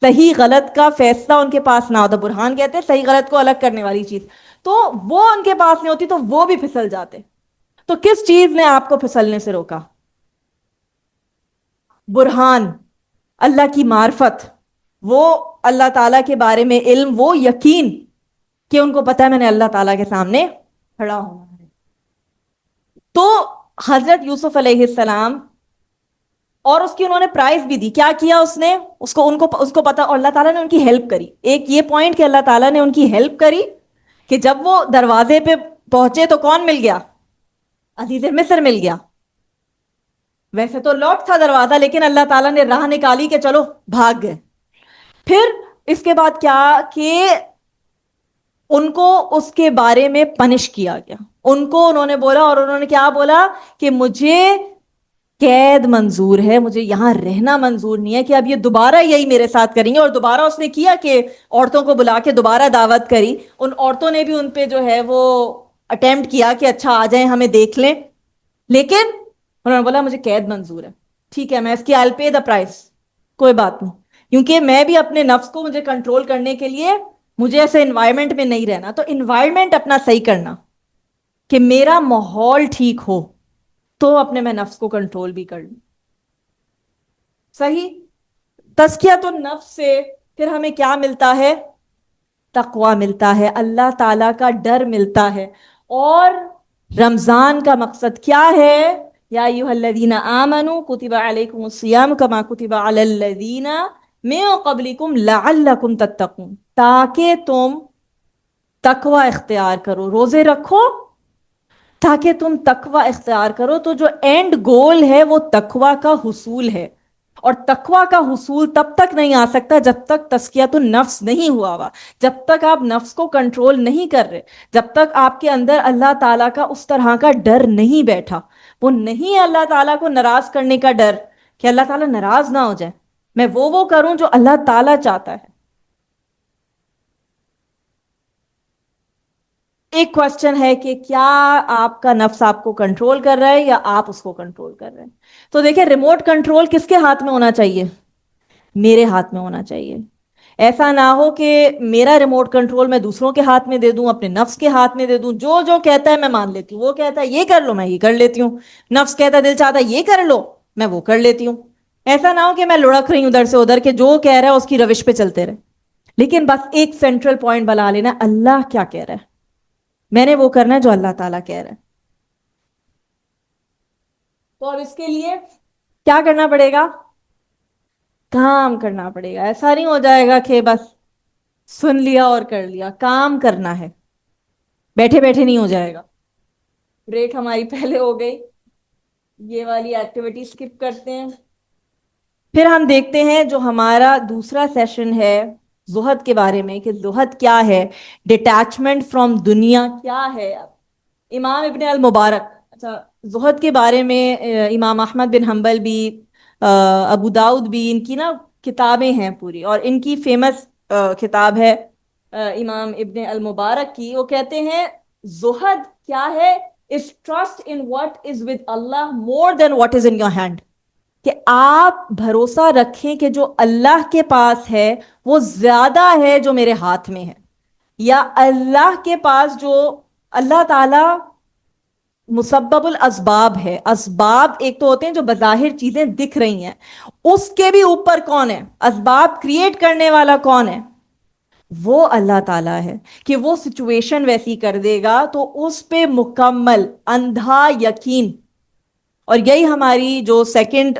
صحیح غلط کا فیصلہ ان کے پاس نہ ہوتا، برہان کہتے ہیں صحیح غلط کو الگ کرنے والی چیز، تو وہ ان کے پاس نہیں ہوتی تو وہ بھی پھسل جاتے۔ تو کس چیز نے آپ کو پھسلنے سے روکا؟ برہان، اللہ کی معرفت، وہ اللہ تعالیٰ کے بارے میں علم، وہ یقین کہ ان کو پتا ہے میں نے اللہ تعالیٰ کے سامنے کھڑا ہونا ہے۔ تو حضرت یوسف علیہ السلام، اور اس کی انہوں نے پرائز بھی دی، کیا کیا اس نے، اس کو پتا، اور اللہ تعالیٰ نے ان کی ہیلپ کری۔ ایک یہ پوائنٹ کہ اللہ تعالیٰ نے ان کی ہیلپ کری کہ جب وہ دروازے پہ پہنچے تو کون مل گیا؟ عزیز مصر مل گیا۔ ویسے تو لاک تھا دروازہ، لیکن اللہ تعالیٰ نے راہ نکالی کہ چلو بھاگ گئے۔ پھر اس کے بعد کیا کہ ان کو اس کے بارے میں پنش کیا گیا، ان کو انہوں نے بولا، اور انہوں نے کیا بولا کہ مجھے قید منظور ہے، مجھے یہاں رہنا منظور نہیں ہے، کہ اب یہ دوبارہ یہی میرے ساتھ کریں گے۔ اور دوبارہ اس نے کیا کہ عورتوں کو بلا کے دوبارہ دعوت کری، ان عورتوں نے بھی ان پہ جو ہے وہ اٹیمپٹ کیا کہ اچھا آ جائیں ہمیں دیکھ لیں، لیکن انہوں نے بولا مجھے قید منظور ہے، ٹھیک ہے میں اس کی I'll pay the price، کوئی بات نہیں، کیونکہ میں بھی اپنے نفس کو مجھے کنٹرول کرنے کے لیے مجھے ایسے انوائرمنٹ میں نہیں رہنا، تو انوائرمنٹ اپنا صحیح کرنا کہ میرا ماحول ٹھیک ہو تو اپنے میں نفس کو کنٹرول بھی کر لوں۔ صحیح، تزکیۃ النفس سے پھر ہمیں کیا ملتا ہے؟ تقوی ملتا ہے، اللہ تعالیٰ کا ڈر ملتا ہے. اور رمضان کا مقصد کیا ہے؟ یا ایھا الذین آمنوا کتب علیکم الصیام کما کتب علی الذین من قبلکم لعلکم تتقون، تاکہ تم تقوی اختیار کرو، روزے رکھو تاکہ تم تقوی اختیار کرو. تو جو اینڈ گول ہے وہ تقوی کا حصول ہے، اور تقوی کا حصول تب تک نہیں آ سکتا جب تک تزکیۃ النفس نہیں ہوا ہوا، جب تک آپ نفس کو کنٹرول نہیں کر رہے، جب تک آپ کے اندر اللہ تعالیٰ کا اس طرح کا ڈر نہیں بیٹھا. وہ نہیں ہے اللہ تعالیٰ کو ناراض کرنے کا ڈر کہ اللہ تعالیٰ ناراض نہ ہو جائے، میں وہ کروں جو اللہ تعالیٰ چاہتا ہے. ایک کوشچن ہے کہ کیا آپ کا نفس آپ کو کنٹرول کر رہا ہے یا آپ اس کو کنٹرول کر رہے ہیں؟ تو دیکھیں، ریموٹ کنٹرول کس کے ہاتھ میں ہونا چاہیے؟ میرے ہاتھ میں ہونا چاہیے. ایسا نہ ہو کہ میرا ریموٹ کنٹرول میں دوسروں کے ہاتھ میں دے دوں، اپنے نفس کے ہاتھ میں دے دوں. جو جو کہتا ہے میں مان لیتی ہوں، وہ کہتا ہے یہ کر لو میں یہ کر لیتی ہوں، نفس کہتا ہے دل چاہتا ہے یہ کر لو میں وہ کر لیتی ہوں. ایسا نہ ہو کہ میں لڑک رہی ہوں ادھر سے ادھر، کہ جو کہہ رہا ہے اس کی روش پہ چلتے رہے. لیکن بس ایک سینٹرل پوائنٹ بنا لینا، اللہ کیا کہہ رہا ہے، میں نے وہ کرنا ہے جو اللہ تعالیٰ کہہ رہا ہے. تو اب اس کے لیے کیا کرنا پڑے گا؟ کام کرنا پڑے گا. ایسا نہیں ہو جائے گا کہ بس سن لیا اور کر لیا، کام کرنا ہے، بیٹھے بیٹھے نہیں ہو جائے گا. بریک ہماری پہلے ہو گئی، یہ والی ایکٹیویٹی سکپ کرتے ہیں. پھر ہم دیکھتے ہیں جو ہمارا دوسرا سیشن ہے زہد کے بارے میں، کہ زہد کیا ہے، ڈیٹیچمنٹ فرام دنیا کیا ہے. امام ابن المبارک، اچھا زہد کے بارے میں امام احمد بن حنبل بھی، ابو داؤد بھی، ان کی نا کتابیں ہیں پوری، اور ان کی فیمس کتاب ہے امام ابن المبارک کی. وہ کہتے ہیں زہد کیا ہے؟ is trust in what is with Allah more than what is in your hand. کہ آپ بھروسہ رکھیں کہ جو اللہ کے پاس ہے وہ زیادہ ہے جو میرے ہاتھ میں ہے، یا اللہ کے پاس جو اللہ تعالی مسبب الاسباب ہے. اسباب ایک تو ہوتے ہیں جو بظاہر چیزیں دکھ رہی ہیں، اس کے بھی اوپر کون ہے؟ اسباب کریٹ کرنے والا کون ہے؟ وہ اللہ تعالیٰ ہے، کہ وہ سچویشن ویسی کر دے گا. تو اس پہ مکمل اندھا یقین. اور یہی ہماری جو سیکنڈ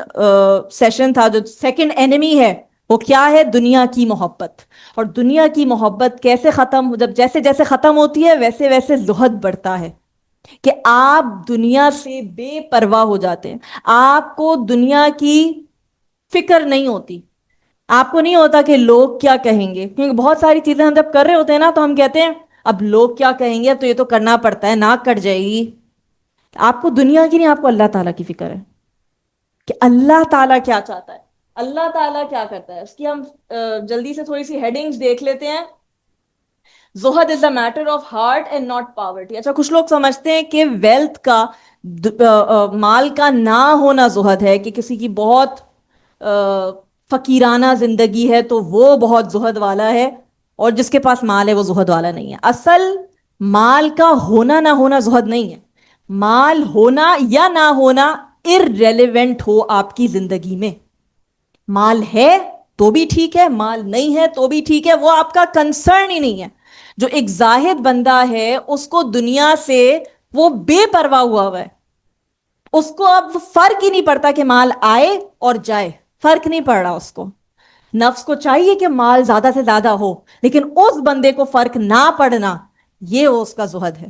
سیشن تھا، جو سیکنڈ اینیمی ہے وہ کیا ہے؟ دنیا کی محبت. اور دنیا کی محبت کیسے ختم، جب جیسے جیسے ختم ہوتی ہے ویسے ویسے زہد بڑھتا ہے، کہ آپ دنیا سے بے پرواہ ہو جاتے ہیں. آپ کو دنیا کی فکر نہیں ہوتی، آپ کو نہیں ہوتا کہ لوگ کیا کہیں گے. کیونکہ بہت ساری چیزیں ہم جب کر رہے ہوتے ہیں نا تو ہم کہتے ہیں اب لوگ کیا کہیں گے، تو یہ تو کرنا پڑتا ہے، ناک کٹ جائے گی. آپ کو دنیا کی نہیں، آپ کو اللہ تعالیٰ کی فکر ہے کہ اللہ تعالیٰ کیا چاہتا ہے، اللہ تعالیٰ کیا کرتا ہے. اس کی ہم جلدی سے تھوڑی سی ہیڈنگز دیکھ لیتے ہیں. زہد is a matter of heart and not poverty. اچھا، کچھ لوگ سمجھتے ہیں کہ ویلتھ کا، مال کا نہ ہونا زہد ہے، کہ کسی کی بہت فقیرانہ زندگی ہے تو وہ بہت زہد والا ہے، اور جس کے پاس مال ہے وہ زہد والا نہیں ہے. اصل مال کا ہونا نہ ہونا زہد نہیں ہے. مال ہونا یا نہ ہونا irrelevant ہو آپ کی زندگی میں. مال ہے تو بھی ٹھیک ہے، مال نہیں ہے تو بھی ٹھیک ہے، وہ آپ کا کنسرن ہی نہیں ہے. جو ایک زاہد بندہ ہے اس کو دنیا سے وہ بے پرواہ ہوا ہے، اس کو اب فرق ہی نہیں پڑتا کہ مال آئے اور جائے، فرق نہیں پڑ رہا اس کو. نفس کو چاہیے کہ مال زیادہ سے زیادہ ہو، لیکن اس بندے کو فرق نہ پڑنا، یہ اس کا زہد ہے،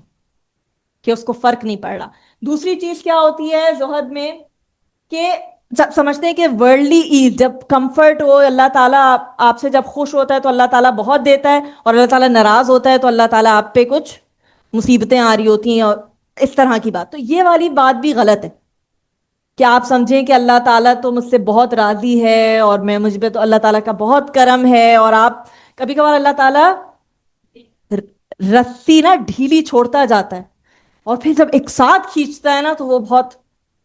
کہ اس کو فرق نہیں پڑ رہا. دوسری چیز کیا ہوتی ہے زہد میں، کہ سمجھتے ہیں کہ ورلڈلی ایز، جب کمفرٹ ہو، اللہ تعالیٰ آپ سے جب خوش ہوتا ہے تو اللہ تعالیٰ بہت دیتا ہے، اور اللہ تعالیٰ ناراض ہوتا ہے تو اللہ تعالیٰ آپ پہ کچھ مصیبتیں آ رہی ہوتی ہیں، اور اس طرح کی بات. تو یہ والی بات بھی غلط ہے کہ آپ سمجھیں کہ اللہ تعالیٰ تو مجھ سے بہت راضی ہے اور مجھ پہ تو اللہ تعالیٰ کا بہت کرم ہے. اور آپ کبھی کبھار اللہ تعالیٰ رسی نا ڈھیلی چھوڑتا جاتا ہے، اور پھر جب ایک ساتھ کھینچتا ہے نا تو وہ بہت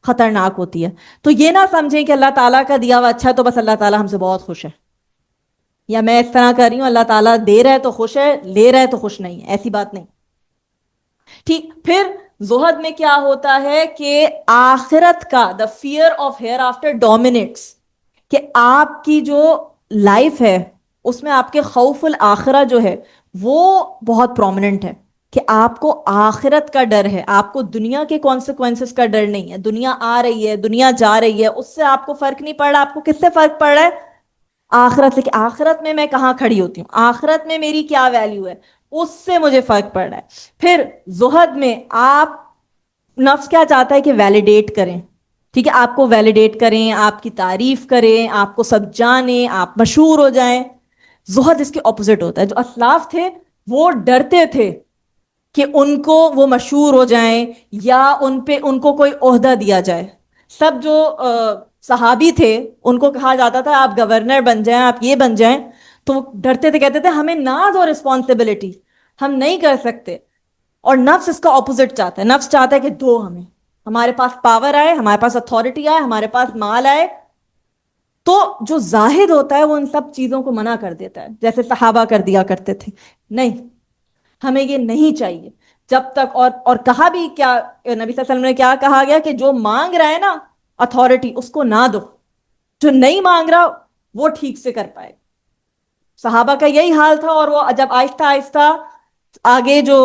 خطرناک ہوتی ہے. تو یہ نہ سمجھیں کہ اللہ تعالیٰ کا دیا ہوا اچھا ہے تو بس اللہ تعالیٰ ہم سے بہت خوش ہے، یا میں اس طرح کر رہی ہوں اللہ تعالیٰ دے رہا ہے تو خوش ہے، لے رہا ہے تو خوش نہیں ہے، ایسی بات نہیں. ٹھیک. پھر زہد میں کیا ہوتا ہے کہ آخرت کا the fear of hereafter dominates، کہ آپ کی جو لائف ہے اس میں آپ کے خوف الآخرہ جو ہے وہ بہت پرومیننٹ ہے، کہ آپ کو آخرت کا ڈر ہے، آپ کو دنیا کے کانسیکوینسز کا ڈر نہیں ہے. دنیا آ رہی ہے، دنیا جا رہی ہے، اس سے آپ کو فرق نہیں پڑ رہا. آپ کو کس سے فرق پڑ رہا ہے؟ آخرت سے، کہ آخرت میں کہاں کھڑی ہوتی ہوں، آخرت میں میری کیا ویلیو ہے، اس سے مجھے فرق پڑ رہا ہے. پھر زہد میں آپ، نفس کیا چاہتا ہے کہ ویلیڈیٹ کریں، ٹھیک ہے، آپ کو ویلیڈیٹ کریں، آپ کی تعریف کریں، آپ کو سب جانیں، آپ مشہور ہو جائیں. زہد اس کے اپوزٹ ہوتا ہے. جو اسلاف تھے وہ ڈرتے تھے کہ ان کو وہ مشہور ہو جائیں یا ان پہ ان کو کوئی عہدہ دیا جائے. سب جو صحابی تھے ان کو کہا جاتا تھا آپ گورنر بن جائیں، آپ یہ بن جائیں، تو وہ ڈرتے تھے، کہتے تھے ہمیں نہ دو رسپانسبلٹی، ہم نہیں کر سکتے. اور نفس اس کا اپوزٹ چاہتا ہے. نفس چاہتا ہے کہ دو ہمیں، ہمارے پاس پاور آئے، ہمارے پاس اتھارٹی آئے، ہمارے پاس مال آئے. تو جو زاہد ہوتا ہے وہ ان سب چیزوں کو منع کر دیتا ہے، جیسے صحابہ کر دیا کرتے تھے. نہیں، ہمیں یہ نہیں چاہیے جب تک. اور کہا بھی کیا، نبی صلی اللہ علیہ وسلم نے کیا کہا گیا کہ جو مانگ رہا ہے نا اتھارٹی، اس کو نہ دو، جو نہیں مانگ رہا وہ ٹھیک سے کر پائے. صحابہ کا یہی حال تھا. اور وہ جب آہستہ آہستہ آگے جو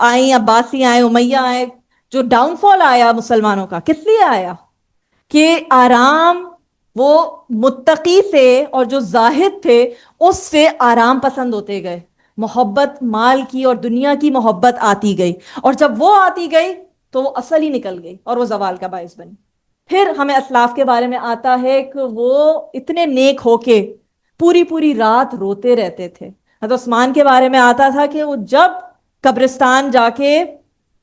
آئیں، عباسی آئے، امیہ آئے، جو ڈاؤن فال آیا مسلمانوں کا کس لیے آیا؟ کہ آرام، وہ متقی سے اور جو زاہد تھے اس سے آرام پسند ہوتے گئے، محبت مال کی اور دنیا کی محبت آتی گئی. اور جب وہ آتی گئی تو وہ اصل ہی نکل گئی اور وہ زوال کا باعث بنی. پھر ہمیں اسلاف کے بارے میں آتا ہے کہ وہ اتنے نیک ہو کے پوری پوری رات روتے رہتے تھے. حضرت عثمان کے بارے میں آتا تھا کہ وہ جب قبرستان جا کے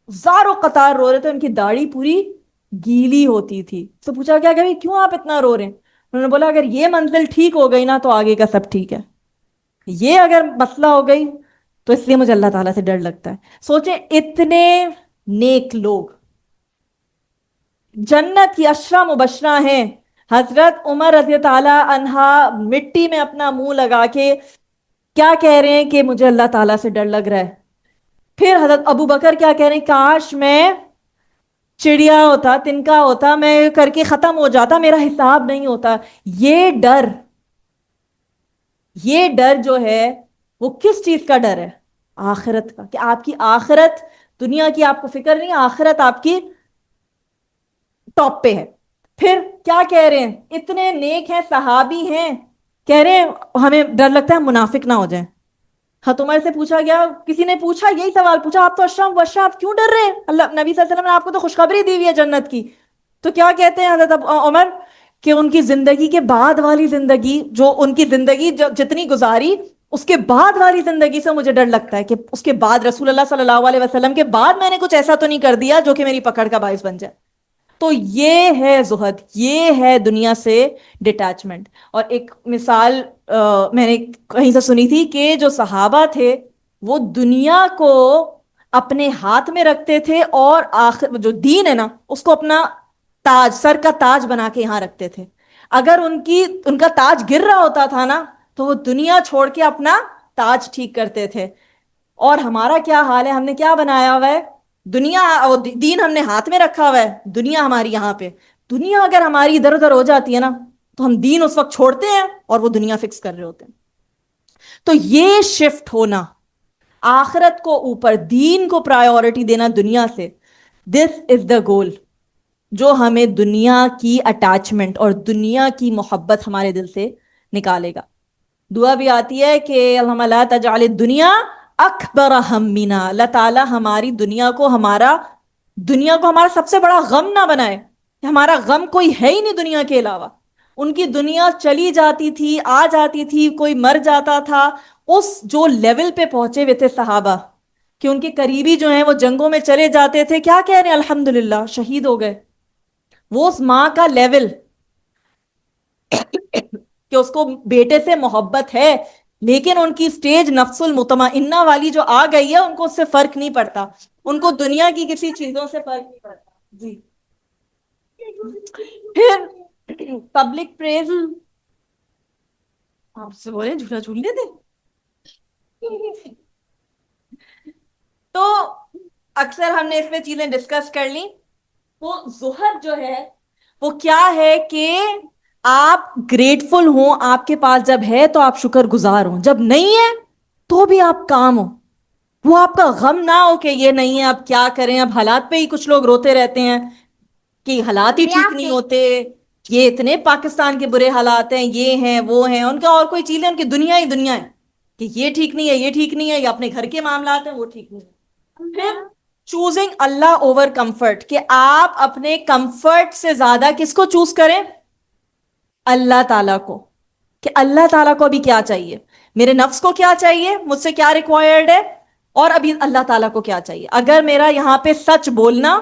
زاروں قطار رو رہے تھے، ان کی داڑھی پوری گیلی ہوتی تھی. تو پوچھا کیا کہ کیوں آپ اتنا رو رہے ہیں؟ انہوں نے بولا اگر یہ منزل ٹھیک ہو گئی نا تو آگے کا سب ٹھیک ہے، یہ اگر مسئلہ ہو گئی تو اس لیے مجھے اللہ تعالیٰ سے ڈر لگتا ہے. سوچیں اتنے نیک لوگ جنت کی اشرا مبشرہ ہیں. حضرت عمر رضی تعالیٰ عنہ مٹی میں اپنا منہ لگا کے کیا کہہ رہے ہیں کہ مجھے اللہ تعالیٰ سے ڈر لگ رہا ہے. پھر حضرت ابو بکر کیا کہہ رہے ہیں، کاش میں چڑیا ہوتا، تنکا ہوتا، میں کر کے ختم ہو جاتا، میرا حساب نہیں ہوتا. یہ ڈر، یہ ڈر جو ہے وہ کس چیز کا ڈر ہے؟ آخرت کا. کہ آپ کی آخرت، دنیا کی آپ کو فکر نہیں، آخرت آپ کی ٹاپ پہ ہے. پھر کیا کہہ رہے ہیں، اتنے نیک ہیں، صحابی ہیں، کہہ رہے ہیں ہمیں ڈر لگتا ہے منافق نہ ہو جائیں. حضرت عمر سے پوچھا گیا، کسی نے پوچھا، یہی سوال پوچھا، آپ تو اشرم وشرم، آپ کیوں ڈر رہے ہیں؟ اللہ نبی صلی اللہ علیہ وسلم نے آپ کو تو خوشخبری دی ہوئی ہے جنت کی. تو کیا کہتے ہیں حضرت عمر کہ ان کی زندگی کے بعد والی زندگی، جو ان کی زندگی جتنی گزاری، اس کے بعد والی زندگی سے مجھے ڈر لگتا ہے کہ اس کے بعد رسول اللہ صلی اللہ علیہ وسلم کے بعد میں نے کچھ ایسا تو نہیں کر دیا جو کہ میری پکڑ کا باعث بن جائے. تو یہ ہے زہد، یہ ہے دنیا سے ڈٹیچمنٹ. اور ایک مثال میں نے کہیں سے سنی تھی کہ جو صحابہ تھے وہ دنیا کو اپنے ہاتھ میں رکھتے تھے اور آخر جو دین ہے نا اس کو اپنا تاج، سر کا تاج بنا کے یہاں رکھتے تھے. اگر ان کا تاج گر رہا ہوتا تھا نا تو وہ دنیا چھوڑ کے اپنا تاج ٹھیک کرتے تھے. اور ہمارا کیا حال ہے، ہم نے کیا بنایا ہوا ہے، دنیا، دین ہم نے ہاتھ میں رکھا ہوا ہے، دنیا ہماری یہاں پہ. دنیا اگر ہماری ادھر ادھر ہو جاتی ہے نا تو ہم دین اس وقت چھوڑتے ہیں اور وہ دنیا فکس کر رہے ہوتے ہیں. تو یہ شفٹ ہونا، آخرت کو اوپر، دین کو پرائیورٹی دینا دنیا سے، دس از دا گول جو ہمیں دنیا کی اٹیچمنٹ اور دنیا کی محبت ہمارے دل سے نکالے گا. دعا بھی آتی ہے کہ اللہم لا تجعل الدنیا اکبر ہمنا، اللہ تعالیٰ ہماری دنیا کو ہمارا سب سے بڑا غم نہ بنائے. ہمارا غم کوئی ہے ہی نہیں دنیا کے علاوہ. ان کی دنیا چلی جاتی تھی، آ جاتی تھی، کوئی مر جاتا تھا. اس جو لیول پہ پہنچے ہوئے تھے صحابہ کہ ان کے قریبی جو ہیں وہ جنگوں میں چلے جاتے تھے، کیا کہہ رہے ہیں، الحمدللہ شہید ہو گئے. وہ اس ماں کا لیول کہ اس کو بیٹے سے محبت ہے لیکن ان کی سٹیج نفس المطمئنہ والی جو آ گئی ہے، ان کو اس سے فرق نہیں پڑتا، ان کو دنیا کی کسی چیزوں سے فرق نہیں پڑتا. جی. پھر پبلک پریز، آپ سے بولے جھولا جھولنے دے. تو اکثر ہم نے اس میں چیزیں ڈسکس کر لی. وہ زہد جو ہے وہ کیا ہے کہ آپ گریٹفل ہوں، آپ کے پاس جب ہے تو آپ شکر گزار ہوں، جب نہیں ہے تو بھی آپ کام ہو، وہ آپ کا غم نہ ہو کہ یہ نہیں ہے اب کیا کریں۔ اب حالات پہ ہی کچھ لوگ روتے رہتے ہیں کہ حالات ہی ٹھیک نہیں ہوتے، یہ اتنے پاکستان کے برے حالات ہیں، یہ ہیں وہ ہیں، ان کا اور کوئی چیز ہے، ان کی دنیا ہی دنیا ہے کہ یہ ٹھیک نہیں ہے، یہ ٹھیک نہیں ہے، یا اپنے گھر کے معاملات ہیں وہ ٹھیک نہیں ہے۔ پھر چوزنگ اللہ اوور کمفرٹ، کہ آپ اپنے کمفرٹ سے زیادہ کس کو چوز کریں؟ اللہ تعالیٰ کو، کہ اللہ تعالیٰ کو ابھی کیا چاہیے، میرے نفس کو کیا چاہیے، مجھ سے کیا ریکوائرڈ ہے، اور ابھی اللہ تعالیٰ کو کیا چاہیے۔ اگر میرا یہاں پہ سچ بولنا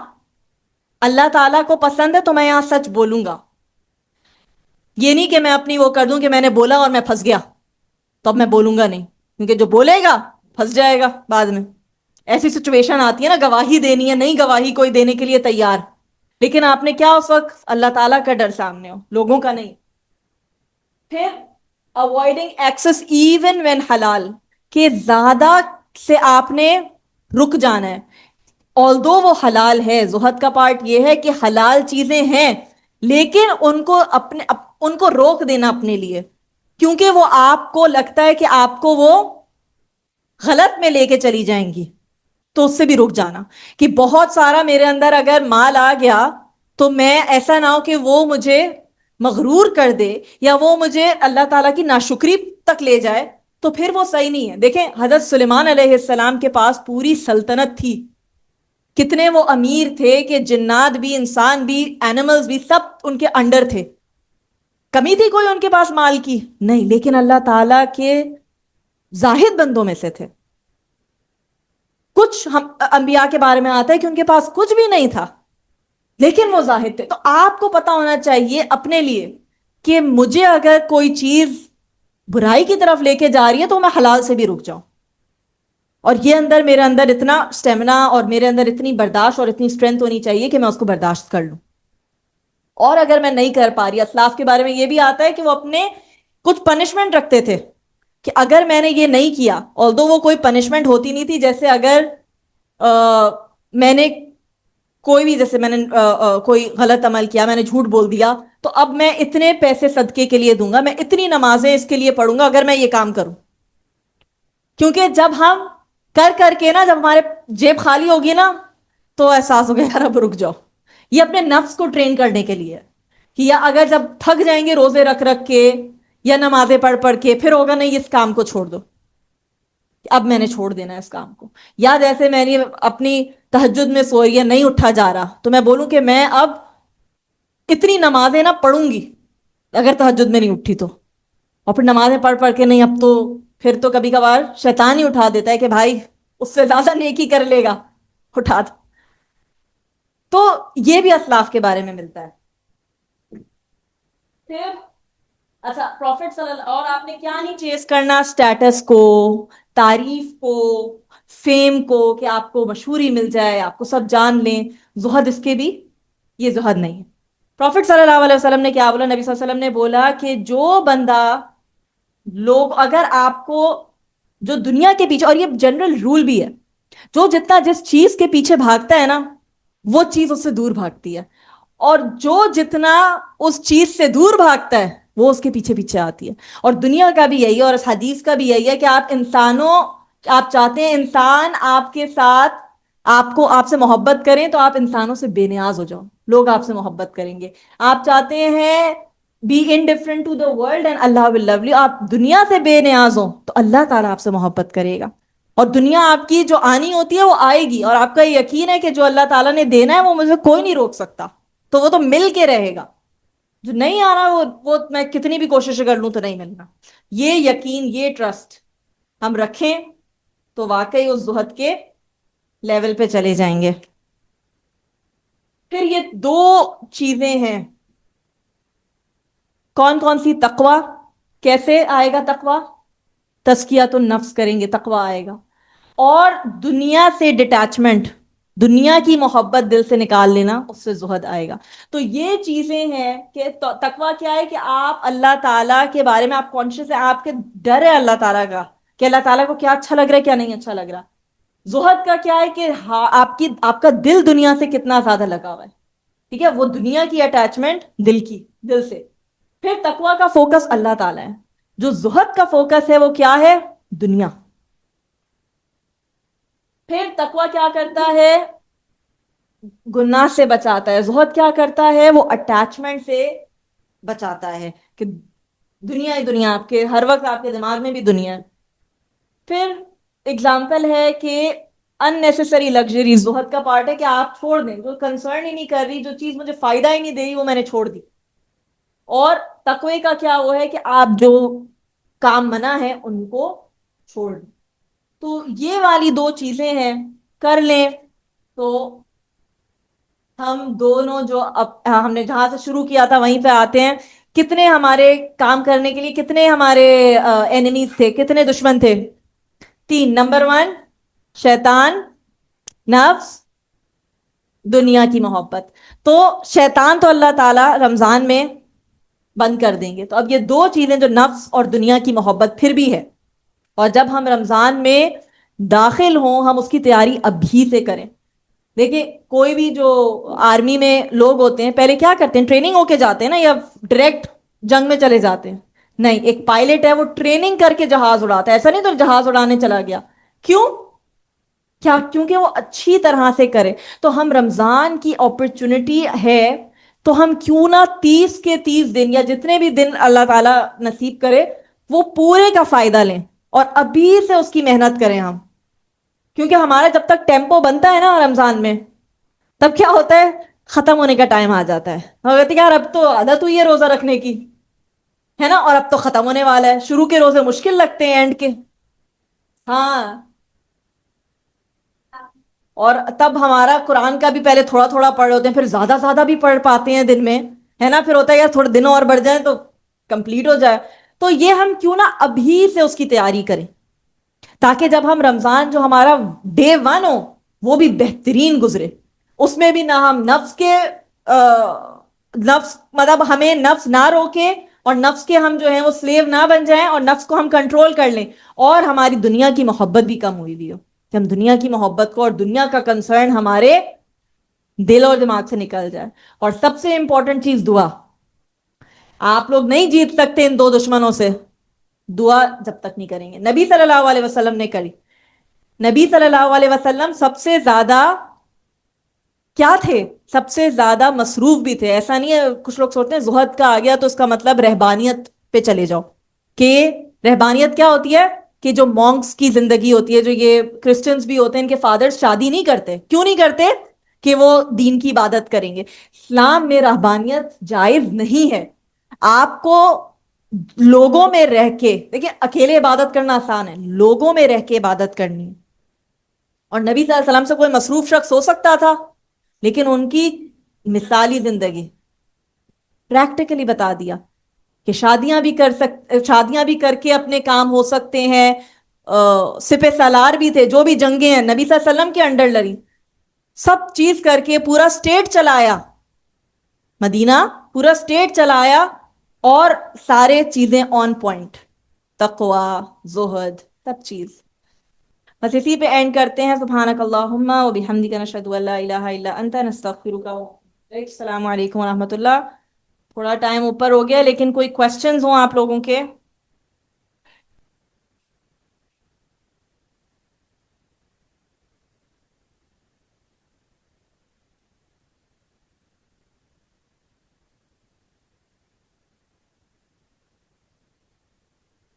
اللہ تعالیٰ کو پسند ہے تو میں یہاں سچ بولوں گا، یہ نہیں کہ میں اپنی وہ کر دوں کہ میں نے بولا اور میں پھنس گیا تو اب میں بولوں گا نہیں، کیونکہ جو بولے گا پھنس جائے گا بعد میں۔ ایسی سچویشن آتی ہے نا، گواہی دینی ہے، نہیں گواہی کوئی دینے کے لیے تیار، لیکن آپ نے کیا اس وقت اللہ تعالیٰ کا ڈر سامنے ہو، لوگوں کا نہیں۔ پھر اوائڈنگ ایکسس ایون وین حلال، کہ زیادہ سے آپ نے رک جانا ہے، although وہ حلال ہے۔ زہد کا پارٹ یہ ہے کہ حلال چیزیں ہیں لیکن ان کو روک دینا اپنے لیے، کیونکہ وہ آپ کو لگتا ہے کہ آپ کو وہ غلط میں لے کے چلی جائیں گی، تو اس سے بھی رک جانا، کہ بہت سارا میرے اندر اگر مال آ گیا تو میں ایسا نہ ہو کہ وہ مجھے مغرور کر دے یا وہ مجھے اللہ تعالیٰ کی ناشکری تک لے جائے، تو پھر وہ صحیح نہیں ہے۔ دیکھیں حضرت سلیمان علیہ السلام کے پاس پوری سلطنت تھی، کتنے وہ امیر تھے کہ جنات بھی، انسان بھی، اینیملز بھی، سب ان کے انڈر تھے، کمی تھی کوئی ان کے پاس مال کی؟ نہیں، لیکن اللہ تعالیٰ کے زاہد بندوں میں سے تھے۔ کچھ ہم انبیاء کے بارے میں آتا ہے کہ ان کے پاس کچھ بھی نہیں تھا لیکن وہ زاہد تھے۔ تو آپ کو پتا ہونا چاہیے اپنے لیے کہ مجھے اگر کوئی چیز برائی کی طرف لے کے جا رہی ہے تو میں حلال سے بھی رک جاؤں، اور یہ میرے اندر اتنا سٹیمنا اور میرے اندر اتنی برداشت اور اتنی اسٹرینتھ ہونی چاہیے کہ میں اس کو برداشت کر لوں۔ اور اگر میں نہیں کر پا رہی، اسلاف کے بارے میں یہ بھی آتا ہے کہ وہ اپنے کچھ پنشمنٹ رکھتے تھے کہ اگر میں نے یہ نہیں کیا، although وہ کوئی پنشمنٹ ہوتی نہیں تھی، جیسے اگر میں نے کوئی بھی، جیسے میں نے کوئی غلط عمل کیا، میں نے جھوٹ بول دیا، تو اب میں اتنے پیسے صدقے کے لیے دوں گا، میں اتنی نمازیں اس کے لیے پڑھوں گا اگر میں یہ کام کروں۔ کیونکہ جب ہم کر کے نا، جب ہمارے جیب خالی ہوگی نا تو احساس ہو گیا یار اب رک جاؤ۔ یہ اپنے نفس کو ٹرین کرنے کے لیے، کہ یا اگر جب تھک جائیں گے روزے رکھ کے یا نمازیں پڑھ کے، پھر ہوگا نہیں اس کام کو چھوڑ دو، اب میں نے چھوڑ دینا ہے اس کام کو۔ یا جیسے میں نے اپنی تہجد میں سوئی ہے، نہیں اٹھا جا رہا، تو میں بولوں کہ میں اب اتنی نمازیں نہ پڑھوں گی اگر تہجد میں نہیں اٹھی تو، اور پھر نمازیں پڑھ کے نہیں، اب تو پھر تو کبھی کبھار شیطان ہی اٹھا دیتا ہے کہ بھائی اس سے زیادہ نیکی کر لے گا، اٹھا دو۔ تو یہ بھی اسلاف کے بارے میں ملتا ہے۔ پھر اچھا پروفٹ صلی اللہ، اور آپ نے کیا نہیں چیز کرنا، سٹیٹس کو، تعریف کو، فیم کو، کہ آپ کو مشہوری مل جائے، آپ کو سب جان لیں، زہد اس کے بھی، یہ زہد نہیں ہے۔ پروفٹ صلی اللہ علیہ وسلم نے کیا بولا؟ نبی صلی اللہ علیہ وسلم نے بولا کہ جو بندہ، لوگ اگر آپ کو جو دنیا کے پیچھے، اور یہ جنرل رول بھی ہے، جو جتنا جس چیز کے پیچھے بھاگتا ہے نا وہ چیز اس سے دور بھاگتی ہے، اور جو جتنا اس چیز سے دور بھاگتا ہے وہ اس کے پیچھے پیچھے آتی ہے۔ اور دنیا کا بھی یہی ہے اور اس حدیث کا بھی یہی ہے کہ آپ چاہتے ہیں انسان آپ کے ساتھ، آپ سے محبت کریں تو آپ انسانوں سے بے نیاز ہو جاؤ، لوگ آپ سے محبت کریں گے۔ آپ چاہتے ہیں be indifferent to the world and Allah will love you، آپ دنیا سے بے نیاز ہو تو اللہ تعالیٰ آپ سے محبت کرے گا، اور دنیا آپ کی جو آنی ہوتی ہے وہ آئے گی، اور آپ کا یقین ہے کہ جو اللہ تعالیٰ نے دینا ہے وہ مجھے کوئی نہیں روک سکتا، تو وہ تو مل کے رہے گا۔ جو نہیں آ رہا وہ میں کتنی بھی کوشش کر لوں تو نہیں ملنا۔ یہ یقین، یہ ٹرسٹ ہم رکھیں تو واقعی اس زہد کے لیول پہ چلے جائیں گے۔ پھر یہ دو چیزیں ہیں، کون کون سی؟ تقوی، کیسے آئے گا تقوی؟ تزکیۃ النفس کریں گے تقوی آئے گا، اور دنیا سے ڈٹیچمنٹ، دنیا کی محبت دل سے نکال لینا، اس سے زہد آئے گا۔ تو یہ چیزیں ہیں کہ تقوی کیا ہے کہ آپ اللہ تعالیٰ کے بارے میں آپ کانشیس ہے، آپ کے ڈر ہے اللہ تعالیٰ کا کہ اللہ تعالیٰ کو کیا اچھا لگ رہا ہے کیا نہیں اچھا لگ رہا۔ زہد کا کیا ہے کہ آپ کا دل دنیا سے کتنا زیادہ لگا ہوا ہے، ٹھیک ہے، وہ دنیا کی اٹیچمنٹ دل سے۔ پھر تقوی کا فوکس اللہ تعالیٰ ہے. جو زہد کا فوکس ہے وہ کیا ہے؟ دنیا. پھر تقوی کیا کرتا ہے؟ گناہ سے بچاتا ہے. زہد کیا کرتا ہے؟ وہ اٹیچمنٹ سے بچاتا ہے کہ دنیا ہی دنیا، آپ کے ہر وقت آپ کے دماغ میں بھی دنیا ہے. پھر اگزامپل ہے کہ ان نیسیسری لگژری زہد کا پارٹ ہے کہ آپ چھوڑ دیں، جو کنسرن ہی نہیں کر رہی، جو چیز مجھے فائدہ ہی نہیں دے رہی، وہ میں نے چھوڑ دی. اور تقوی کا کیا وہ ہے کہ آپ جو کام منع ہے ان کو چھوڑ دیں. تو یہ والی دو چیزیں ہیں، کر لیں تو ہم دونوں جو ہم نے جہاں سے شروع کیا تھا وہیں پہ آتے ہیں. کتنے ہمارے کام کرنے کے لیے کتنے ہمارے اینیمیز تھے، کتنے دشمن تھے؟ 3. نمبر 1 شیطان، نفس، دنیا کی محبت. تو شیطان تو اللہ تعالی رمضان میں بند کر دیں گے. تو اب یہ دو چیزیں جو نفس اور دنیا کی محبت پھر بھی ہے، اور جب ہم رمضان میں داخل ہوں ہم اس کی تیاری ابھی سے کریں. دیکھیں کوئی بھی جو آرمی میں لوگ ہوتے ہیں پہلے کیا کرتے ہیں؟ ٹریننگ ہو کے جاتے ہیں نا، یا ڈائریکٹ جنگ میں چلے جاتے ہیں؟ نہیں، ایک پائلٹ ہے وہ ٹریننگ کر کے جہاز اڑاتا ہے. ایسا نہیں تو جہاز اڑانے چلا گیا. کیوں؟ کیا؟ کیونکہ وہ اچھی طرح سے کرے. تو ہم رمضان کی اپرچونٹی ہے تو ہم کیوں نہ 30 کے 30 دن یا جتنے بھی دن اللہ تعالیٰ نصیب کرے وہ پورے کا فائدہ لیں اور ابھی سے اس کی محنت کریں ہم. کیونکہ ہمارا جب تک ٹیمپو بنتا ہے نا رمضان میں، تب کیا ہوتا ہے؟ ختم ہونے کا ٹائم آ جاتا ہے. ہم کہتے ہیں یار اب تو عادت ہوئی ہے روزہ رکھنے کی، ہے نا، اور اب تو ختم ہونے والا ہے. شروع کے روزے مشکل لگتے ہیں اینڈ کے. ہاں. اور تب ہمارا قرآن کا بھی پہلے تھوڑا تھوڑا پڑھ ہوتے ہیں، پھر زیادہ زیادہ بھی پڑھ پاتے ہیں دن میں، ہے نا. پھر ہوتا ہے یار تھوڑے دن اور بڑھ جائیں تو کمپلیٹ ہو جائے. تو یہ ہم کیوں نہ ابھی سے اس کی تیاری کریں تاکہ جب ہم رمضان جو ہمارا ڈے 1 ہو وہ بھی بہترین گزرے. اس میں بھی نہ ہم نفس کے نفس مطلب ہمیں نفس نہ روکے اور نفس کے ہم جو ہیں وہ سلیو نہ بن جائیں اور نفس کو ہم کنٹرول کر لیں، اور ہماری دنیا کی محبت بھی کم ہوئی بھی ہو کہ ہم دنیا کی محبت کو اور دنیا کا کنسرن ہمارے دل اور دماغ سے نکل جائے. اور سب سے امپورٹنٹ چیز دعا. آپ لوگ نہیں جیت سکتے ان دو دشمنوں سے دعا جب تک نہیں کریں گے. نبی صلی اللہ علیہ وسلم نے کری. نبی صلی اللہ علیہ وسلم سب سے زیادہ کیا تھے؟ سب سے زیادہ مصروف بھی تھے. ایسا نہیں ہے کچھ لوگ سوچتے ہیں زہد کا آ گیا تو اس کا مطلب رہبانیت پہ چلے جاؤ، کہ رہبانیت کیا ہوتی ہے؟ کہ جو مونکس کی زندگی ہوتی ہے، جو یہ کرسچنز بھی ہوتے ہیں ان کے فادر شادی نہیں کرتے. کیوں نہیں کرتے؟ کہ وہ دین کی عبادت کریں گے. اسلام میں رہبانیت جائز نہیں ہے. آپ کو لوگوں میں رہ کے، دیکھیں اکیلے عبادت کرنا آسان ہے، لوگوں میں رہ کے عبادت کرنی ہے. اور نبی صلی اللہ علیہ وسلم سے کوئی مصروف شخص ہو سکتا تھا لیکن ان کی مثالی زندگی پریکٹیکلی بتا دیا کہ شادیاں بھی کر کے اپنے کام ہو سکتے ہیں. سپہ سالار بھی تھے، جو بھی جنگیں ہیں نبی صلی اللہ علیہ وسلم کے انڈر لڑی، سب چیز کر کے پورا سٹیٹ چلایا، مدینہ پورا سٹیٹ چلایا، اور سارے چیزیں آن پوائنٹ، تقوی، زہد، سب چیز. بس اسی پہ اینڈ کرتے ہیں. سبحانک اللہم و بحمدک نشہد ان لا الہ الا انت نستغفرک. السلام علیکم ورحمۃ اللہ. تھوڑا ٹائم اوپر ہو گیا لیکن کوئی کوسچنز ہوں آپ لوگوں کے؟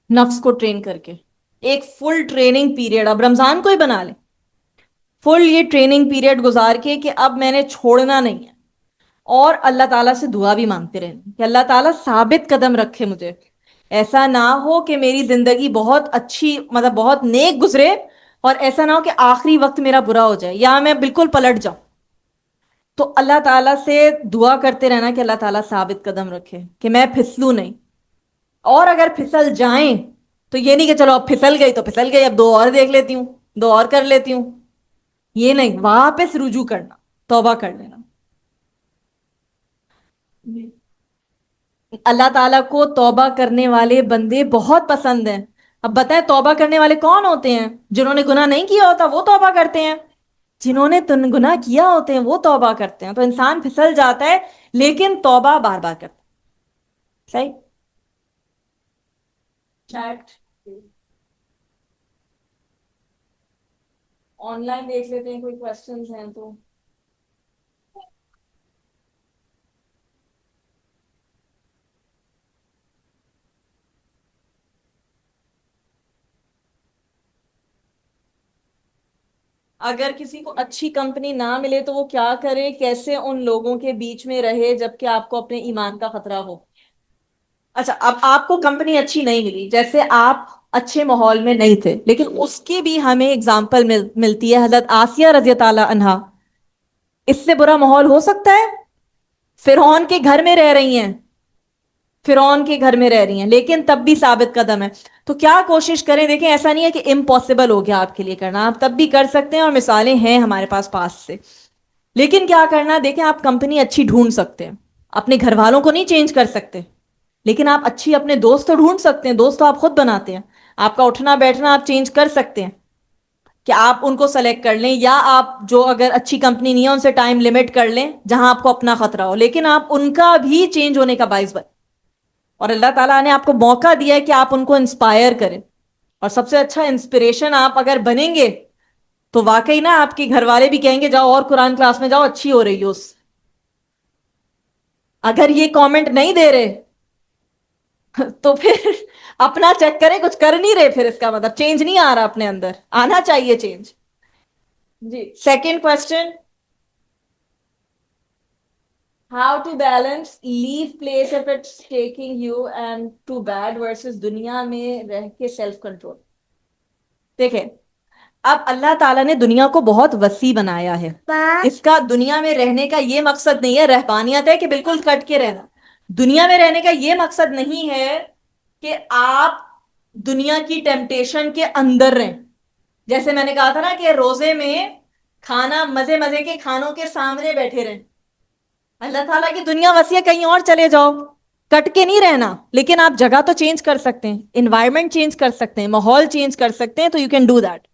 نفس کو ٹرین کر کے ایک فل ٹریننگ پیریڈ اب رمضان کو ہی بنا لیں، فل یہ ٹریننگ پیریڈ گزار کے کہ اب میں نے چھوڑنا نہیں ہے. اور اللہ تعالیٰ سے دعا بھی مانگتے رہنا کہ اللہ تعالیٰ ثابت قدم رکھے مجھے. ایسا نہ ہو کہ میری زندگی بہت اچھی مطلب بہت نیک گزرے اور ایسا نہ ہو کہ آخری وقت میرا برا ہو جائے یا میں بالکل پلٹ جاؤں. تو اللہ تعالیٰ سے دعا کرتے رہنا کہ اللہ تعالیٰ ثابت قدم رکھے کہ میں پھسلوں نہیں. اور اگر پھسل جائیں تو یہ نہیں کہ چلو اب پھسل گئی تو پھسل گئی، اب 2 اور دیکھ لیتی ہوں، 2 اور کر لیتی ہوں. یہ نہیں، واپس رجوع کرنا، توبہ کر لینا. اللہ تعالیٰ کو توبہ کرنے والے بندے بہت پسند ہیں. اب بتائیں توبہ کرنے والے کون ہوتے ہیں؟ جنہوں نے گناہ نہیں کیا ہوتا وہ توبہ کرتے ہیں، جنہوں نے گناہ کیا ہوتے ہیں وہ توبہ کرتے ہیں. تو انسان پھسل جاتا ہے لیکن توبہ بار بار کرتا ہے. صحیح. چیٹ آن لائن دیکھ لیتے ہیں کوئی کوشچنز ہیں تو. اگر کسی کو اچھی کمپنی نہ ملے تو وہ کیا کرے, کیسے ان لوگوں کے بیچ میں رہے جبکہ آپ کو اپنے ایمان کا خطرہ ہو. اچھا, اب آپ کو کمپنی اچھی نہیں ملی, جیسے آپ اچھے ماحول میں نہیں تھے, لیکن اس کی بھی ہمیں اگزامپل ملتی ہے حضرت آسیہ رضی تعالی عنہا. اس سے برا ماحول ہو سکتا ہے؟ فرعون کے گھر میں رہ رہی ہیں, فرعون کے گھر میں رہ رہی ہیں, لیکن تب بھی ثابت قدم ہے. تو کیا کوشش کریں, دیکھیں ایسا نہیں ہے کہ امپاسبل ہو گیا آپ کے لیے کرنا, آپ تب بھی کر سکتے ہیں اور مثالیں ہیں ہمارے پاس سے. لیکن کیا کرنا, دیکھیں آپ کمپنی اچھی ڈھونڈ سکتے ہیں, اپنے گھر والوں کو نہیں چینج کر سکتے, لیکن آپ اچھی اپنے دوست تو ڈھونڈ سکتے ہیں, دوست تو آپ خود بناتے ہیں, آپ کا اٹھنا بیٹھنا آپ چینج کر سکتے ہیں کہ آپ ان کو سلیکٹ کر لیں, یا آپ جو اگر اچھی کمپنی نہیں ہے ان سے ٹائم لمٹ کر لیں جہاں آپ کو اپنا خطرہ ہو, لیکن آپ ان کا بھی چینج ہونے کا باعث بن. اور اللہ تعالیٰ نے آپ کو موقع دیا ہے کہ آپ ان کو انسپائر کریں, اور سب سے اچھا انسپریشن آپ اگر بنیں گے تو واقعی نا آپ کے گھر والے بھی کہیں گے جاؤ اور قرآن کلاس میں جاؤ, اچھی ہو رہی ہو. اگر یہ کامنٹ نہیں دے رہے تو پھر اپنا چیک کریں, کچھ کر نہیں رہے, پھر اس کا مطلب چینج نہیں آ رہا اپنے اندر, آنا چاہیے چینج. جی, second question, how to balance live place of it's taking you and to bed versus دنیا میں رہ کے سیلف کنٹرول. دیکھیں, اب اللہ تعالیٰ نے دنیا کو بہت وسیع بنایا ہے, اس کا دنیا میں رہنے کا یہ مقصد نہیں ہے رہبانیت ہے کہ بالکل کٹ کے رہنا. دنیا میں رہنے کا یہ مقصد نہیں ہے کہ آپ دنیا کی ٹیمپٹیشن کے اندر رہیں. جیسے میں نے کہا تھا نا کہ روزے میں کھانا مزے مزے کے کھانوں کے سامنے بیٹھے رہیں. اللہ تعالیٰ کی دنیا وسیع ہے, کہیں اور چلے جاؤ, کٹ کے نہیں رہنا, لیکن آپ جگہ تو چینج کر سکتے ہیں, انوائرمنٹ چینج کر سکتے ہیں, ماحول چینج کر سکتے ہیں, تو یو کین ڈو دیٹ.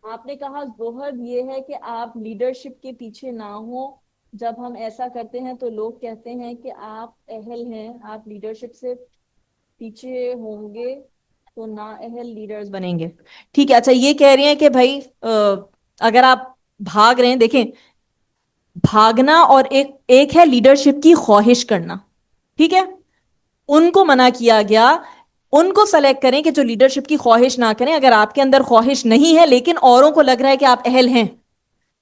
آپ نے کہا زہد یہ ہے کہ آپ لیڈرشپ کے پیچھے نہ ہوں. جب ہم ایسا کرتے ہیں تو لوگ کہتے ہیں کہ آپ اہل ہیں, آپ لیڈرشپ سے پیچھے ہوں گے تو نا اہل لیڈرز بنیں گے. ٹھیک ہے, اچھا یہ کہہ رہی ہیں کہ بھائی اگر آپ بھاگ رہے ہیں, دیکھیں بھاگنا اور ایک ہے لیڈرشپ کی خواہش کرنا, ٹھیک ہے, ان کو منع کیا گیا. ان کو سلیکٹ کریں کہ جو لیڈرشپ کی خواہش نہ کریں. اگر آپ کے اندر خواہش نہیں ہے لیکن اوروں کو لگ رہا ہے کہ آپ اہل ہیں,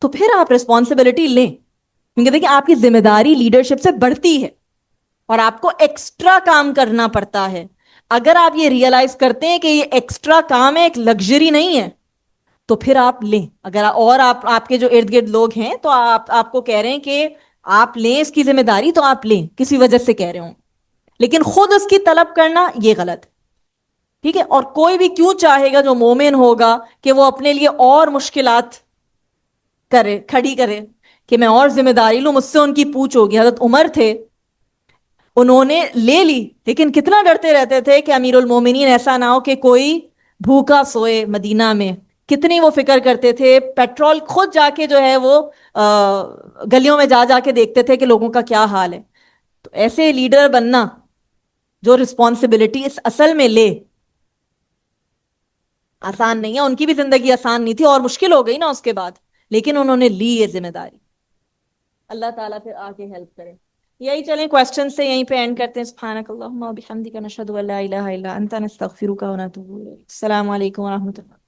تو پھر آپ ریسپانسبلٹی لیں, کیونکہ دیکھیں آپ کی ذمہ داری لیڈرشپ سے بڑھتی ہے اور آپ کو ایکسٹرا کام کرنا پڑتا ہے. اگر آپ یہ ریئلائز کرتے ہیں کہ یہ ایکسٹرا کام ہے, ایک لگژری نہیں ہے, تو پھر آپ لیں. اگر اور آپ کے جو ارد گرد لوگ ہیں تو آپ کو کہہ رہے ہیں کہ آپ لیں اس کی ذمہ داری, تو آپ لیں, کسی وجہ سے کہہ رہے ہوں, لیکن خود اس کی طلب کرنا یہ غلط. ٹھیک ہے, اور کوئی بھی کیوں چاہے گا جو مومن ہوگا کہ وہ اپنے لیے اور مشکلات کرے, کھڑی کرے, کہ میں اور ذمہ داری لوں, مجھ سے ان کی پوچھ ہوگی. حضرت عمر تھے, انہوں نے لے لی, لیکن کتنا ڈرتے رہتے تھے کہ امیر المومنین ایسا نہ ہو کہ کوئی بھوکا سوئے مدینہ میں. کتنی وہ فکر کرتے تھے, پیٹرول خود جا کے جو ہے وہ گلیوں میں جا جا کے دیکھتے تھے کہ لوگوں کا کیا حال ہے. تو ایسے لیڈر بننا جو رسپانسبلٹی اس اصل میں لے, آسان نہیں ہے. ان کی بھی زندگی آسان نہیں تھی اور مشکل ہو گئی نا اس کے بعد, لیکن انہوں نے لی یہ ذمہ داری. اللہ تعالیٰ پھر آگے ہیلپ کرے. یہی چلیں کوسچن سے یہیں پہ اینڈ کرتے ہیں. سبحانک اللہم و بحمدک نشہد ان لا الہ الا انت نستغفرک و نتوب الیک. السلام علیکم و رحمۃ اللہ.